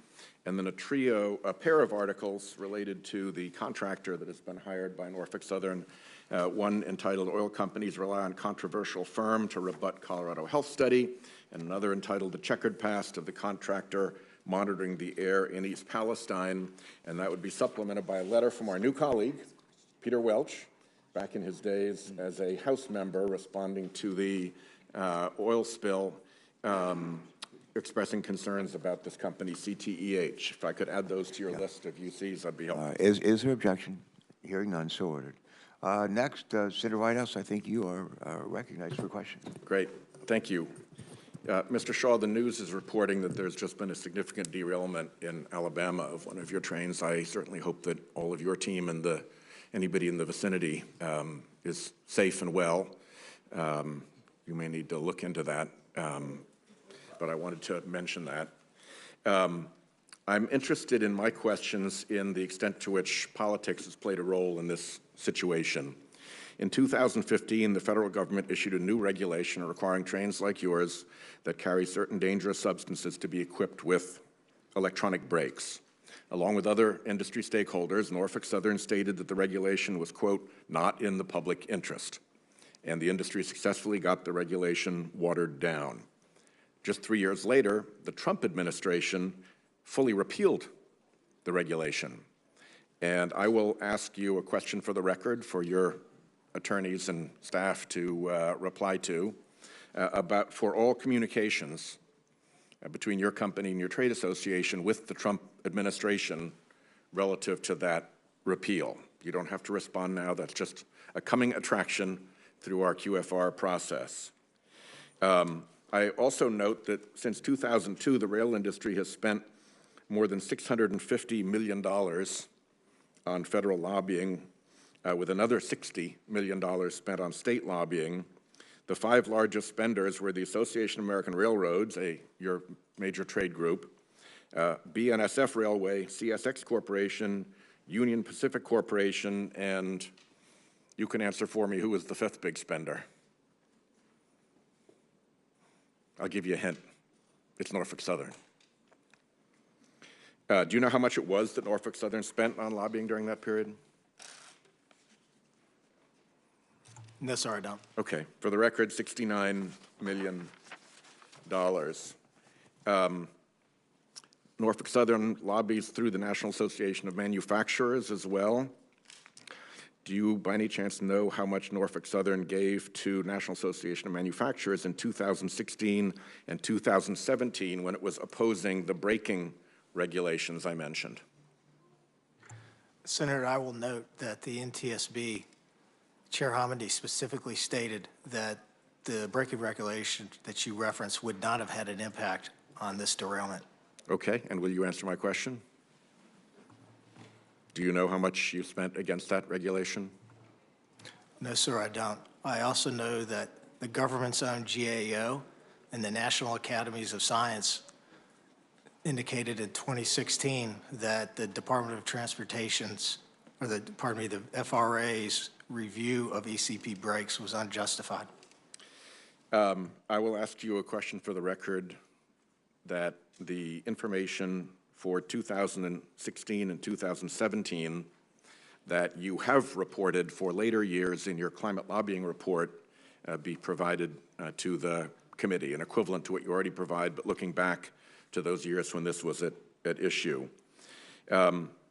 and then a pair of articles related to the contractor that has been hired by Norfolk Southern, one entitled Oil Companies Rely on Controversial Firm to Rebut Colorado Health Study, and another entitled The Checkered Past of the Contractor Monitoring the Air in East Palestine, and that would be supplemented by a letter from our new colleague, Peter Welch, back in his days as a House member responding to the oil spill, expressing concerns about this company, CTEH. If I could add those to your list of UCs, that'd be helpful. Is there objection? Hearing none, so ordered. Next, Senator Whitehouse, I think you are recognized for a question. Great. Thank you. Mr. Shaw, the news is reporting that there's just been a significant derailment in Alabama of one of your trains. I certainly hope that all of your team and anybody in the vicinity is safe and well. You may need to look into that. But I wanted to mention that. I'm interested in my questions in the extent to which politics has played a role in this situation. In 2015, the federal government issued a new regulation requiring trains like yours that carry certain dangerous substances to be equipped with electronic brakes. Along with other industry stakeholders, Norfolk Southern stated that the regulation was, quote, not in the public interest, and the industry successfully got the regulation watered down. Just 3 years later, the Trump administration fully repealed the regulation. And I will ask you a question for the record for your attorneys and staff to reply to for all communications between your company and your trade association with the Trump administration relative to that repeal. You don't have to respond now. That's just a coming attraction through our QFR process. I also note that since 2002, the rail industry has spent more than $650 million on federal lobbying, with another $60 million spent on state lobbying. The 5 largest spenders were the Association of American Railroads, your major trade group, BNSF Railway, CSX Corporation, Union Pacific Corporation, and you can answer for me, who was the 5th big spender? I'll give you a hint. It's Norfolk Southern. Do you know how much it was that Norfolk Southern spent on lobbying during that period? No, sir, I don't. Okay. For the record, $69 million. Norfolk Southern lobbies through the National Association of Manufacturers as well. Do you, by any chance, know how much Norfolk Southern gave to National Association of Manufacturers in 2016 and 2017 when it was opposing the braking regulations I mentioned? Senator, I will note that the NTSB, Chair Hamady specifically stated that the braking regulation that you referenced would not have had an impact on this derailment. Okay, and will you answer my question? Do you know how much you spent against that regulation? No, sir, I don't. I also know that the government's own GAO and the National Academies of Science indicated in 2016 that the Department of Transportation's, or the FRA's review of ECP brakes was unjustified. I will ask you a question for the record that the information for 2016 and 2017 that you have reported for later years in your climate lobbying report be provided to the committee, an equivalent to what you already provide, but looking back to those years when this was at issue.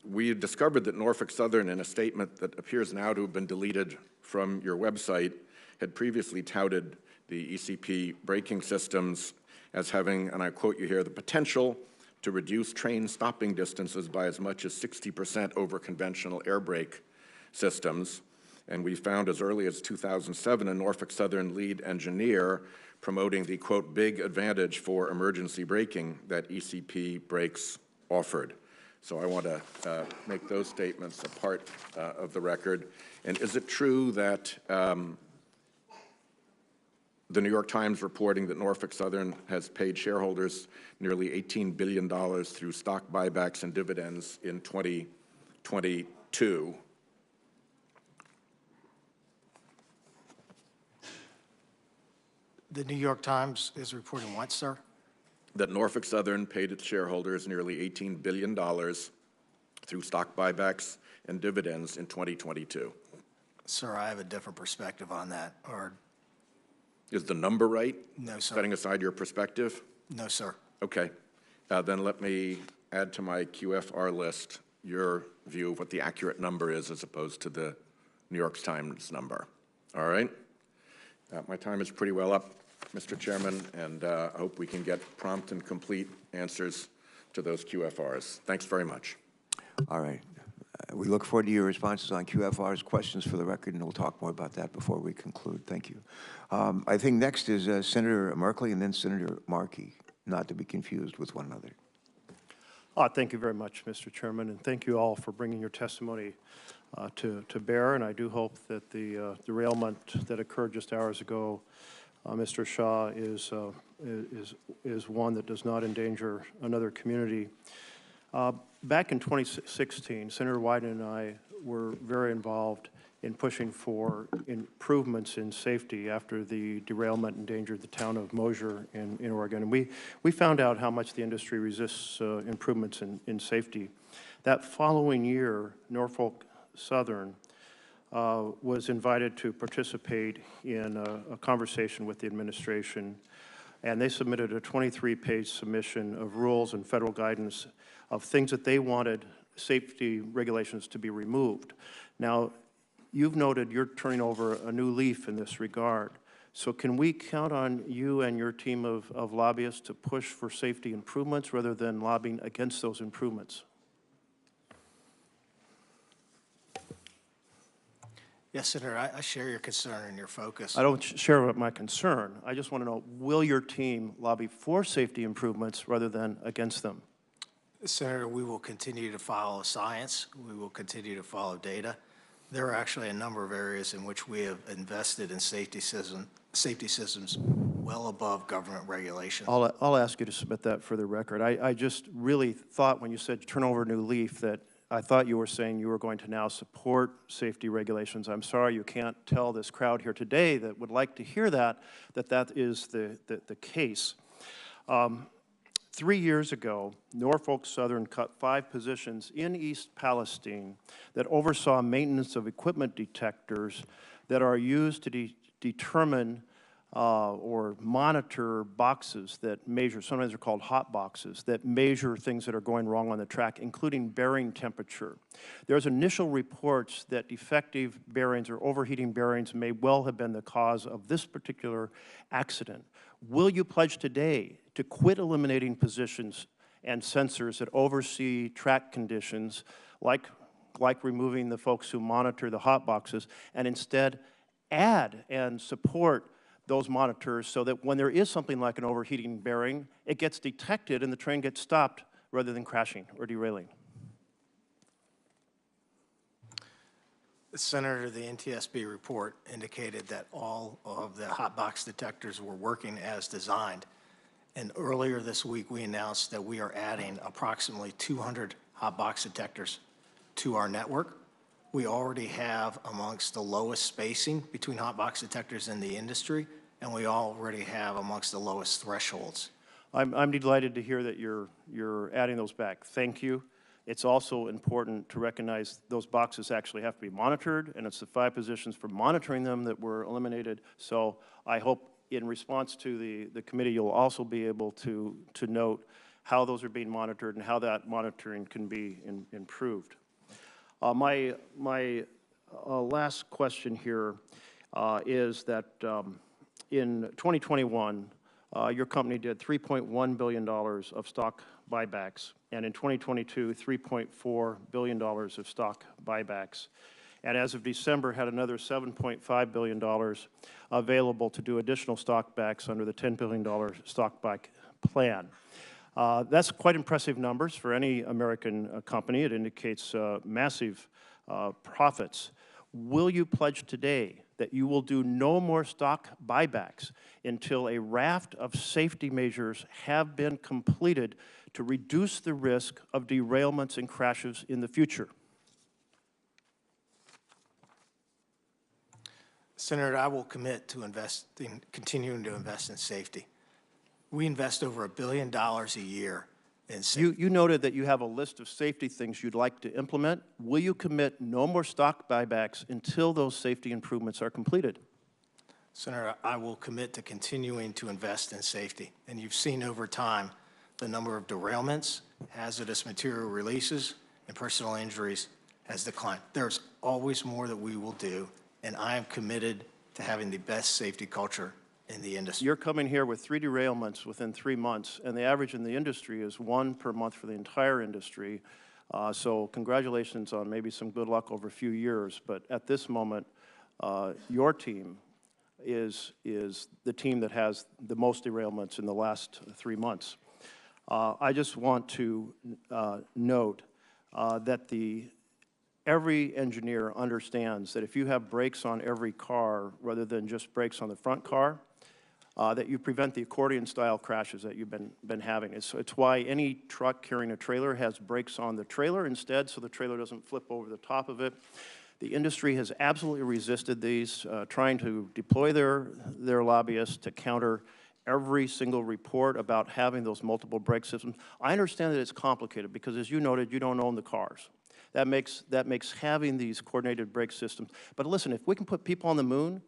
We discovered that Norfolk Southern, in a statement that appears now to have been deleted from your website, had previously touted the ECP braking systems as having, and I quote you here, the potential to reduce train stopping distances by as much as 60% over conventional air brake systems. And we found as early as 2007 a Norfolk Southern lead engineer promoting the, quote, big advantage for emergency braking that ECP brakes offered. So I want to make those statements a part of the record. And is it true that the New York Times reporting that Norfolk Southern has paid shareholders nearly $18 billion through stock buybacks and dividends in 2022? The New York Times is reporting what, sir? That Norfolk Southern paid its shareholders nearly $18 billion through stock buybacks and dividends in 2022. Sir, I have a different perspective on that. Or is the number right? No, sir. Setting aside your perspective? No, sir. Okay. Then let me add to my QFR list your view of what the accurate number is as opposed to the New York Times number. All right? My time is pretty well up, Mr. Chairman, and I hope we can get prompt and complete answers to those QFRs. Thanks very much. All right. We look forward to your responses on QFR's questions for the record, and we'll talk more about that before we conclude. Thank you. I think next is Senator Merkley and then Senator Markey, not to be confused with one another. Thank you very much, Mr. Chairman, and thank you all for bringing your testimony to bear. And I do hope that the derailment that occurred just hours ago, Mr. Shaw, is one that does not endanger another community. Back in 2016, Senator Wyden and I were very involved in pushing for improvements in safety after the derailment endangered the town of Mosier in Oregon. And we found out how much the industry resists improvements in safety. That following year, Norfolk Southern was invited to participate in a conversation with the administration, and they submitted a 23-page submission of rules and federal guidance of things that they wanted safety regulations to be removed. Now, you've noted you're turning over a new leaf in this regard. So can we count on you and your team of lobbyists to push for safety improvements rather than lobbying against those improvements? Yes, Senator, I share your concern and your focus. I don't share my concern. I just want to know, will your team lobby for safety improvements rather than against them? Senator, we will continue to follow science. We will continue to follow data. There are actually a number of areas in which we have invested in safety systems well above government regulation. I'll ask you to submit that for the record. I just really thought when you said turn over a new leaf that I thought you were saying you were going to now support safety regulations. I'm sorry you can't tell this crowd here today that would like to hear that is the case. 3 years ago, Norfolk Southern cut 5 positions in East Palestine that oversaw maintenance of equipment detectors that are used to determine or monitor boxes that measure, sometimes they're called hot boxes, that measure things that are going wrong on the track, including bearing temperature. There's initial reports that defective bearings or overheating bearings may well have been the cause of this particular accident. Will you pledge today to quit eliminating positions and sensors that oversee track conditions, like removing the folks who monitor the hot boxes, and instead add and support those monitors so that when there is something like an overheating bearing, it gets detected and the train gets stopped rather than crashing or derailing? Senator, the NTSB report indicated that all of the hot box detectors were working as designed. And earlier this week, we announced that we are adding approximately 200 hot box detectors to our network. We already have amongst the lowest spacing between hot box detectors in the industry, and we already have amongst the lowest thresholds. I'm delighted to hear that you're adding those back. Thank you. It's also important to recognize those boxes actually have to be monitored, and it's the 5 positions for monitoring them that were eliminated. So I hope in response to the committee, you'll also be able to note how those are being monitored and how that monitoring can be improved. My last question here is that in 2021, your company did $3.1 billion of stock buybacks, and in 2022, $3.4 billion of stock buybacks. And as of December, had another $7.5 billion available to do additional stock backs under the $10 billion stock back plan. That's quite impressive numbers for any American company. It indicates massive profits. Will you pledge today that you will do no more stock buybacks until a raft of safety measures have been completed to reduce the risk of derailments and crashes in the future? Senator, I will commit to continuing to invest in safety. We invest over $1 billion a year in safety. You noted that you have a list of safety things you'd like to implement. Will you commit no more stock buybacks until those safety improvements are completed? Senator, I will commit to continuing to invest in safety. And you've seen over time the number of derailments, hazardous material releases, and personal injuries has declined. There's always more that we will do, and I am committed to having the best safety culture in the industry. You're coming here with 3 derailments within 3 months, and the average in the industry is 1 per month for the entire industry. So congratulations on maybe some good luck over a few years, but at this moment, your team is the team that has the most derailments in the last 3 months. I just want to note that every engineer understands that if you have brakes on every car rather than just brakes on the front car, that you prevent the accordion-style crashes that you've been having. It's why any truck carrying a trailer has brakes on the trailer instead, so the trailer doesn't flip over the top of it. The industry has absolutely resisted these, trying to deploy their lobbyists to counter every single report about having those multiple brake systems. I understand that it's complicated because, as you noted, you don't own the cars. That makes having these coordinated brake systems. But listen, if we can put people on the moon,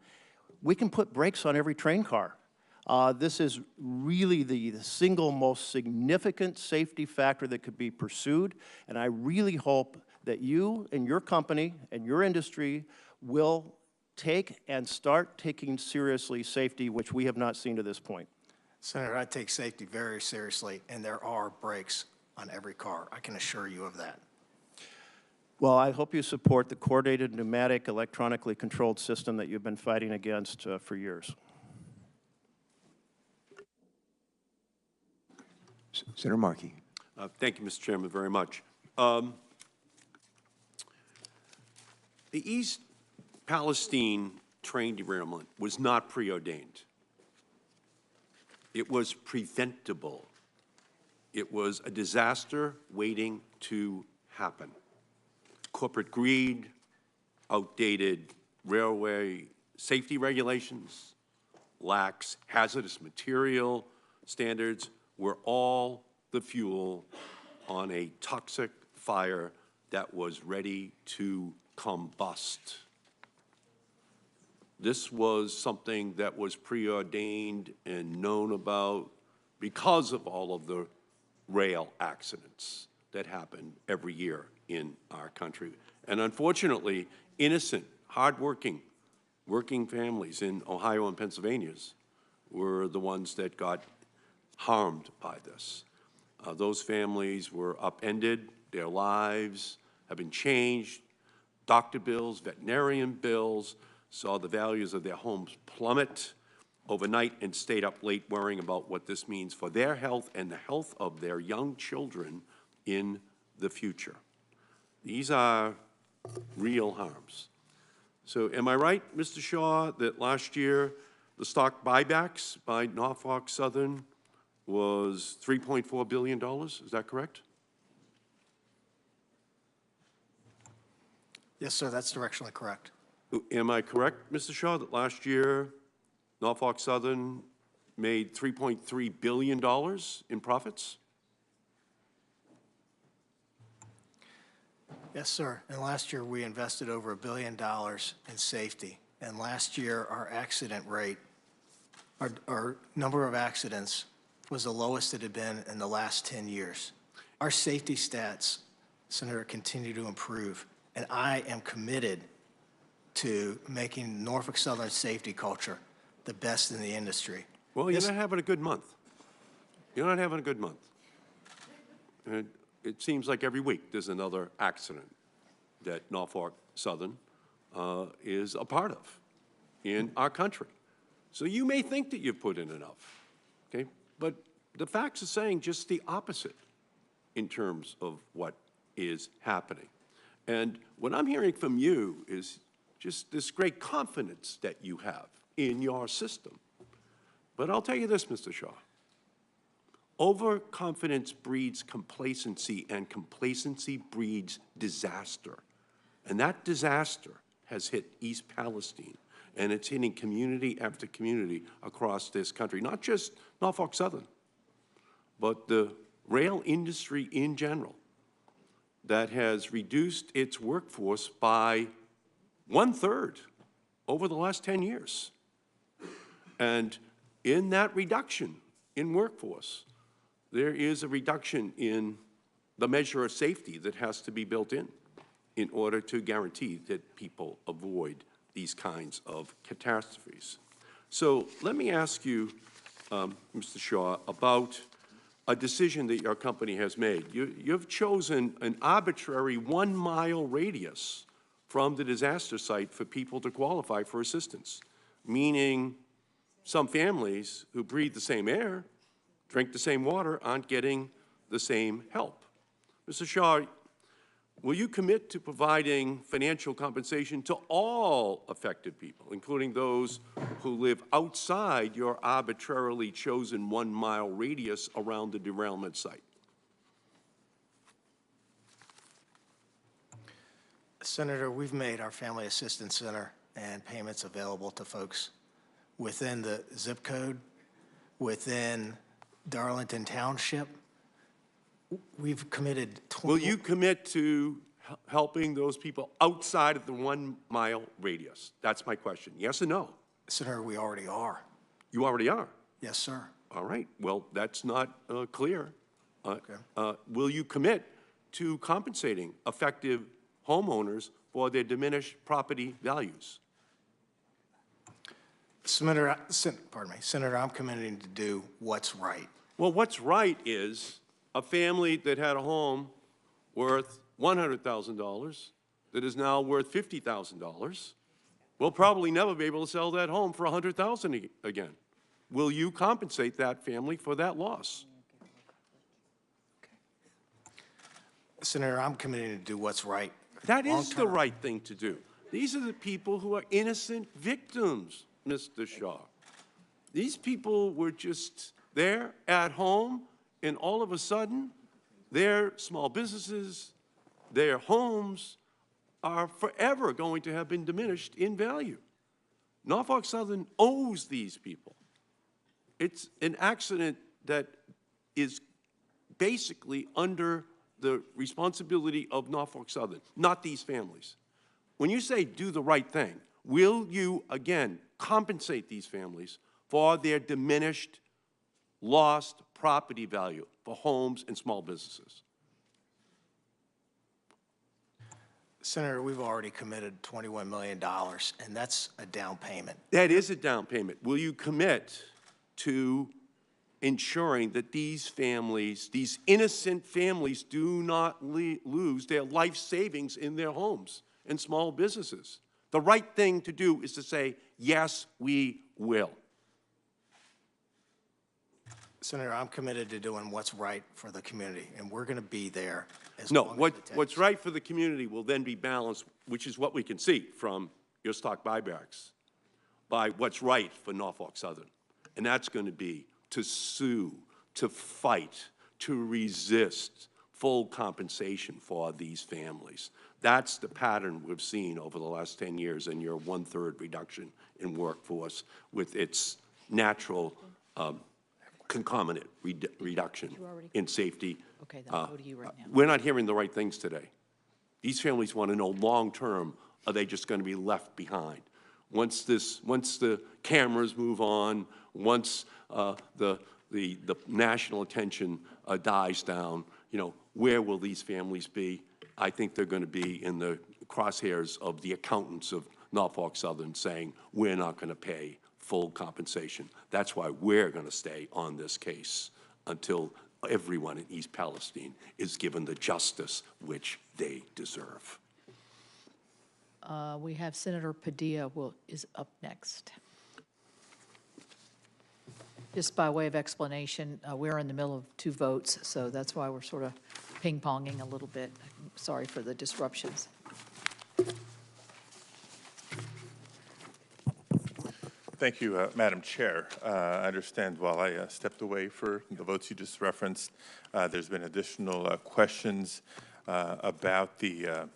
we can put brakes on every train car. This is really the single most significant safety factor that could be pursued, and I really hope that you and your company and your industry will take and start taking seriously safety, which we have not seen to this point. Senator, I take safety very seriously, and there are brakes on every car. I can assure you of that. Well, I hope you support the coordinated pneumatic electronically controlled system that you've been fighting against for years. Senator Markey. Thank you, Mr. Chairman, very much. The East Palestine train derailment was not preordained. It was preventable. It was a disaster waiting to happen. Corporate greed, outdated railway safety regulations, lax hazardous material standards were all the fuel on a toxic fire that was ready to combust. This was something that was preordained and known about because of all of the rail accidents that happen every year in our country. And unfortunately, innocent, hardworking, working families in Ohio and Pennsylvania were the ones that got harmed by this. Those families were upended, their lives have been changed, doctor bills, veterinarian bills, saw the values of their homes plummet overnight and stayed up late worrying about what this means for their health and the health of their young children in the future. These are real harms. So am I right, Mr. Shaw, that last year the stock buybacks by Norfolk Southern was $3.4 billion? Is that correct? Yes, sir, that's directionally correct. Am I correct, Mr. Shaw, that last year Norfolk Southern made $3.3 billion in profits? Yes, sir. And last year we invested over $1 billion in safety. And last year our accident rate, our number of accidents was the lowest it had been in the last 10 years. Our safety stats, Senator, continue to improve. And I am committed to making Norfolk Southern safety culture the best in the industry. Well, you're not having a good month. You're not having a good month. And it seems like every week there's another accident that Norfolk Southern is a part of in our country. So you may think that you've put in enough, okay? But the facts are saying just the opposite in terms of what is happening. And what I'm hearing from you is just this great confidence that you have in your system. But I'll tell you this, Mr. Shaw. Overconfidence breeds complacency, and complacency breeds disaster. And that disaster has hit East Palestine, and it's hitting community after community across this country, not just Norfolk Southern, but the rail industry in general that has reduced its workforce by 1/3 over the last 10 years. And in that reduction in workforce, there is a reduction in the measure of safety that has to be built in order to guarantee that people avoid these kinds of catastrophes. So let me ask you, Mr. Shaw, about a decision that your company has made. You've chosen an arbitrary 1-mile radius from the disaster site for people to qualify for assistance, meaning some families who breathe the same air, drink the same water, aren't getting the same help. Mr. Shaw, will you commit to providing financial compensation to all affected people, including those who live outside your arbitrarily chosen 1-mile radius around the derailment site? Senator, we've made our Family Assistance Center and payments available to folks within the zip code, within Darlington Township. We've committed. Will you commit to helping those people outside of the 1-mile radius? That's my question. Yes or no? Senator, we already are. You already are? Yes, sir. All right. Well, that's not clear. Okay. Will you commit to compensating affected homeowners for their diminished property values? Senator, I'm committing to do what's right. Well, what's right is a family that had a home worth $100,000 that is now worth $50,000 will probably never be able to sell that home for $100,000 again. Will you compensate that family for that loss? Senator, I'm committing to do what's right. That is the right thing to do. These are the people who are innocent victims, Mr. Shaw. These people were just there at home, and all of a sudden, their small businesses, their homes are forever going to have been diminished in value. Norfolk Southern owes these people. It's an accident that is basically under the responsibility of Norfolk Southern, not these families. When you say do the right thing, will you, again, compensate these families for their diminished, lost property value for homes and small businesses? Senator, we've already committed $21 million, and that's a down payment. That is a down payment. Will you commit to ensuring that these families, these innocent families, do not lose their life savings in their homes and small businesses? The right thing to do is to say, yes, we will. Senator, I'm committed to doing what's right for the community, and we're going to be there as No, long as it takes. what's right for the community will then be balanced, which is what we can see from your stock buybacks, by what's right for Norfolk Southern. And that's going to be to sue, to fight, to resist full compensation for these families. That's the pattern we've seen over the last 10 years in your 1/3 reduction in workforce with its natural concomitant reduction in safety. Okay, then I'll go to you right now. We're not hearing the right things today. These families want to know long-term, are they just going to be left behind? Once the cameras move on, once the national attention dies down, you know, where will these families be? I think they're going to be in the crosshairs of the accountants of Norfolk Southern saying, we're not going to pay full compensation. That's why we're going to stay on this case until everyone in East Palestine is given the justice which they deserve. We have Senator Padilla is up next. Just by way of explanation, we're in the middle of 2 votes, so that's why we're sort of ping-ponging a little bit. Sorry for the disruptions. Thank you, Madam Chair. I understand while I stepped away for the votes you just referenced, there's been additional questions about the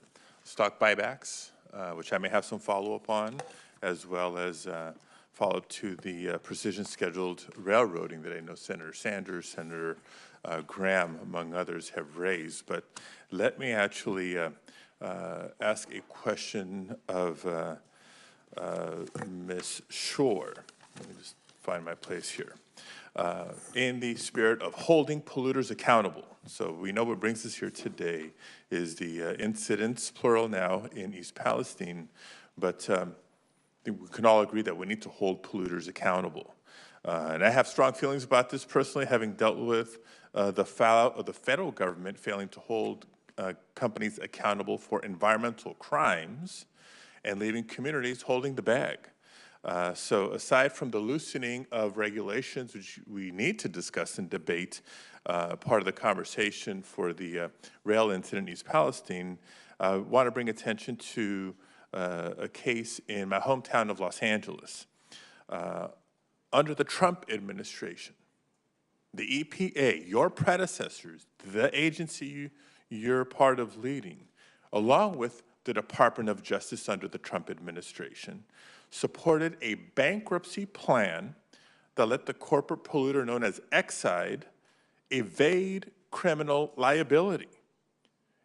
stock buybacks, which I may have some follow-up on, as well as follow-up to the precision scheduled railroading that I know Senator Sanders, Senator Graham, among others, have raised. But let me actually ask a question of Ms. Shore. Let me just find my place here. In the spirit of holding polluters accountable, so we know what brings us here today is the incidents, plural now, in East Palestine, but I think we can all agree that we need to hold polluters accountable. And I have strong feelings about this personally, having dealt with the fallout of the federal government failing to hold companies accountable for environmental crimes and leaving communities holding the bag. So aside from the loosening of regulations, which we need to discuss and debate, part of the conversation for the rail incident in East Palestine, I want to bring attention to a case in my hometown of Los Angeles. Under the Trump administration, the EPA, your predecessors, the agency you're part of leading, along with the Department of Justice under the Trump administration, supported a bankruptcy plan that let the corporate polluter known as Exide evade criminal liability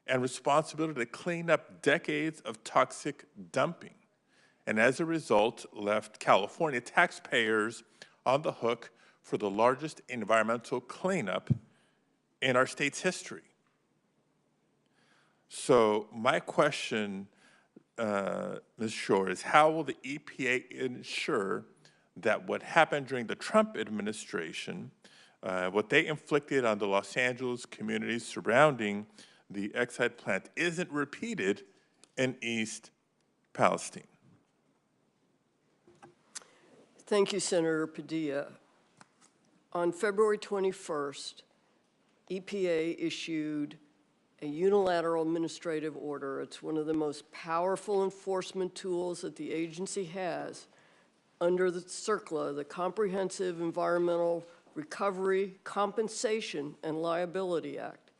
and responsibility to clean up decades of toxic dumping, and as a result left California taxpayers on the hook for the largest environmental cleanup in our state's history. So my question, Ms. Shore, is how will the EPA ensure that what happened during the Trump administration, what they inflicted on the Los Angeles communities surrounding the Exide plant, isn't repeated in East Palestine? Thank you, Senator Padilla. On February 21st, EPA issued a unilateral administrative order. It's one of the most powerful enforcement tools that the agency has under the CERCLA, the Comprehensive Environmental Recovery, Compensation, and Liability Act,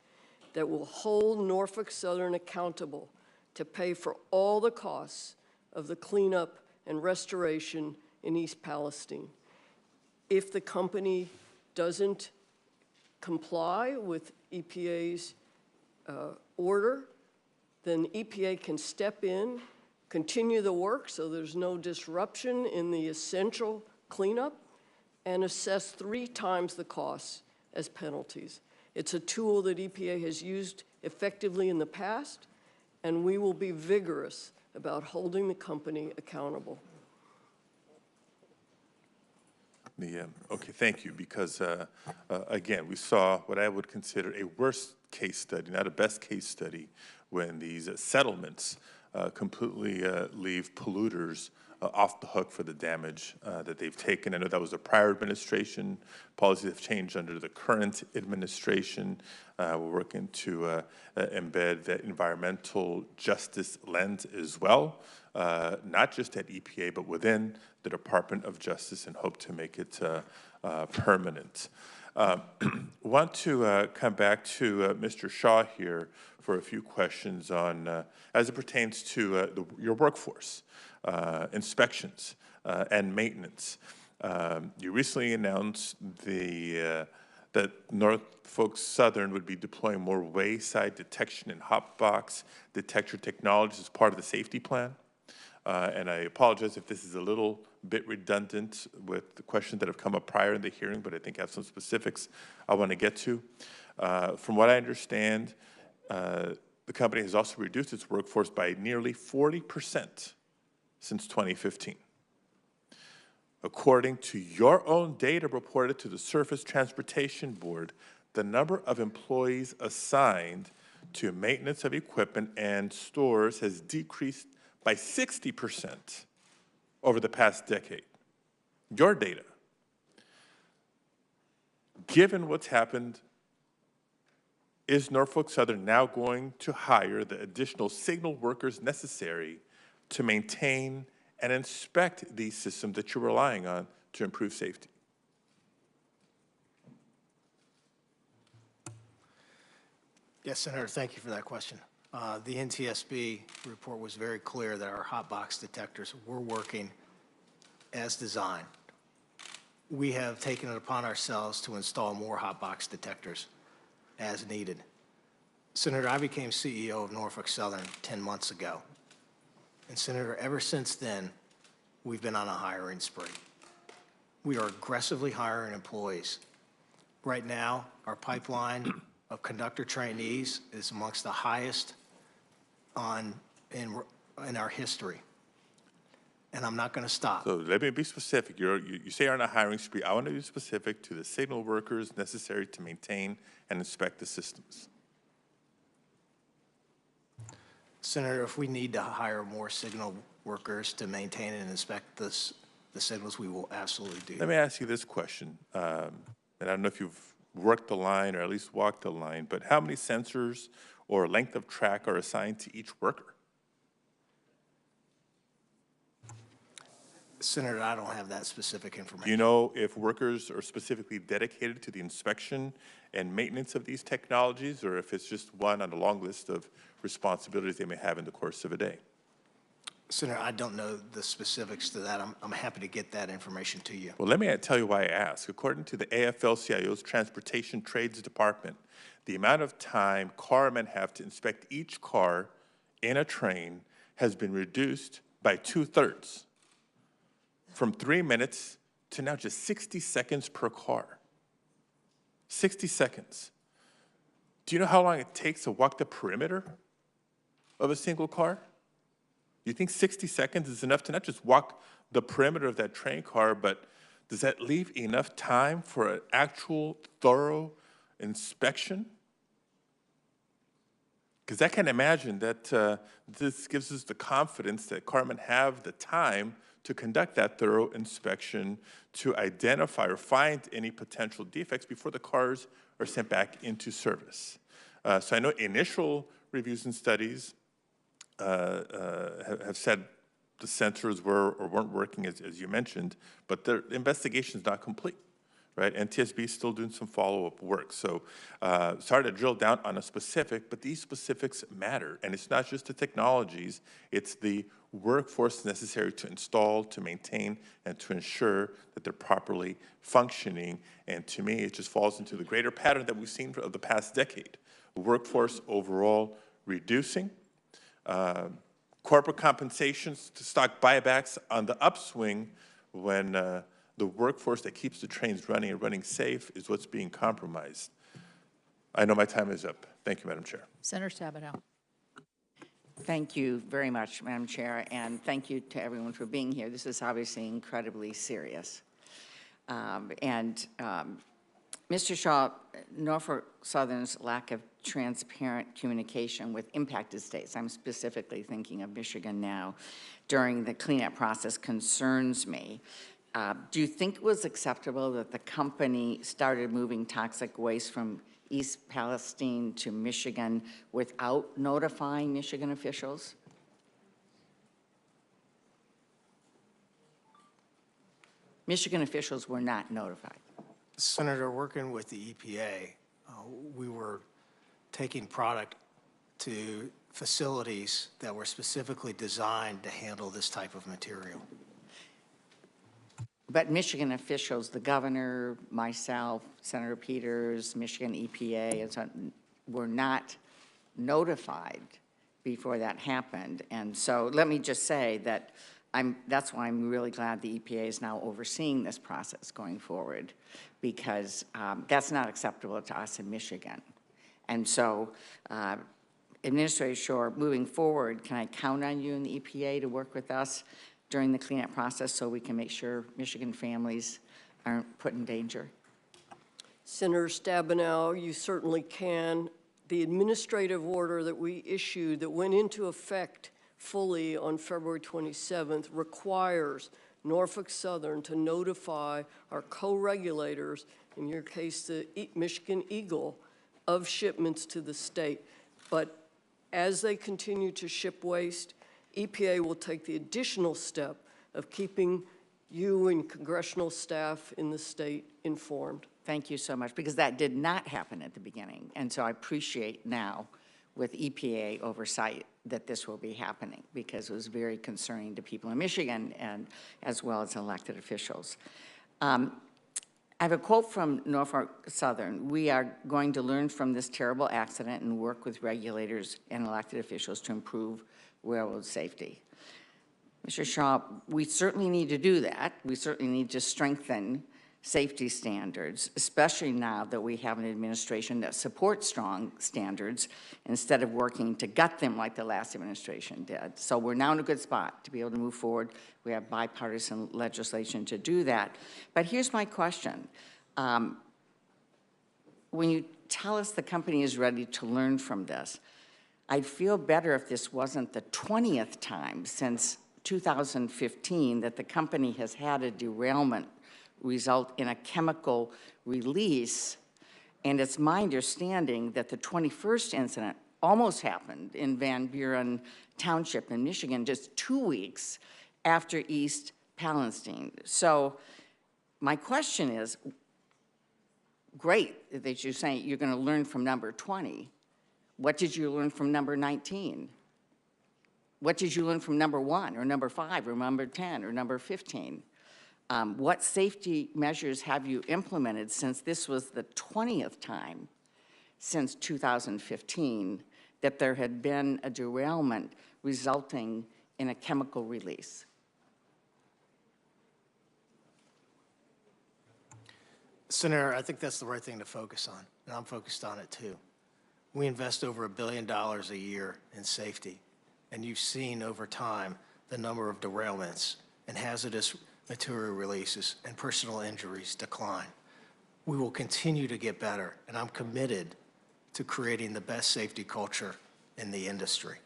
that will hold Norfolk Southern accountable to pay for all the costs of the cleanup and restoration in East Palestine. If the company doesn't comply with EPA's order, then EPA can step in, continue the work so there's no disruption in the essential cleanup, and assess 3 times the costs as penalties. It's a tool that EPA has used effectively in the past, and we will be vigorous about holding the company accountable. Okay, thank you, because again, we saw what I would consider a worst case study, not a best case study, when these settlements completely leave polluters off the hook for the damage that they've taken. I know that was a prior administration. Policies have changed under the current administration. We're working to embed that environmental justice lens as well, not just at EPA, but within the Department of Justice, and hope to make it permanent. Want to come back to Mr. Shaw here for a few questions on, as it pertains to your workforce, inspections and maintenance. You recently announced that Norfolk Southern would be deploying more wayside detection and hotbox detector technologies as part of the safety plan. And I apologize if this is a little bit redundant with the questions that have come up prior in the hearing, but I think I have some specifics I want to get to. From what I understand, the company has also reduced its workforce by nearly 40% since 2015. According to your own data reported to the Surface Transportation Board, the number of employees assigned to maintenance of equipment and stores has decreased by 60% over the past decade. Your data. Given what's happened, is Norfolk Southern now going to hire the additional signal workers necessary to maintain and inspect these systems that you're relying on to improve safety? Yes, Senator, thank you for that question. The NTSB report was very clear that our hot box detectors were working as designed. We have taken it upon ourselves to install more hot box detectors as needed. Senator, I became CEO of Norfolk Southern 10 months ago. And Senator, ever since then, we've been on a hiring spree. We are aggressively hiring employees. Right now, our pipeline of conductor trainees is amongst the highest in our history. And I'm not going to stop. So let me be specific. You say you're on a hiring spree. I want to be specific to the signal workers necessary to maintain and inspect the systems. Senator, if we need to hire more signal workers to maintain and inspect the signals, we will absolutely do that. Let me ask you this question. And I don't know if you've worked the line or at least walked the line, but how many sensors or length of track are assigned to each worker? Senator, I don't have that specific information. Do you know if workers are specifically dedicated to the inspection and maintenance of these technologies, or if it's just one on a long list of responsibilities they may have in the course of a day? Senator, I don't know the specifics to that. I'm happy to get that information to you. Well, let me tell you why I ask. According to the AFL-CIO's Transportation Trades Department, the amount of time carmen have to inspect each car in a train has been reduced by 2/3. From 3 minutes to now just 60 seconds per car. 60 seconds. Do you know how long it takes to walk the perimeter of a single car? You think 60 seconds is enough to not just walk the perimeter of that train car, but does that leave enough time for an actual thorough inspection? Because I can imagine that this gives us the confidence that carmen have the time to conduct that thorough inspection to identify or find any potential defects before the cars are sent back into service. So I know initial reviews and studies have said the sensors were or weren't working as you mentioned, but the investigation is not complete, right? NTSB is still doing some follow-up work. So sorry to drill down on a specific, but these specifics matter. And it's not just the technologies, it's the workforce necessary to install, to maintain, and to ensure that they're properly functioning. And to me, it just falls into the greater pattern that we've seen of the past decade. Workforce overall reducing, corporate compensations to stock buybacks on the upswing when the workforce that keeps the trains running and running safe is what's being compromised. I know my time is up. Thank you, Madam Chair. Senator Stabenow. Thank you very much, Madam Chair, and thank you to everyone for being here. This is obviously incredibly serious. Mr. Shaw, Norfolk Southern's lack of transparent communication with impacted states, I'm specifically thinking of Michigan now, during the cleanup process concerns me. Do you think it was acceptable that the company started moving toxic waste from East Palestine to Michigan without notifying Michigan officials? Michigan officials were not notified. Senator, working with the EPA, we were taking product to facilities that were specifically designed to handle this type of material. But Michigan officials, the governor, myself, Senator Peters, Michigan EPA, and so on, were not notified before that happened. And so let me just say that that's why I'm really glad the EPA is now overseeing this process going forward, because that's not acceptable to us in Michigan. And so, Administrator Shore, moving forward, can I count on you and the EPA to work with us during the cleanup process so we can make sure Michigan families aren't put in danger? Senator Stabenow, you certainly can. The administrative order that we issued that went into effect fully on February 27th requires Norfolk Southern to notify our co-regulators, in your case the Michigan Eagle, of shipments to the state. But as they continue to ship waste, EPA will take the additional step of keeping you and congressional staff in the state informed. Thank you so much, because that did not happen at the beginning. And so I appreciate now with EPA oversight that this will be happening, because it was very concerning to people in Michigan and as well as elected officials. I have a quote from Norfolk Southern. "We are going to learn from this terrible accident and work with regulators and elected officials to improve railroad safety." Mr. Shaw, we certainly need to do that. We certainly need to strengthen safety standards, especially now that we have an administration that supports strong standards instead of working to gut them like the last administration did. So we're now in a good spot to be able to move forward. We have bipartisan legislation to do that. But here's my question. When you tell us the company is ready to learn from this, I'd feel better if this wasn't the 20th time since 2015 that the company has had a derailment result in a chemical release. And it's my understanding that the 21st incident almost happened in Van Buren Township in Michigan just 2 weeks after East Palestine. So my question is, great that you're saying you're going to learn from number 20. What did you learn from number 19? What did you learn from number 1 or number 5 or number 10 or number 15? What safety measures have you implemented since this was the 20th time since 2015 that there had been a derailment resulting in a chemical release? Senator, I think that's the right thing to focus on, and I'm focused on it too. We invest over $1 billion a year in safety, and you've seen over time the number of derailments and hazardous material releases and personal injuries decline. We will continue to get better, and I'm committed to creating the best safety culture in the industry.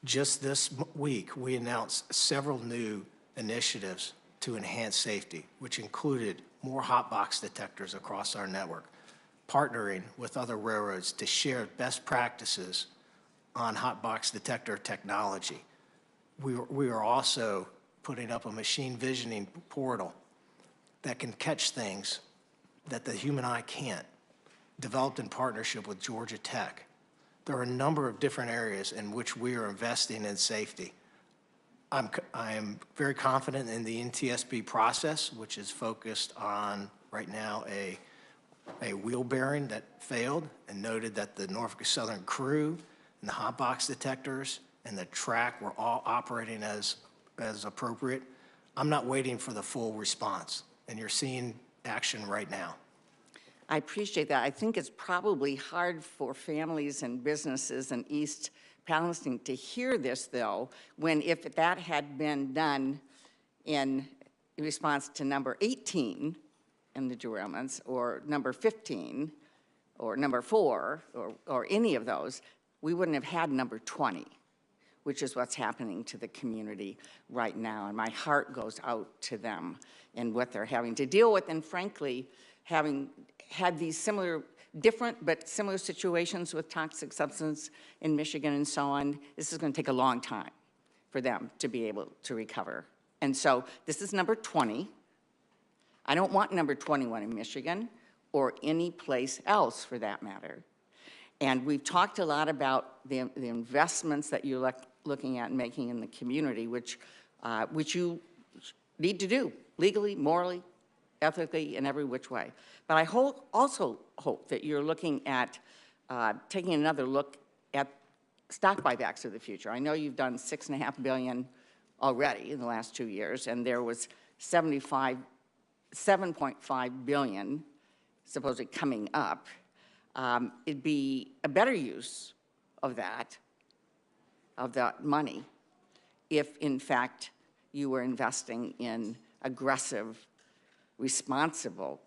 Just this week, we announced several new initiatives to enhance safety, which included more hot box detectors across our network, partnering with other railroads to share best practices on hot box detector technology. We are also putting up a machine visioning portal that can catch things that the human eye can't, developed in partnership with Georgia Tech. There are a number of different areas in which we are investing in safety. I am very confident in the NTSB process, which is focused on, right now, a wheel bearing that failed and noted that the Norfolk Southern crew and the hot box detectors and the track were all operating as appropriate. I'm not waiting for the full response, and you're seeing action right now. I appreciate that. I think it's probably hard for families and businesses in East Palestine to hear this, though, when if that had been done in response to number 18 in the derailments, or number 15, or number 4, or any of those, we wouldn't have had number 20, which is what's happening to the community right now. And my heart goes out to them and what they're having to deal with, and frankly, having had these different but similar situations with toxic substance in Michigan and so on, this is going to take a long time for them to be able to recover. And so this is number 20. I don't want number 21 in Michigan or any place else for that matter. And we've talked a lot about the investments that you're looking at and making in the community, which you need to do legally, morally, ethically, in every which way. But I also hope that you're looking at taking another look at stock buybacks of the future. I know you've done $6.5 billion already in the last 2 years, and there was $7.5 billion supposedly coming up. It'd be a better use of that money if, in fact, you were investing in aggressive, responsible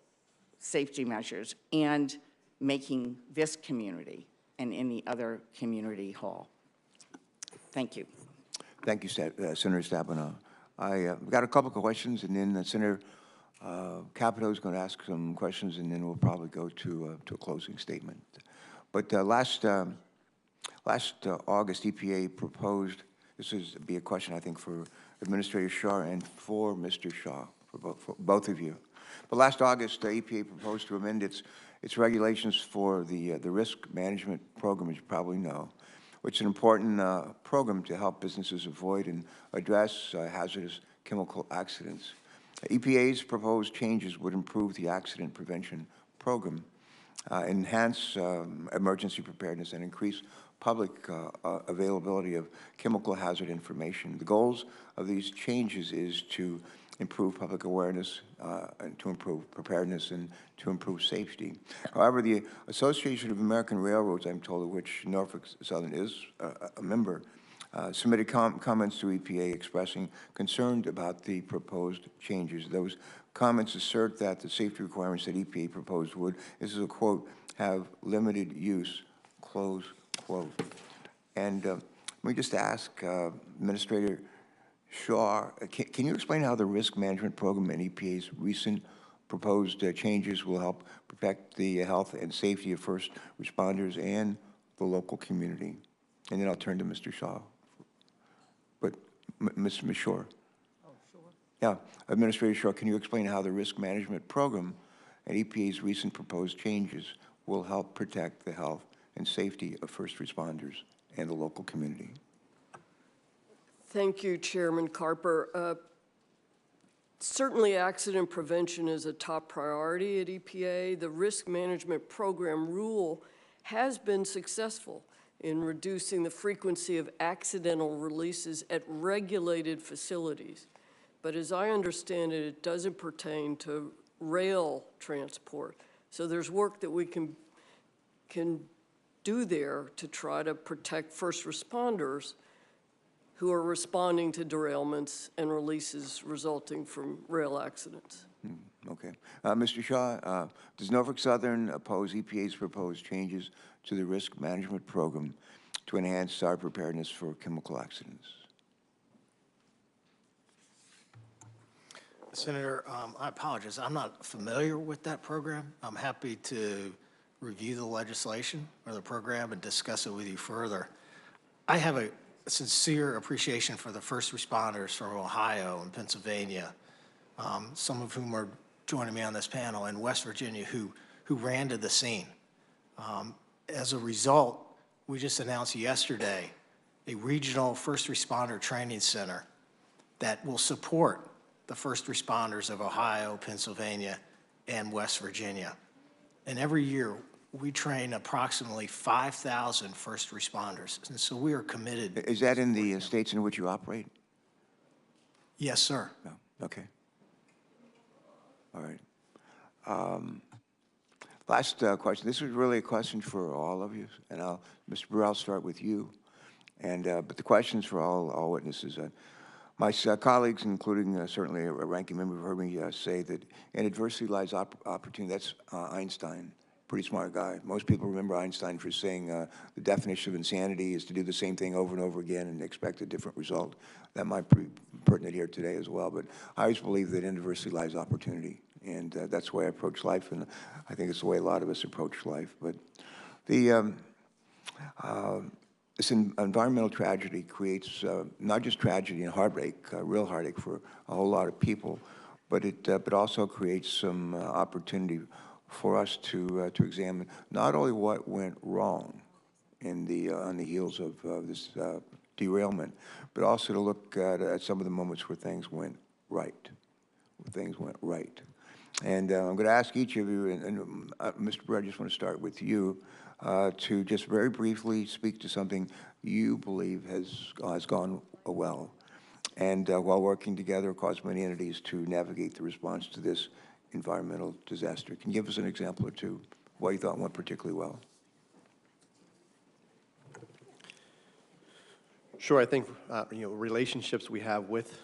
safety measures and making this community and any other community whole. Thank you. Thank you, Senator Stabenow. I've got a couple of questions, and then Senator Capito is going to ask some questions, and then we'll probably go to a closing statement. But last August, EPA proposed, this would be a question, I think, for Administrator Shaw and for Mr. Shaw, for both of you. But last August, EPA proposed to amend its regulations for the risk management program, as you probably know, which is an important program to help businesses avoid and address hazardous chemical accidents. EPA's proposed changes would improve the accident prevention program, enhance emergency preparedness, and increase public availability of chemical hazard information. The goals of these changes is to improve public awareness, and to improve preparedness, and to improve safety. However, the Association of American Railroads, I'm told, of which Norfolk Southern is a member, submitted comments to EPA expressing concern about the proposed changes. Those comments assert that the safety requirements that EPA proposed would, this is a quote, have limited use, close quote. And let me just ask Administrator Shaw, can you explain how the risk management program and EPA's recent proposed changes will help protect the health and safety of first responders and the local community? And then I'll turn to Mr. Shaw. But Ms. Shore. Oh, sure. Yeah, Administrator Shaw, can you explain how the risk management program and EPA's recent proposed changes will help protect the health and safety of first responders and the local community? Thank you, Chairman Carper. Certainly, accident prevention is a top priority at EPA. The risk management program rule has been successful in reducing the frequency of accidental releases at regulated facilities. But as I understand it, it doesn't pertain to rail transport. So there's work that we can do there to try to protect first responders who are responding to derailments and releases resulting from rail accidents. Okay. Mr. Shaw, does Norfolk Southern oppose EPA's proposed changes to the risk management program to enhance our preparedness for chemical accidents? Senator, I apologize. I'm not familiar with that program. I'm happy to review the legislation or the program and discuss it with you further. I have a sincere appreciation for the first responders from Ohio and Pennsylvania, some of whom are joining me on this panel, and West Virginia, who ran to the scene. As a result, we just announced yesterday a regional first responder training center that will support the first responders of Ohio, Pennsylvania, and West Virginia. And every year, we train approximately 5,000 first responders, and so we are committed. Is that in the states in which you operate? Yes, sir. No. Okay. All right. Last question. This is really a question for all of you, and Mr. Brewer, I'll start with you. And but the question's for all witnesses. My colleagues, including certainly a ranking member, have heard me say that in adversity lies opportunity. That's Einstein. Pretty smart guy. Most people remember Einstein for saying the definition of insanity is to do the same thing over and over again and expect a different result. That might be pertinent here today as well, but I always believe that in adversity lies opportunity, and that's the way I approach life, and I think it's the way a lot of us approach life. But the this environmental tragedy creates not just tragedy and heartache, real heartache for a whole lot of people, but it also creates some opportunity for us to examine not only what went wrong in on the heels of this derailment, but also to look at some of the moments where things went right, And I'm going to ask each of you, and Mr. Brewer, I just want to start with you, to just very briefly speak to something you believe has gone well, and while working together across many entities to navigate the response to this environmental disaster. Can you give us an example or two of what you thought went particularly well? Sure. I think relationships we have with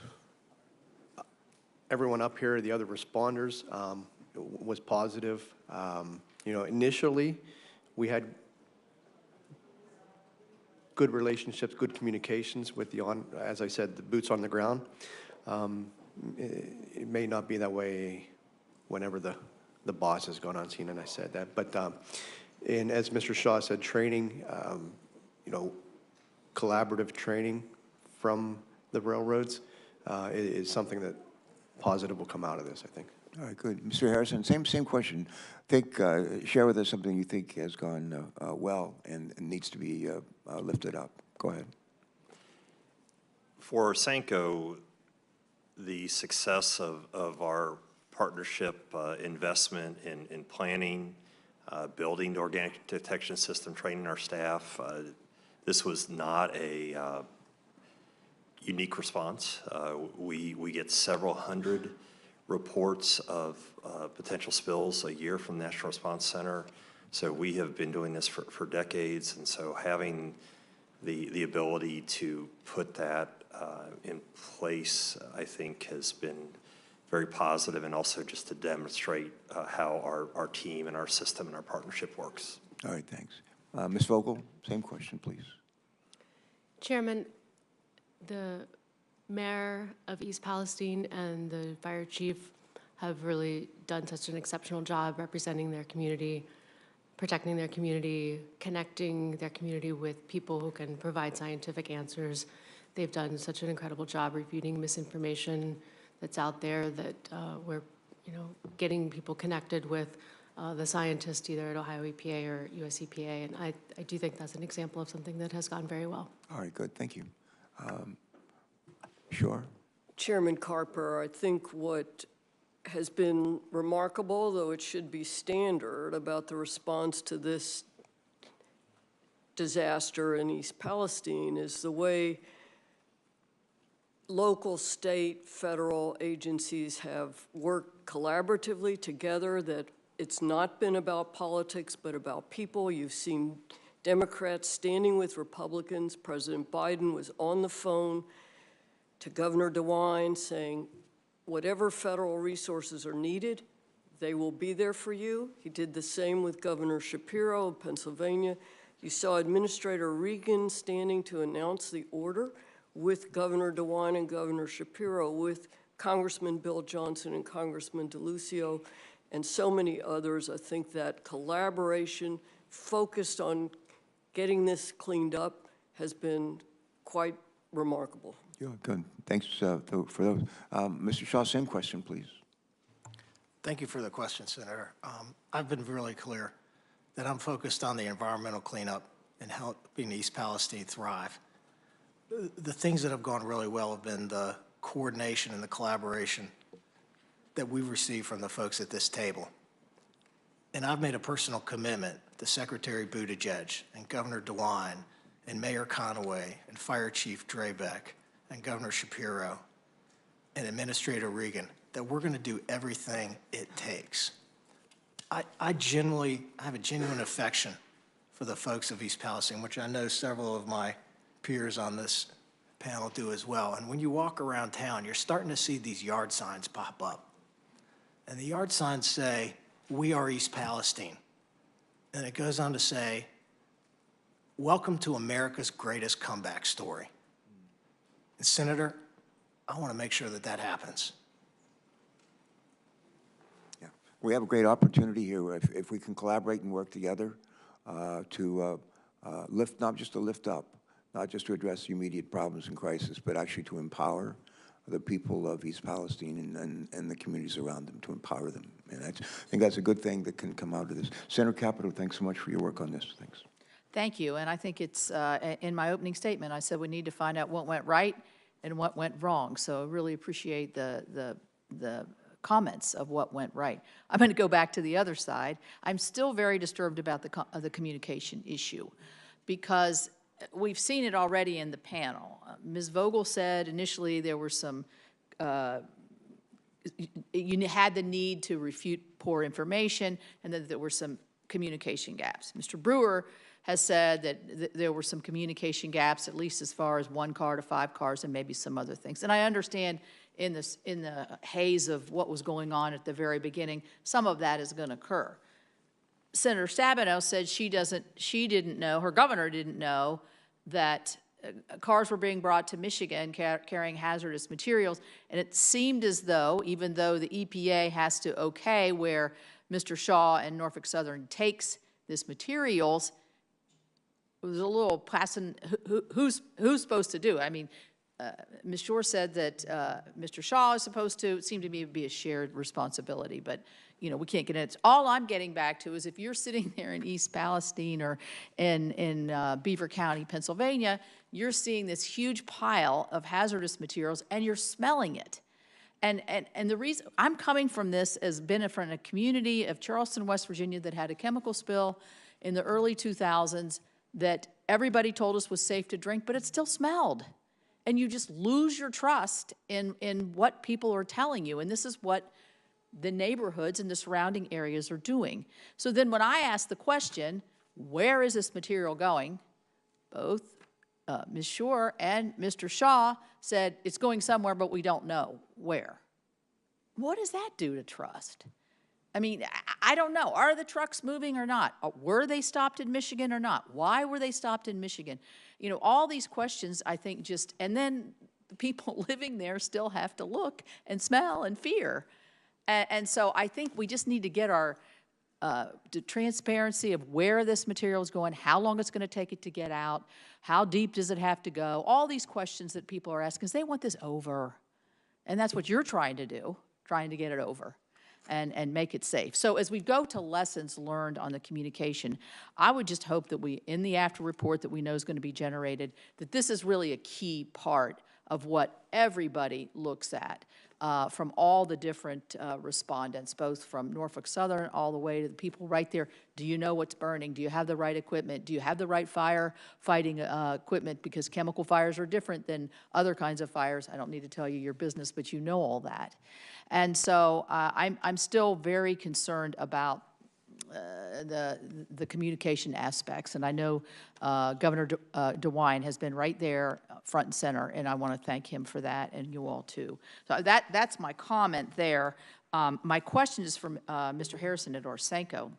everyone up here, the other responders, was positive. You know, initially, we had good relationships, good communications with as I said, the boots on the ground. It may not be that way whenever the boss has gone on scene, and I said that. But, and as Mr. Shaw said, training, you know, collaborative training from the railroads is something that positive will come out of this, I think. All right, good. Mr. Harrison, same question. Share with us something you think has gone well and needs to be lifted up. Go ahead. For Sanko, the success of our partnership investment in planning, building the organic detection system, training our staff, this was not a unique response. We get several hundred reports of potential spills a year from the National Response Center. So we have been doing this for decades, and so having the ability to put that in place, I think, has been very positive, and also just to demonstrate how our team and our system and our partnership works. All right, thanks. Ms. Vogel, same question, please. Chairman, the mayor of East Palestine and the fire chief have really done such an exceptional job representing their community, protecting their community, connecting their community with people who can provide scientific answers. They've done such an incredible job refuting misinformation that's out there, that we're, you know, getting people connected with the scientists either at Ohio EPA or US EPA, and I do think that's an example of something that has gone very well. All right, good, thank you. Sure. Chairman Carper, I think what has been remarkable, though it should be standard, about the response to this disaster in East Palestine is the way local, state, federal agencies have worked collaboratively together, that it's not been about politics, but about people. You've seen Democrats standing with Republicans. President Biden was on the phone to Governor DeWine saying, whatever federal resources are needed, they will be there for you. He did the same with Governor Shapiro of Pennsylvania. You saw Administrator Regan standing to announce the order with Governor DeWine and Governor Shapiro, with Congressman Bill Johnson and Congressman DeLucio, and so many others. I think that collaboration focused on getting this cleaned up has been quite remarkable. Yeah, good. Thanks for those. Mr. Shaw, same question, please. Thank you for the question, Senator. I've been really clear that I'm focused on the environmental cleanup and helping East Palestine thrive. The things that have gone really well have been the coordination and the collaboration that we've received from the folks at this table. And I've made a personal commitment to Secretary Buttigieg and Governor DeWine and Mayor Conaway and Fire Chief Drebeck and Governor Shapiro and Administrator Regan that we're going to do everything it takes. I have a genuine affection for the folks of East Palestine, which I know several of my peers on this panel do as well. And when you walk around town, you're starting to see these yard signs pop up. And the yard signs say, "We are East Palestine." And it goes on to say, "Welcome to America's greatest comeback story." And Senator, I want to make sure that that happens. Yeah, we have a great opportunity here if we can collaborate and work together to lift, not just to lift up, not just to address the immediate problems and crisis, but actually to empower the people of East Palestine and the communities around them, to empower them. And I think that's a good thing that can come out of this. Senator Capito, thanks so much for your work on this. Thanks. Thank you, and I think it's, in my opening statement, I said we need to find out what went right and what went wrong, so I really appreciate the comments of what went right. I'm going to go back to the other side. I'm still very disturbed about the communication issue, because we've seen it already in the panel. Ms. Vogel said initially there were some, you had the need to refute poor information, and that there were some communication gaps. Mr. Brewer has said that there were some communication gaps, at least as far as 1 car to 5 cars and maybe some other things. And I understand in the haze of what was going on at the very beginning, some of that is going to occur. Senator Stabenow said she didn't know, her governor didn't know that cars were being brought to Michigan carrying hazardous materials, and it seemed as though, even though the EPA has to okay where Mr. Shaw and Norfolk Southern takes this materials, it was a little passing, who's supposed to do it? I mean, Ms. Shore said that Mr. Shaw is supposed to, it seemed to me to be a shared responsibility, but you know, we can't get it. All I'm getting back to is if you're sitting there in East Palestine or in Beaver County, Pennsylvania, you're seeing this huge pile of hazardous materials and you're smelling it. And the reason I'm coming from this as being from a community of Charleston, West Virginia that had a chemical spill in the early 2000s that everybody told us was safe to drink, but it still smelled. And you just lose your trust in what people are telling you. And this is what the neighborhoods and the surrounding areas are doing. So then when I ask the question, where is this material going? Both Ms. Shore and Mr. Shaw said it's going somewhere, but we don't know where. What does that do to trust? I mean, I don't know. Are the trucks moving or not? Were they stopped in Michigan or not? Why were they stopped in Michigan? You know, all these questions, I think, just, and then the people living there still have to look and smell and fear. And so I think we just need to get our the transparency of where this material is going, how long it's going to take it to get out, how deep does it have to go, all these questions that people are asking, because they want this over. And that's what you're trying to do, trying to get it over and make it safe. So as we go to lessons learned on the communication, I would just hope that we, in the after report that we know is going to be generated, that this is really a key part of what everybody looks at from all the different respondents, both from Norfolk Southern all the way to the people right there. Do you know what's burning? Do you have the right equipment? Do you have the right fire fighting equipment? Because chemical fires are different than other kinds of fires. I don't need to tell you your business, but you know all that. And so I'm still very concerned about the communication aspects, and I know Governor DeWine has been right there front and center, and I want to thank him for that, and you all too. So that's my comment there. My question is from Mr. Harrison at Orsenko.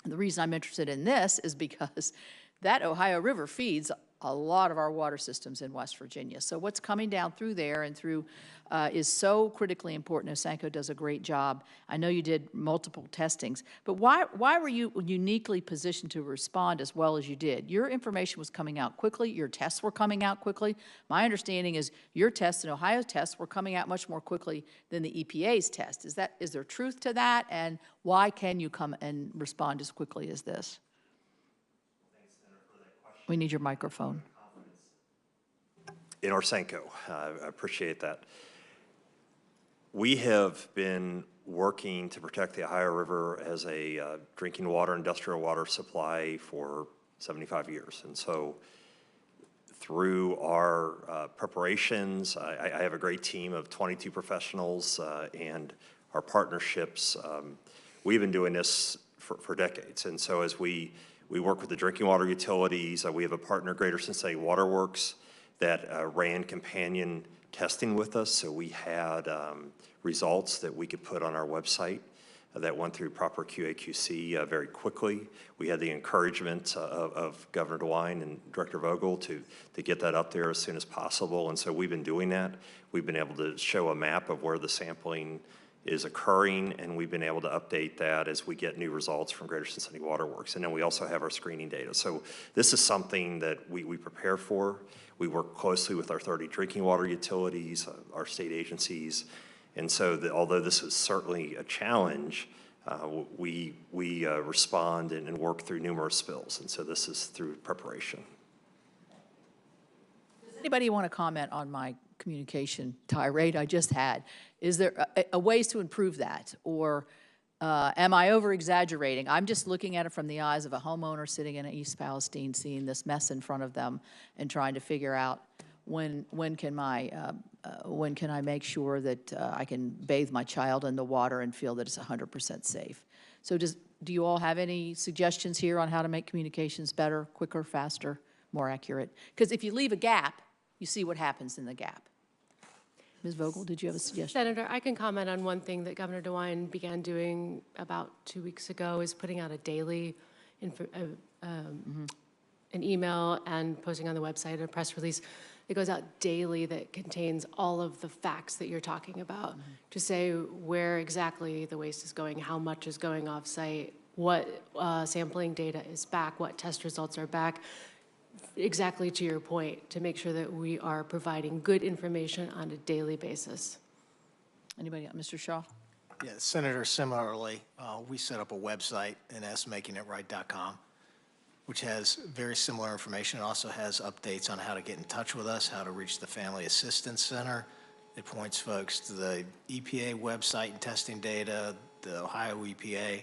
And the reason I'm interested in this is because that Ohio River feeds a lot of our water systems in West Virginia. So what's coming down through there and through is so critically important. Osenko does a great job. I know you did multiple testings, but why were you uniquely positioned to respond as well as you did? Your information was coming out quickly. Your tests were coming out quickly. My understanding is your tests and Ohio's tests were coming out much more quickly than the EPA's test. Is there truth to that? And why can you come and respond as quickly as this? We need your microphone. In Orsenko, I appreciate that. We have been working to protect the Ohio River as a drinking water, industrial water supply for 75 years. And so through our preparations, I have a great team of 22 professionals and our partnerships. We've been doing this for decades. And so as we work with the drinking water utilities. We have a partner, Greater Cincinnati Waterworks, that ran companion testing with us. So we had results that we could put on our website that went through proper QA/QC very quickly. We had the encouragement of Governor DeWine and Director Vogel to get that up there as soon as possible. And so we've been doing that. We've been able to show a map of where the sampling is occurring, and we've been able to update that as we get new results from Greater Cincinnati Waterworks. And then we also have our screening data. So this is something that we prepare for. We work closely with our 30 drinking water utilities, our state agencies. And so although this is certainly a challenge, we respond and work through numerous spills. And so this is through preparation. Does anybody want to comment on my communication tirade I just had? Is there a ways to improve that? Or am I over-exaggerating? I'm just looking at it from the eyes of a homeowner sitting in East Palestine, seeing this mess in front of them and trying to figure out when can I make sure that I can bathe my child in the water and feel that it's 100% safe? So do you all have any suggestions here on how to make communications better, quicker, faster, more accurate? Because if you leave a gap, you see what happens in the gap. Ms. Vogel, did you have a suggestion? Senator, I can comment on one thing that Governor DeWine began doing about 2 weeks ago, is putting out a daily an email and posting on the website a press release that goes out daily that contains all of the facts that you're talking about, to say where exactly the waste is going, how much is going off-site, what sampling data is back, what test results are back, exactly to your point, to make sure that we are providing good information on a daily basis. Anybody else? Mr. Shaw? Yeah, Senator, similarly, we set up a website, nsmakingitright.com, which has very similar information. It also has updates on how to get in touch with us, how to reach the Family Assistance Center. It points folks to the EPA website and testing data, the Ohio EPA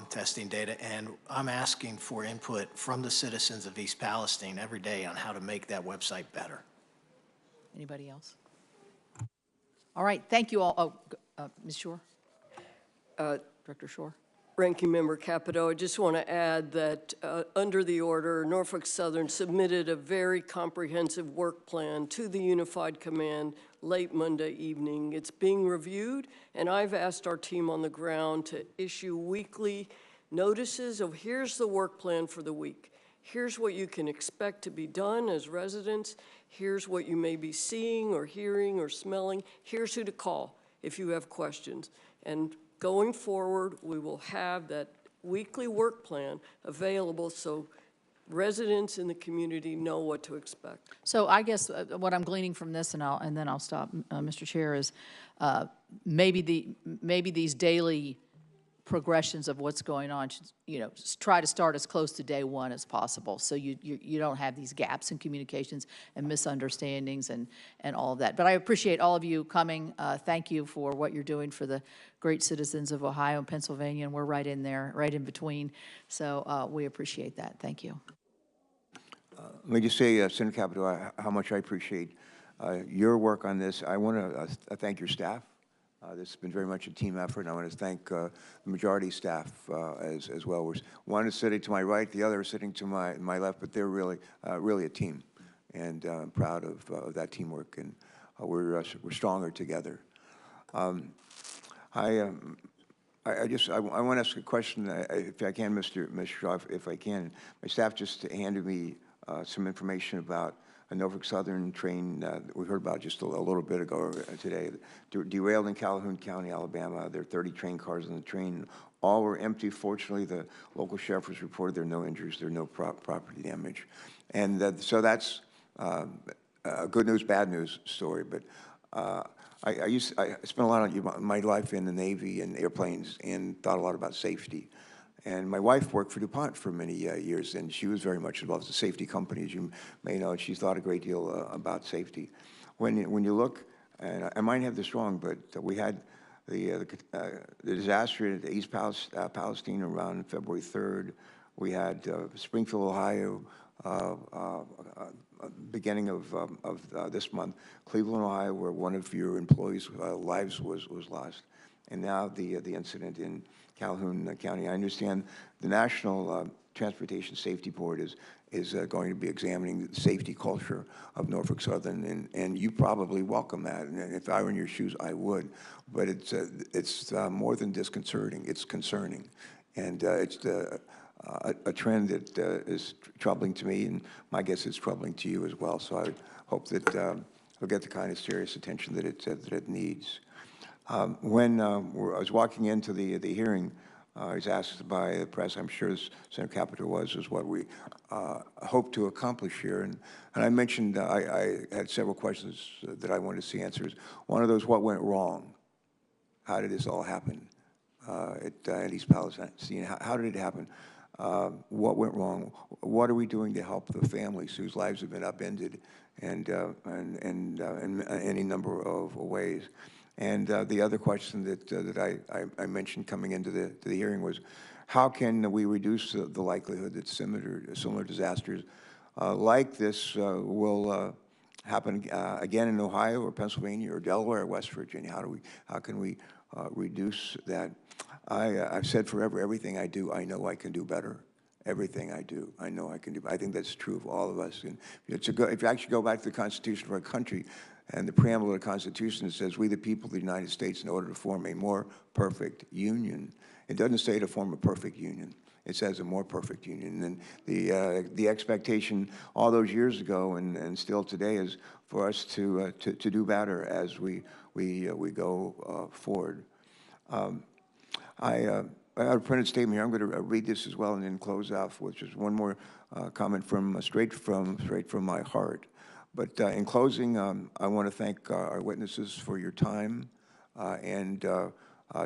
testing data, and I'm asking for input from the citizens of East Palestine every day on how to make that website better. Anybody else? All right, thank you all. Oh, Ms. Shore? Director Shore? Ranking Member Capito, I just want to add that under the order, Norfolk Southern submitted a very comprehensive work plan to the Unified Command late Monday evening. It's being reviewed, and I've asked our team on the ground to issue weekly notices of here's the work plan for the week. Here's what you can expect to be done as residents. Here's what you may be seeing or hearing or smelling. Here's who to call if you have questions. And going forward, we will have that weekly work plan available so residents in the community know what to expect. So I guess what I'm gleaning from this, and then I'll stop, Mr. Chair, is maybe these daily progressions of what's going on should, try to start as close to day one as possible, so you don't have these gaps in communications and misunderstandings and all of that. But I appreciate all of you coming. Thank you for what you're doing for the great citizens of Ohio and Pennsylvania, and we're right in there, right in between. So we appreciate that. Thank you. Let me just say, Senator Capito, how much I appreciate your work on this. I want to thank your staff. This has been very much a team effort, and I want to thank the majority staff as well. One is sitting to my right, the other is sitting to my left, but they're really a team, and I'm proud of that teamwork, and we're stronger together. I want to ask a question, if I can, Mr. Shaw, if I can. My staff just handed me some information about a Norfolk Southern train that we heard about just a little bit ago today, derailed in Calhoun County, Alabama. There are 30 train cars on the train. All were empty. Fortunately, the local sheriff has reported there are no injuries, there are no property damage. And so that's a good news, bad news story. But I spent a lot of my life in the Navy and airplanes and thought a lot about safety. And my wife worked for DuPont for many years, and she was very much involved with the safety company, as you may know, and she thought a great deal about safety. When you look, and I might have this wrong, but we had the disaster at East Palestine around February 3rd. We had Springfield, Ohio, beginning of this month, Cleveland, Ohio, where one of your employees' lives was lost, and now the incident in Calhoun County. I understand the National Transportation Safety Board is going to be examining the safety culture of Norfolk Southern, and you probably welcome that. And if I were in your shoes, I would. But it's more than disconcerting; it's concerning, and it's a trend that is troubling to me, and my guess is troubling to you as well. So I hope that it'll get the kind of serious attention that it needs. When I was walking into the hearing, I was asked by the press, I'm sure as Senator Capito was what we hope to accomplish here. And I mentioned I had several questions that I wanted to see answers. One of those, what went wrong? How did this all happen at East Palestine? How did it happen? What went wrong? What are we doing to help the families whose lives have been upended and in any number of ways? And the other question that I mentioned coming into the hearing was, how can we reduce the likelihood that similar disasters like this will happen again in Ohio or Pennsylvania or Delaware or West Virginia? How can we reduce that? I've said forever, everything I do, I know I can do better, everything I do, I know I can do. I think that's true of all of us. And if you actually go back to the Constitution of our country, and the preamble of the Constitution says, "We the people of the United States, in order to form a more perfect union." It doesn't say to form a perfect union. It says a more perfect union. And the expectation all those years ago and still today is for us to do better as we go forward. I have a printed statement here. I'm going to read this as well and then close out, which is one more comment from straight from my heart. But in closing, I want to thank our witnesses for your time and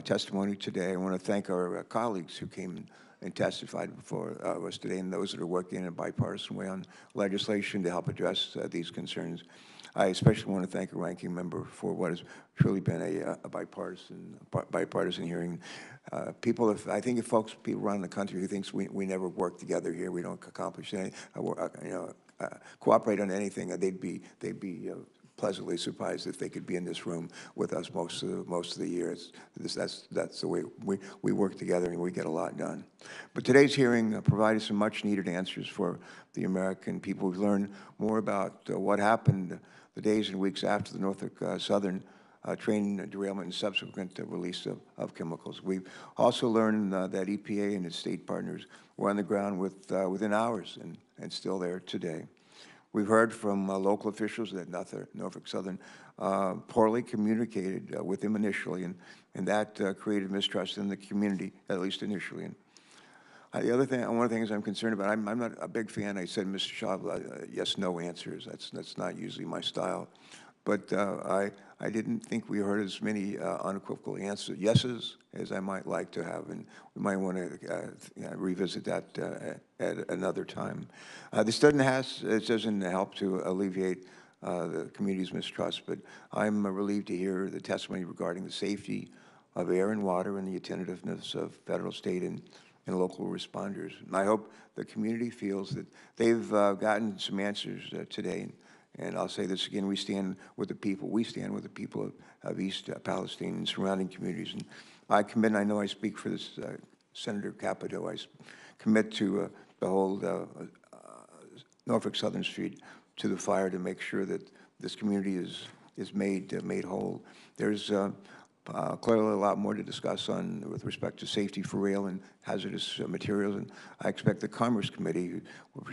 testimony today. I want to thank our colleagues who came and testified before us today, and those that are working in a bipartisan way on legislation to help address these concerns. I especially want to thank a ranking member for what has truly been a bipartisan hearing. People, people around the country who thinks we never work together here, we don't accomplish anything, cooperate on anything, they'd be pleasantly surprised if they could be in this room with us most of the year. That's the way we work together and we get a lot done. But today's hearing provided some much-needed answers for the American people. We've learned more about what happened the days and weeks after the Norfolk Southern train derailment and subsequent release of chemicals. We've also learned that EPA and its state partners were on the ground within hours and still there today. We've heard from local officials that Norfolk Southern poorly communicated with them initially, and that created mistrust in the community, at least initially. And one of the things I'm concerned about, I'm not a big fan. I said, Mr. Shaw, yes, no answers. That's not usually my style. But I didn't think we heard as many unequivocal yeses as I might like to have, and we might want to revisit that at another time. This doesn't help to alleviate the community's mistrust, but I'm relieved to hear the testimony regarding the safety of air and water and the attentiveness of federal, state, and local responders. And I hope the community feels that they've gotten some answers today. And I'll say this again, we stand with the people of East Palestine and surrounding communities. And I commit, and I know I speak for this Senator Capito, I commit to hold Norfolk Southern Street to the fire to make sure that this community is made whole. There's clearly a lot more to discuss with respect to safety for rail and hazardous materials, and I expect the Commerce Committee will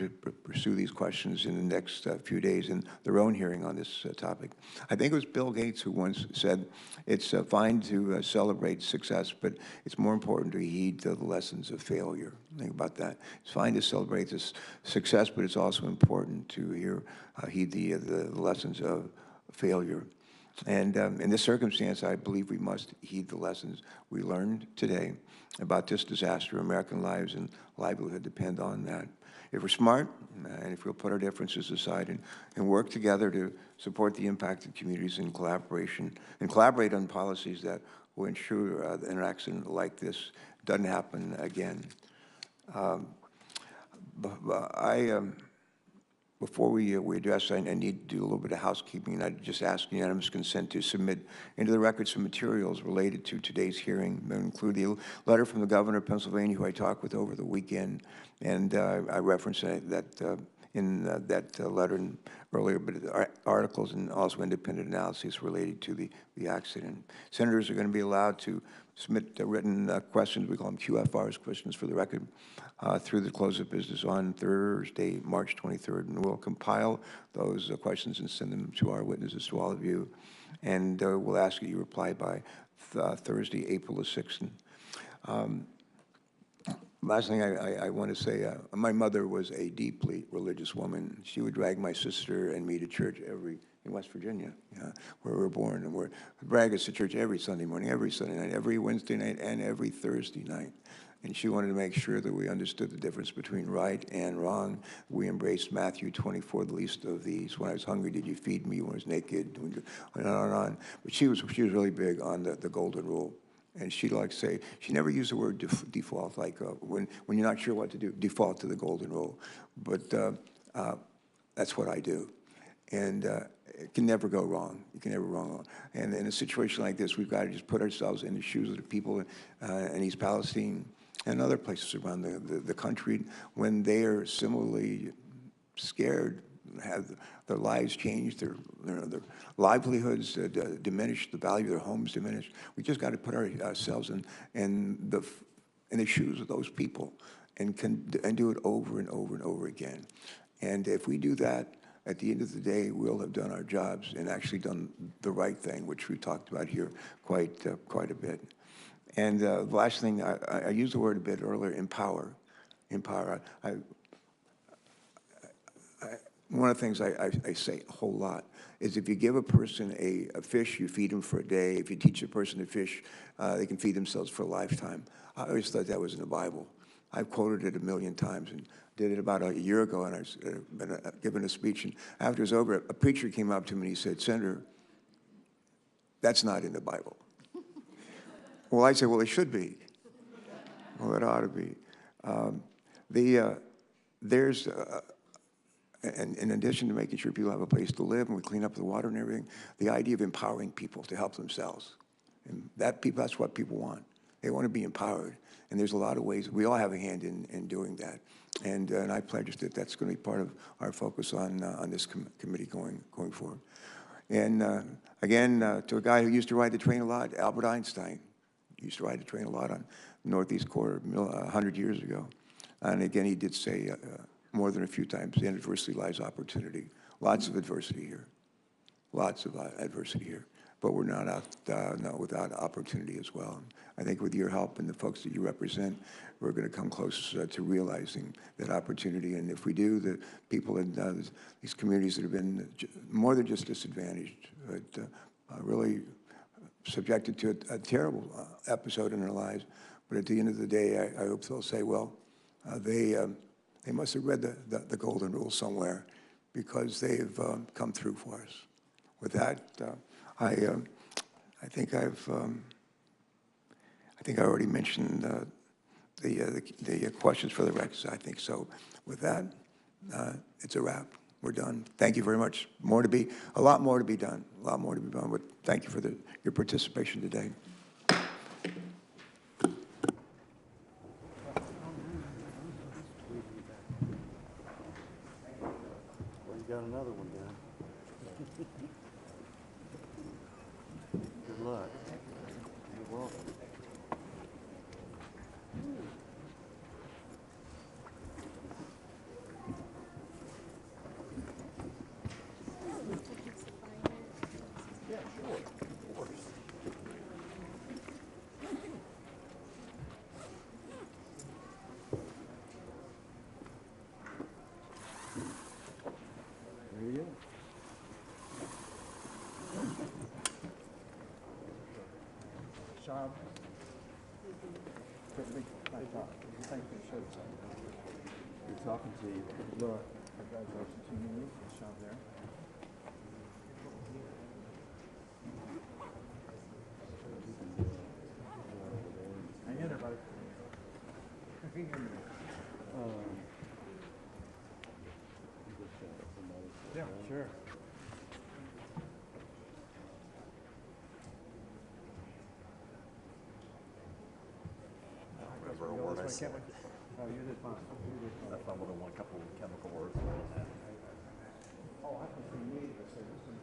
pursue these questions in the next few days in their own hearing on this topic. I think it was Bill Gates who once said, it's fine to celebrate success, but it's more important to heed the lessons of failure. Think about that. It's fine to celebrate this success, but it's also important to heed the lessons of failure. And in this circumstance, I believe we must heed the lessons we learned today about this disaster. American lives and livelihood depend on that. If we're smart, and if we'll put our differences aside and work together to support the impacted communities in collaboration, and collaborate on policies that will ensure an accident like this doesn't happen again. Before we address, I need to do a little bit of housekeeping, and I just ask unanimous consent to submit into the record some materials related to today's hearing. They include the letter from the governor of Pennsylvania, who I talked with over the weekend, and I referenced that in that letter earlier, but articles and also independent analyses related to the accident. Senators are going to be allowed to submit written questions, we call them QFRs, questions for the record, through the close of business on Thursday, March 23rd, and we'll compile those questions and send them to our witnesses, to all of you, and we'll ask that you reply by Thursday, April the 6th. Last thing I want to say, my mother was a deeply religious woman. She would drag my sister and me to church in West Virginia, where we were born, and we're drag us to church every Sunday morning, every Sunday night, every Wednesday night, and every Thursday night. And she wanted to make sure that we understood the difference between right and wrong. We embraced Matthew 24, the least of these. When I was hungry, did you feed me? When I was naked, on and on and on. But she was really big on the golden rule. And she'd like to say, she never used the word default, like when you're not sure what to do, default to the golden rule. But that's what I do. And it can never go wrong. You can never go wrong. And in a situation like this, we've got to just put ourselves in the shoes of the people in East Palestine and other places around the country when they are similarly scared, have their lives changed, their livelihoods diminished, the value of their homes diminished. We just got to put ourselves in the shoes of those people and do it over and over and over again. And if we do that, at the end of the day, we'll have done our jobs and actually done the right thing, which we talked about here quite a bit. And the last thing, I used the word a bit earlier, empower. Empower. One of the things I say a whole lot is if you give a person a fish, you feed them for a day. If you teach a person to fish, they can feed themselves for a lifetime. I always thought that was in the Bible. I've quoted it a million times and did it about a year ago, and I've been giving a speech. And after it was over, a preacher came up to me and he said, "Senator, that's not in the Bible." Well, I said, well, it should be. Well, it ought to be. And in addition to making sure people have a place to live and we clean up the water and everything, the idea of empowering people to help themselves. And that's what people want. They want to be empowered. And there's a lot of ways. We all have a hand in doing that. And I pledge that that's going to be part of our focus on this committee going forward. And again, to a guy who used to ride the train a lot, Albert Einstein used to ride the train a lot on the Northeast Corridor 100 years ago. And again, he did say more than a few times, in adversity lies opportunity. Lots of adversity here. Lots of adversity here. But we're not out without opportunity as well. I think with your help and the folks that you represent, we're going to come close to realizing that opportunity. And if we do, the people in these communities that have been more than just disadvantaged, but really subjected to a terrible episode in their lives. But at the end of the day, I hope they'll say, well, they must have read the golden rule somewhere because they've come through for us. With that, I think I already mentioned the questions for the records. I think so. With that, it's a wrap. We're done. Thank you very much. A lot more to be done. A lot more to be done. But thank you for your participation today. Got another one down. Good luck. You're welcome. Yeah, sure. Of course. There you go. Sean, thank you for showing something. Good talking to you. Laura, congratulations to you. Sean there. Hang in there, buddy. Hang in there. Yeah, sure. Whatever word I said. No, you did fine. That's not one of one couple of chemical words. Oh, I thought you needed to say this one.